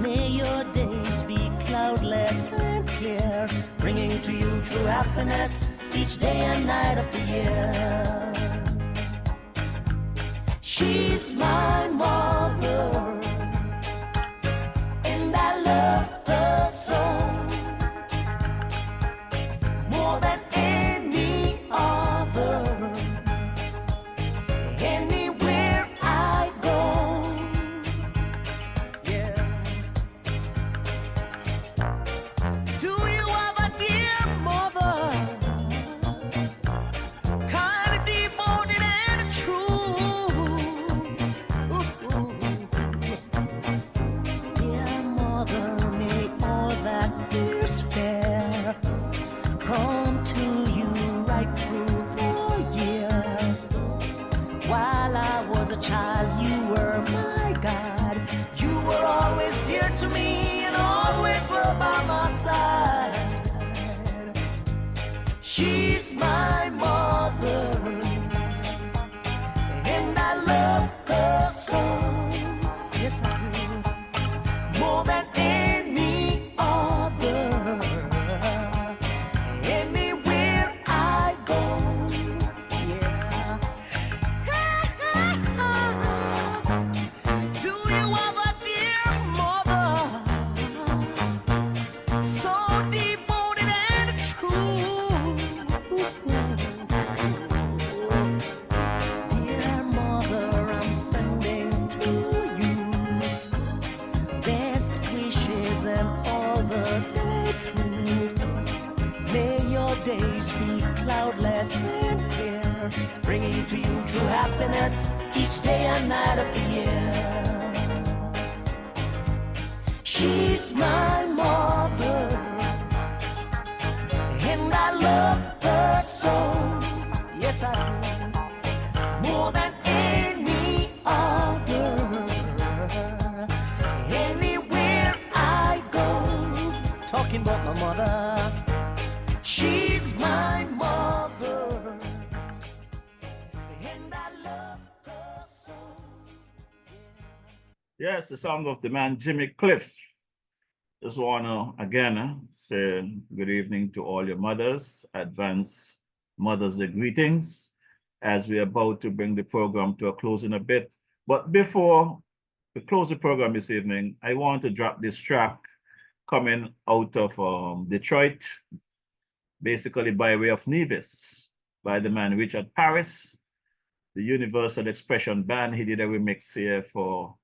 May your days be cloudless and clear, bringing to you true happiness each day and night of the year. She's my mother, to you right through the years. While I was a child, you were my God. You were always dear to me and always were by my side. She's my mother, and I love her so. Yes, I do. More than any other. Anywhere I go, yeah. Do you have a dear mother, so devoted and true? Dear mother, I'm sending to you best wishes and all the day through. May your days be cloudless and clear, bringing to you true happiness each day and night of the year. She's my mother, and I love her so. Yes, I do. More than any other. Anywhere I go, talking about my mother, she's my mother, and I love her so. Yes, the sound of the man Jimmy Cliff. Just want to again say good evening to all your mothers, advance Mother's Day greetings as we're about to bring the program to a close in a bit. But before we close the program this evening, I want to drop this track coming out of Detroit, basically by way of Nevis, by the man Richard Paris, the Universal Expression Band. He did a remix here for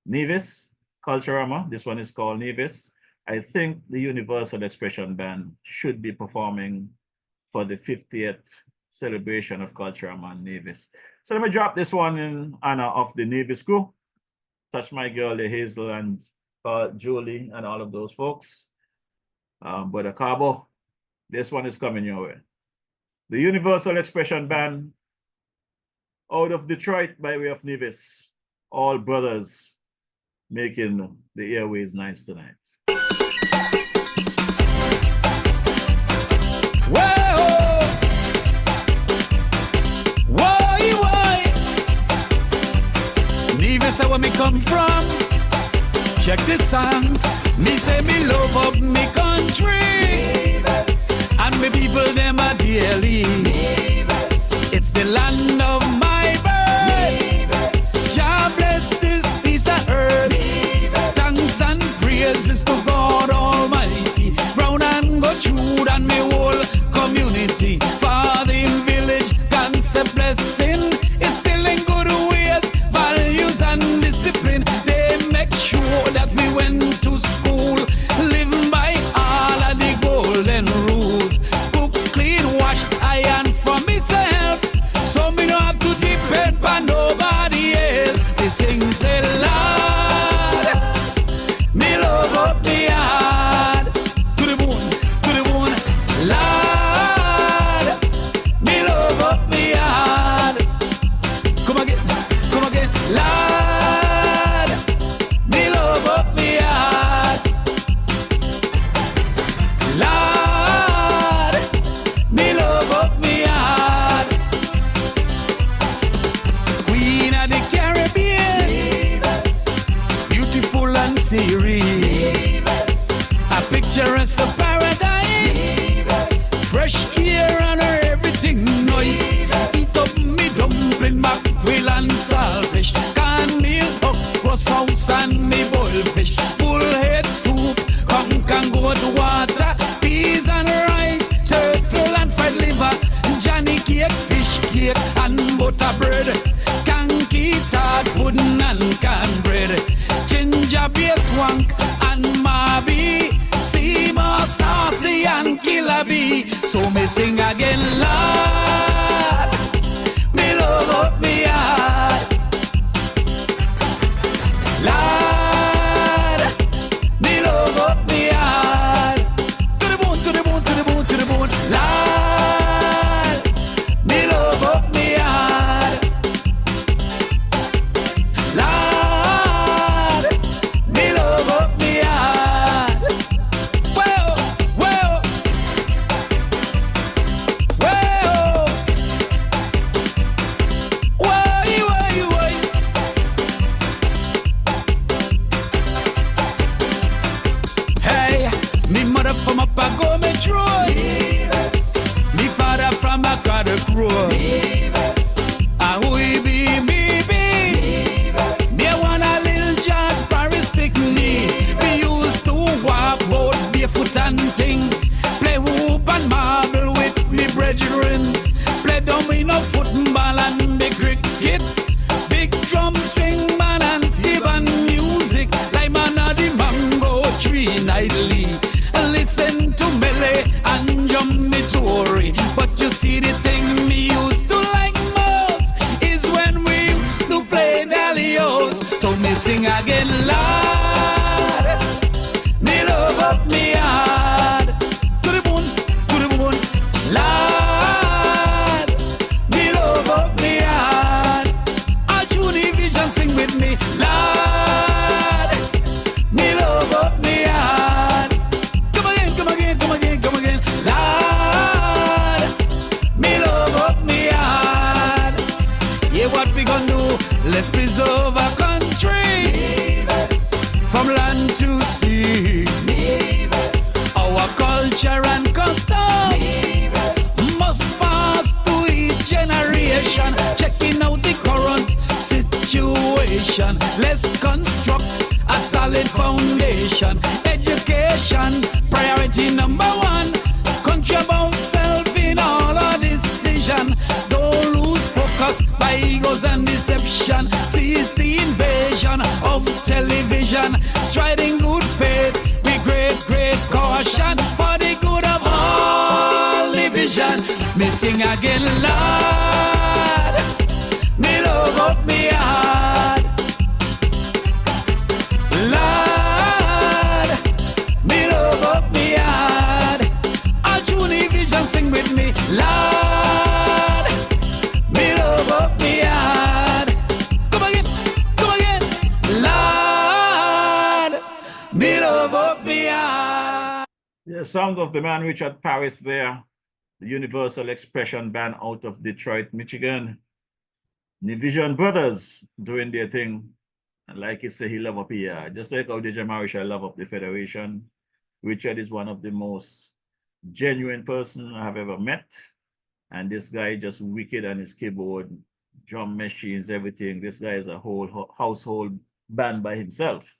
Nevis, Culturama. This one is called Nevis. I think the Universal Expression Band should be performing for the 50th celebration of Culturama and Nevis. So let me drop this one in honor of the Nevis crew. Touch my girl, the Hazel and Julie and all of those folks. Brother Cabo, this one is coming your way. The Universal Expression Band out of Detroit by way of Nevis. All brothers making the airways nice tonight. Nevis, where me come from. Check this song. Me say me love up me country. Nevis. And me people them are dearly. Nevis. It's the land of my birth. Nevis. Jah bless this piece of earth. Nevis. Thanks and praises to God Almighty. Brown and go through and me whole community. For the village concept blessing is still in good ways, values and discipline. They make sure that we went to school, living by all of the golden rules. Cook, clean, wash, iron for myself, so me don't have to depend on nobody else. They sing, say, Lord, me love up me heart to the bone, Lord, me love up me heart. Come again, Lord, me love up me heart. Lord, me love up me heart. Queen of the Caribbean, Nevis. Beautiful and serene, a picturesque paradise, Nevis. Fresh air and everything nice. Eat up me dumpling, mackerel and saltfish, cornmeal, okra sauce and me boiled fish, bullhead soup, conch and goat water, peas and rice, turtle and fried liver, Johnny cake, fish cake and butter bread, kanky tart pudding and cornbread, ginger beer swank and marby, steamer saucy and killer bee. So me sing again, Lord, me love up me heart. Lord, me love up me heart. To the bone, to the bone, to the bone, to the bone. Lord, road. Ahoy be me be. Me want a little George Paris picnic. We used to walk road barefoot and ting. Play hoop and marble with me brethren. Play domino football and the cricket. Big drum string man and even music. Like man of the mango tree nightly. Listen to Mele and Tory. But you see the thing me used to like most is when we used to play Dalios. So me sing again, Lord, me love up me heart. To the bone, Lord, me love up me heart. A Junie Vision sing with me, Lord, me love up me heart. Come again, come again, come again, come again, Lord, me love up me heart. Yeah, what we gonna do? Let's preserve our country from land to sea. Our culture and customs must pass to each generation. Checking out the current situation. Let's construct a solid foundation. Education, priority number one. Country about self in all our decision. Don't lose focus by egos and deception. Seize the invasion of television. Striding good faith with great caution. For the good of all division. Me sing again, Lord, me love up me heart. Lord, me love up me heart. A Junie Vision sing with me, Lord, me love up me heart. Come again, Lord, me love up me heart. The sound of the man Richard Paris there, the Universal Expression Band out of Detroit, Michigan. The Vision Brothers doing their thing. And like you say, he love up here. Just like how DJ Marisha love up the Federation. Richard is one of the most genuine person I have ever met. And this guy just wicked on his keyboard, drum machines, everything. This guy is a whole household band by himself.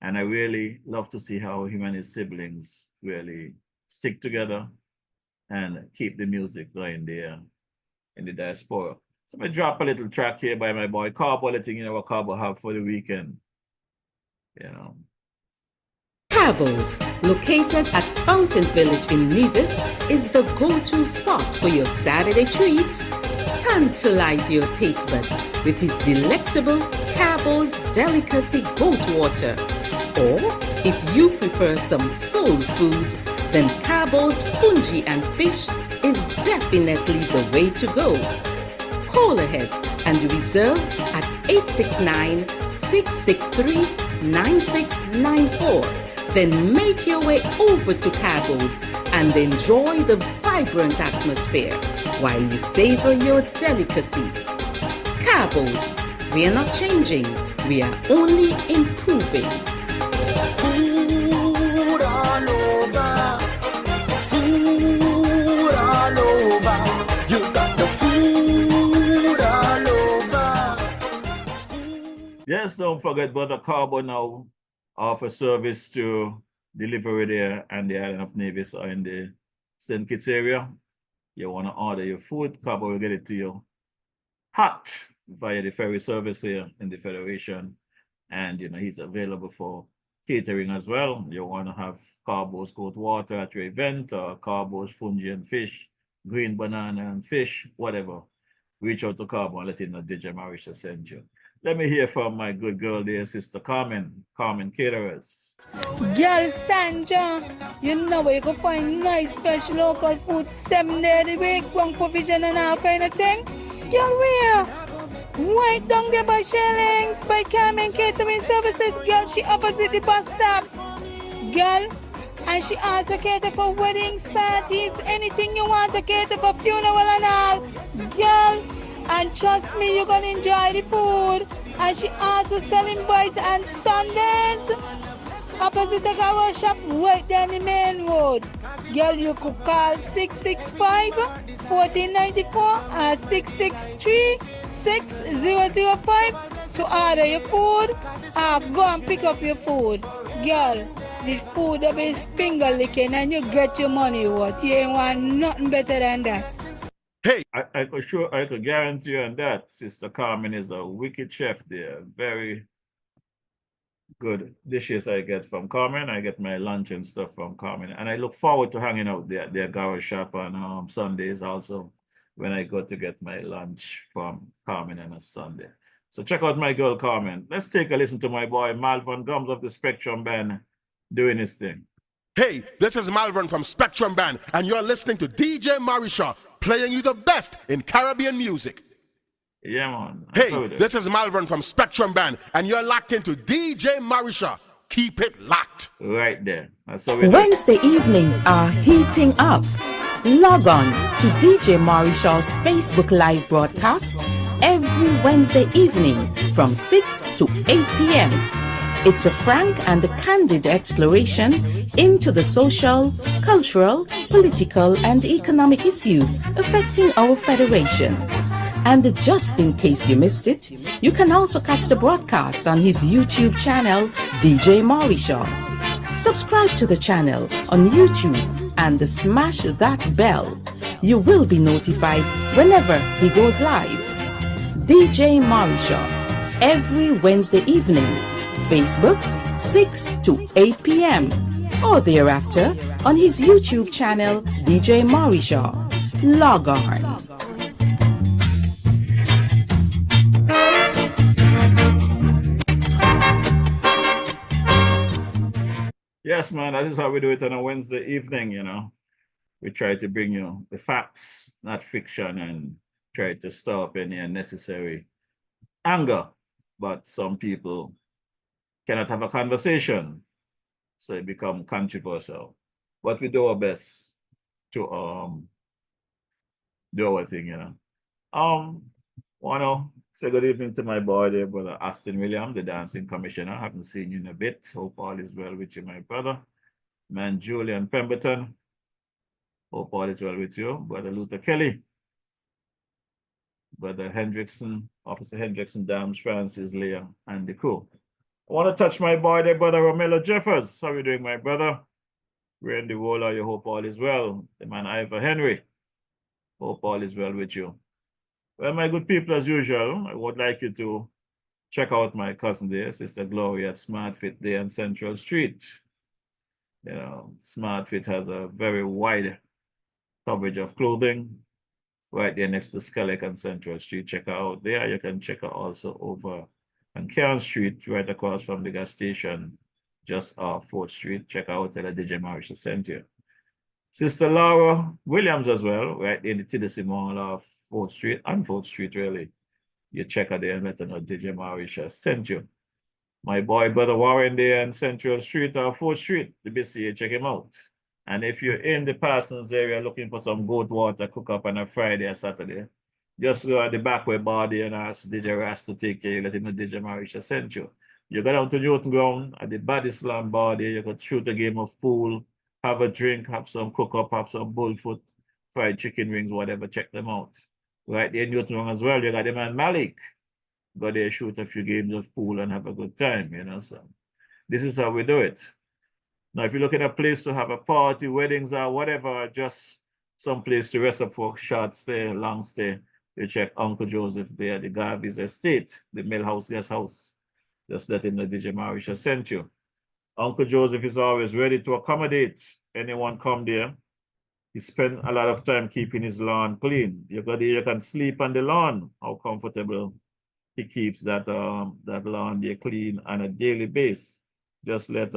And I really love to see how him and his siblings really stick together and keep the music going there in the diaspora. So I drop a little track here by my boy Carbo, letting you know what Carbo have for the weekend. You know. Cabos, located at Fountain Village in Nevis, is the go-to spot for your Saturday treats. Tantalize your taste buds with his delectable Cabos Delicacy Goat Water. Or, if you prefer some soul food, then Cabos Fungi and Fish is definitely the way to go. Call ahead and reserve at 869-663-9694. Then make your way over to Cabos and enjoy the vibrant atmosphere while you savor your delicacy. Cabos, we are not changing, we are only improving. Food all over, food all over. You got the food all over. Yes, don't forget Brother Carbo now offer service to delivery there and the island of Nevis or in the St. Kitts area. You want to order your food, Carbo will get it to you hot via the ferry service here in the Federation. And you know, he's available for catering as well. You want to have Carbo's Cold Water at your event, or Carbo's Fungi and Fish, green banana and fish, whatever. Reach out to Carbo and let him know DJ Marisha sent you. Let me hear from my good girl there, Sister Carmen Caterers. Girl Sandra, you know where you go find nice fresh local food 7 days a week, one provision and all kind of thing. Girl, where? Right down there by Shellings, by Carmen Catering Services. Girl, she opposite the bus stop. Girl, and she also cater for weddings, parties, anything you want to cater for, funeral and all. Girl, and trust me, you're gonna enjoy the food. And she also selling bites and sundaes. Opposite the car shop, right down the main road. Girl, you could call 665-1494 or 663-6005 to order your food or go and pick up your food. Girl, the food that is finger licking and you get your money worth. You ain't want nothing better than that. I could guarantee you on that. Sister Carmen is a wicked chef there. Very good dishes I get from Carmen. I get my lunch and stuff from Carmen. And I look forward to hanging out there at their garage shop on Sundays also when I go to get my lunch from Carmen on a Sunday. So check out my girl Carmen. Let's take a listen to my boy Malvin Gums of the Spectrum Band doing his thing. Hey, this is Malvern from Spectrum Band, and you're listening to DJ Marisha playing you the best in Caribbean music. Yeah, man. Hey, this is Malvern from Spectrum Band, and you're locked into DJ Marisha. Keep it locked. Right there. Wednesday evenings are heating up. Log on to DJ Marishall's Facebook Live broadcast every Wednesday evening from 6 to 8 p.m. It's a frank and candid exploration into the social, cultural, political, and economic issues affecting our federation. And just in case you missed it, you can also catch the broadcast on his YouTube channel, DJ Marishaw. Subscribe to the channel on YouTube and smash that bell. You will be notified whenever he goes live. DJ Marishaw, every Wednesday evening. Facebook, 6 to 8 p.m. or thereafter on his YouTube channel, DJ Marishaw. Log on. Yes, man, that is how we do it on a Wednesday evening, you know. We try to bring you the facts, not fiction, and try to stop any unnecessary anger. But some people cannot have a conversation, so it become controversial. But we do our best to do our thing, you know. Wanna say good evening to my boy there, brother Austin Williams, the dancing commissioner. I haven't seen you in a bit. Hope all is well with you, my brother. Man, Julian Pemberton. Hope all is well with you. Brother Luther Kelly. Brother Hendrickson, Officer Hendrickson, Dams, Francis, Leah, and the crew. I want to touch my boy there, brother Romello Jeffers. How are you doing, my brother? We're in the wall. You hope all is well. The man Ivor Henry. Hope all is well with you. Well, my good people, as usual, I would like you to check out my cousin there, Sister Gloria at Smart Fit there on Central Street. You know, Smart Fit has a very wide coverage of clothing right there next to Skellig on Central Street. Check her out there. You can check her also over on Cairn Street, right across from the gas station, just off 4th Street. Check out the DJ Marisha sent you. Sister Laura Williams as well, right in the Tennessee Mall of 4th Street, on 4th Street, really. You check her there and let her know DJ Marisha sent you. My boy, brother Warren there on Central Street or 4th Street, the BCA, check him out. And if you're in the Parsons area looking for some goat water cook up on a Friday or Saturday, just go at the backway bar there and ask DJ Ras to take care. Let him know DJ Marisha sent you. You go down to Newton Ground at the Body Slam bar there. You could shoot a game of pool, have a drink, have some cook up, have some bullfoot, fried chicken wings, whatever. Check them out. Right there in Newton Ground as well. You got the man Malik. Go there, shoot a few games of pool and have a good time, you know. So this is how we do it. Now, if you're looking at a place to have a party, weddings or whatever, just some place to rest up for short stay, long stay, you check Uncle Joseph there, the Garvey's estate, the Millhouse Guest House. Just let him know DJ Marisha sent you. Uncle Joseph is always ready to accommodate anyone come there. He spent a lot of time keeping his lawn clean. You go there, you can sleep on the lawn. How comfortable he keeps that that lawn there clean on a daily basis. Just let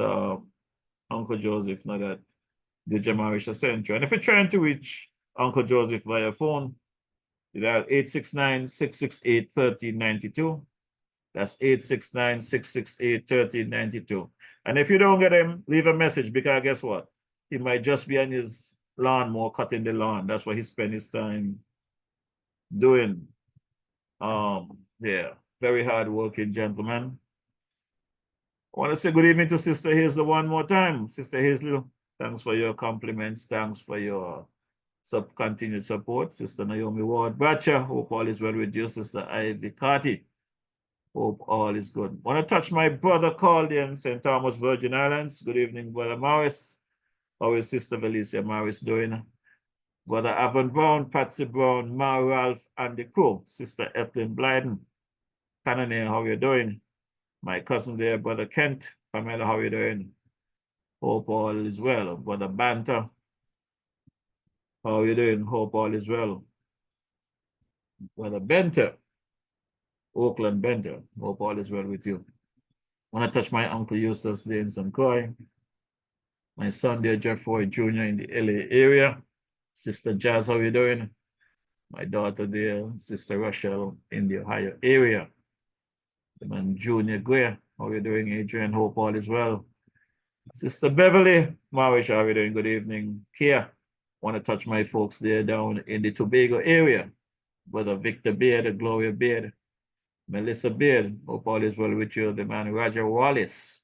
Uncle Joseph know that DJ Marisha sent you. And if you're trying to reach Uncle Joseph via phone, you dial 869-668-1392. That's 869-668-1392. And if you don't get him, leave a message, because guess what? He might just be on his lawnmower cutting the lawn. That's what he spent his time doing. Yeah, very hard working gentleman. I want to say good evening to Sister Hazel one more time. Sister Hazel, thanks for your compliments. Thanks for your continued support. Sister Naomi Ward Batcher, hope all is well with you. Sister Ivy Carty, hope all is good. Want to touch my brother called in St. Thomas, Virgin Islands. Good evening, Brother Morris. How is Sister Valicia Morris doing? Brother Avon Brown, Patsy Brown, Ma Ralph, and the crew. Sister Ethelyn Blyden. Cannoneer, how you doing? My cousin there, Brother Kent. Pamela, how you doing? Hope all is well. Brother Banter, how you doing? Hope all is well. Brother Benter, Oakland Benter, hope all is well with you. Want to touch my Uncle Eustace there in St. Croix. My son there, Jeff Roy Jr. in the LA area. Sister Jazz, how you doing? My daughter there, Sister Rochelle in the Ohio area. The man Junior Greer, how you doing, Adrian? Hope all is well. Sister Beverly, Marish, how you doing? Good evening. Kia, want to touch my folks there down in the Tobago area. Brother Victor Beard, Gloria Beard, Melissa Beard, hope all is well with you. The man Roger Wallace.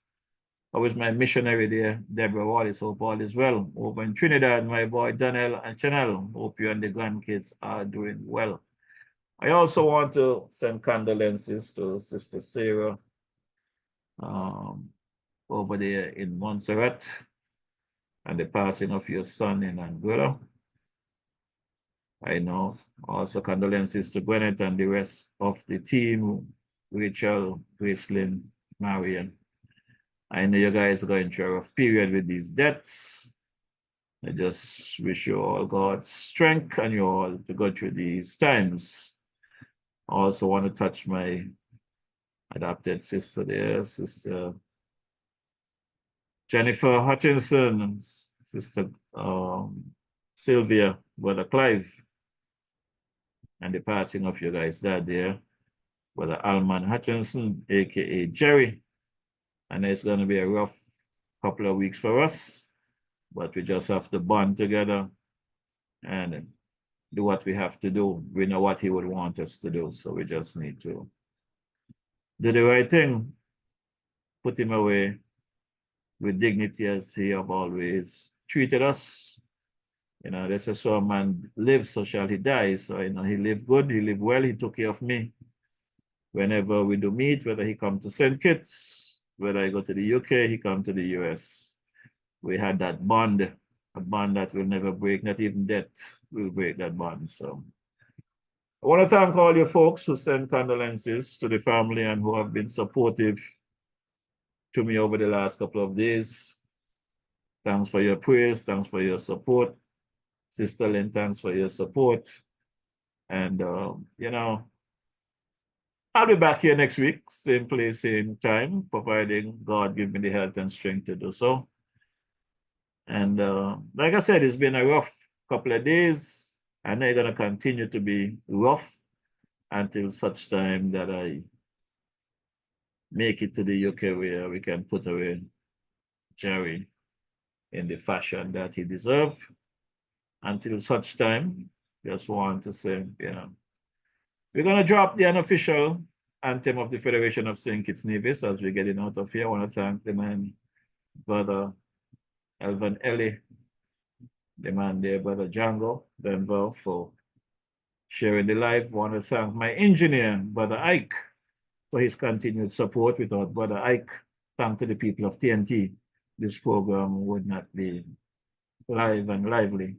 How is my missionary there, Deborah Wallace? Hope all is well. Over in Trinidad, my boy Daniel and Chanel. Hope you and the grandkids are doing well. I also want to send condolences to Sister Sarah over there in Montserrat and the passing of your son in Anguilla. I know. Also condolences to Gwyneth and the rest of the team, Rachel, Gracelyn, Marion. I know you guys are going through a rough period with these deaths. I just wish you all God's strength and you all to go through these times. I also want to touch my adopted sister there, Sister Jennifer Hutchinson, Sister Sylvia, Brother Clive, and the passing of your guys' dad there, Brother Alman Hutchinson, aka Jerry. And it's going to be a rough couple of weeks for us, but we just have to bond together and do what we have to do. We know what he would want us to do, so we just need to do the right thing, put him away with dignity as he have always treated us. You know, they say, so a man lives, so shall he die. So, you know, he lived good, he lived well, he took care of me. Whenever we do meet, whether he come to St. Kitts, whether I go to the UK, he come to the US. We had that bond, a bond that will never break, not even death will break that bond. So I want to thank all you folks who send condolences to the family and who have been supportive to me over the last couple of days. Thanks for your prayers, thanks for your support. Sister Lynn, thanks for your support. And, you know, I'll be back here next week, same place, same time, providing God give me the health and strength to do so. And like I said, it's been a rough couple of days, and they're going to continue to be rough until such time that I make it to the UK where we can put away Jerry in the fashion that he deserves. Until such time, just want to say, you know, we're going to drop the unofficial anthem of the Federation of St. Kitts Nevis as we're getting out of here. I want to thank the man, Brother Elvin Ellie, the man there, Brother Django Denver, for sharing the live. I want to thank my engineer, Brother Ike, for his continued support. Without Brother Ike, thank to the people of TNT, this program would not be live and lively.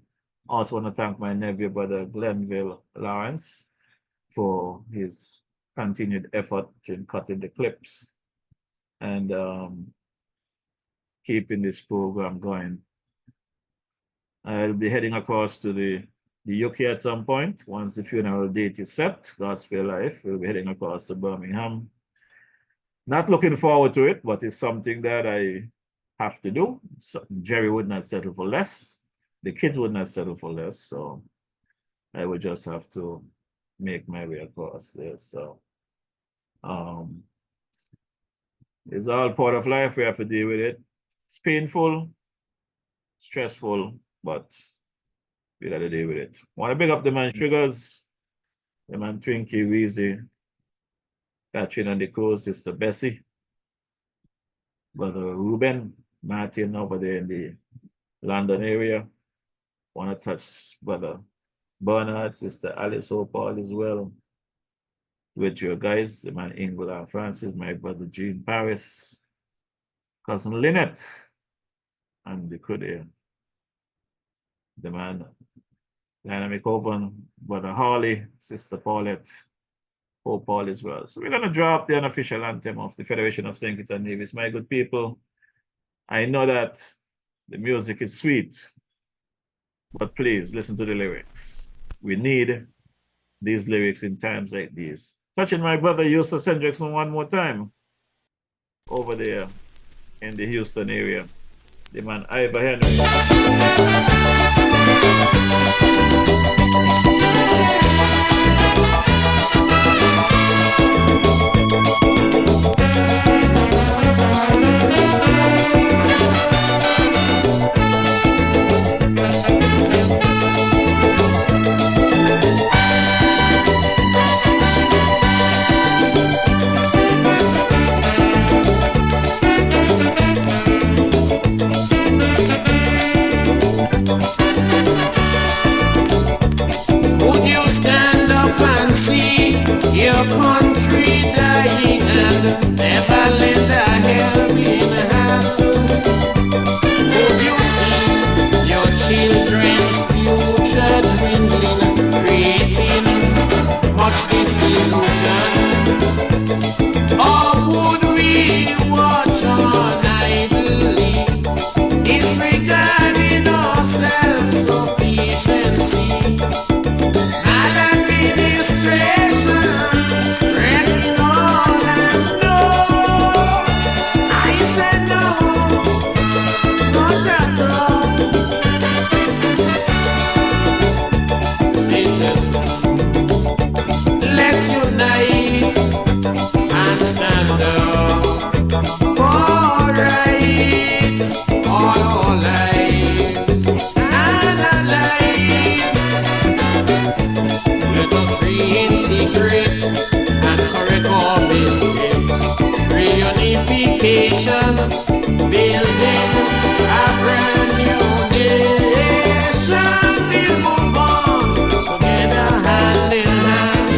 Also want to thank my nephew, Brother Glenville Lawrence, for his continued effort in cutting the clips and keeping this program going. I'll be heading across to the UK at some point. Once the funeral date is set, God spare life, we'll be heading across to Birmingham. Not looking forward to it, but it's something that I have to do. So Jerry would not settle for less. The kids would not settle for less. So I would just have to make my way across there. So it's all part of life. We have to deal with it. It's painful, stressful, but we got to deal with it. Want to big up the man Sugars, the man Twinkie, Weezy, Catherine and the crew, Sister Bessie. Brother Ruben Martin over there in the London area. Want to touch Brother Bernard, Sister Alice Opal as well. With your guys, the man Ingrid and Francis, my brother Jean Paris, cousin Lynette, and the crew there. The man Dynamic Oven, Brother Harley, Sister Paulette, Pope Paul as well. So we're going to drop the unofficial anthem of the Federation of St. Kitts and Nevis. My good people, I know that the music is sweet, but please listen to the lyrics. We need these lyrics in times like these. Touching my brother Eustace Hendrickson one more time over there in the Houston area. The man Ivor Henry. Country dying and never lend a helping hand. Would you see your children's future dwindling, creating much disillusion? Or would we watch on idly, disregarding our self-sufficiency? Maladministration building a brand new nation. We'll move on together hand in hand.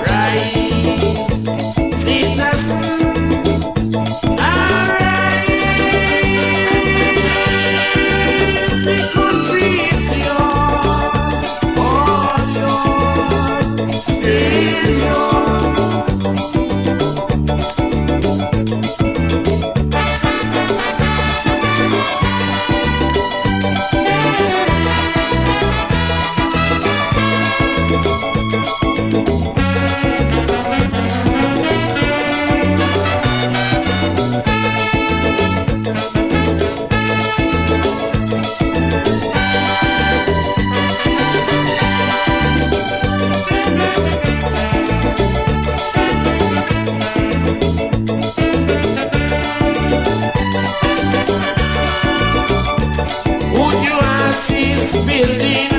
Rise, citizens, arise. The country is yours, all yours, still yours. Building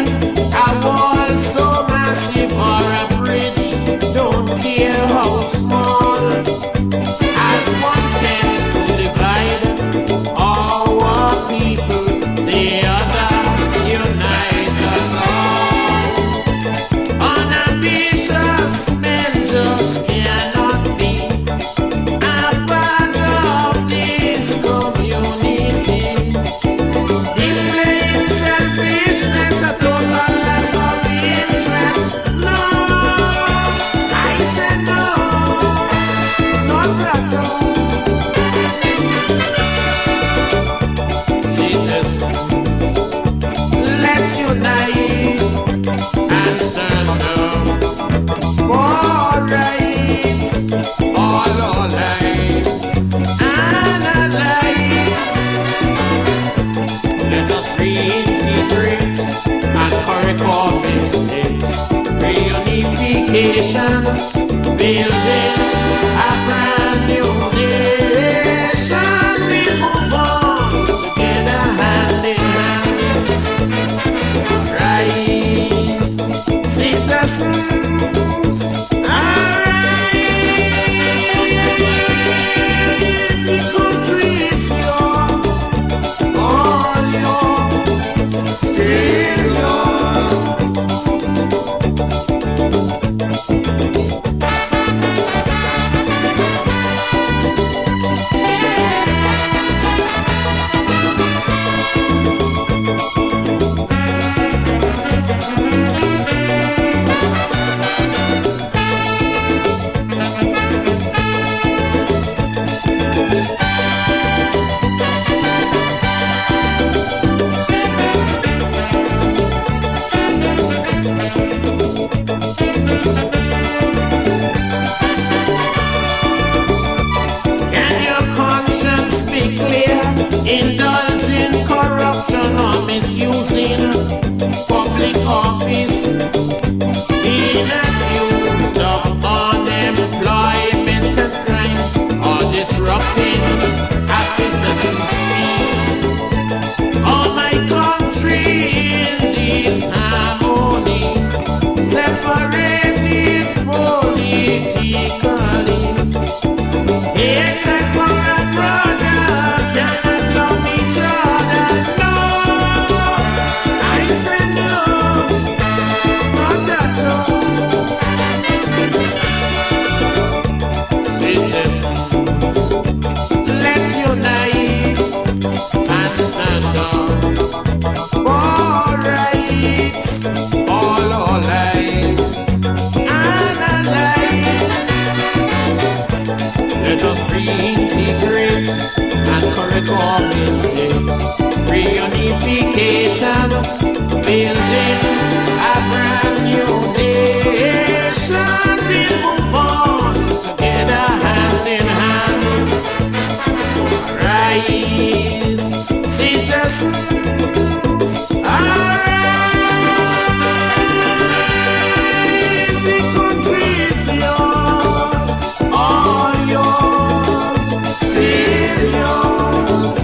a wall so massive or a bridge, don't care how small, as one tends to divide our people, the other unite us all. Unambitious men just cannot be a part of this community. Selfishness, a total lack of interest. No, I said no, not at all. Citizens, let's unite and stand up for rights, all our lives and our lives. Let us reintegrate and correct our mistakes. Reunification, building a brand new nation. We move on together hand in hand. Rise, citizens, arise. building a brand new nation. We'll move on together hand in hand. So arise, citizens, arise. The country is yours, all yours, still yours.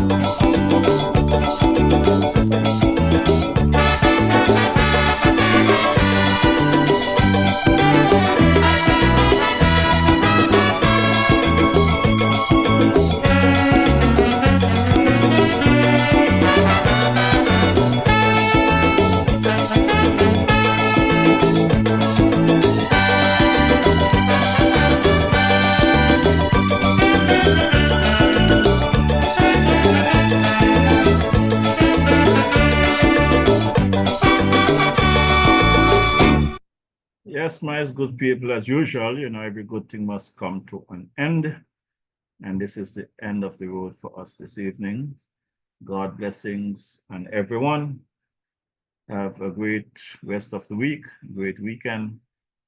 Yes, my good people, as usual, every good thing must come to an end. And this is the end of the road for us this evening. God blessings and everyone. Have a great rest of the week, great weekend.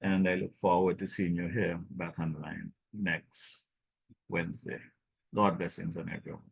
And I look forward to seeing you here back online next Wednesday. God blessings on everyone.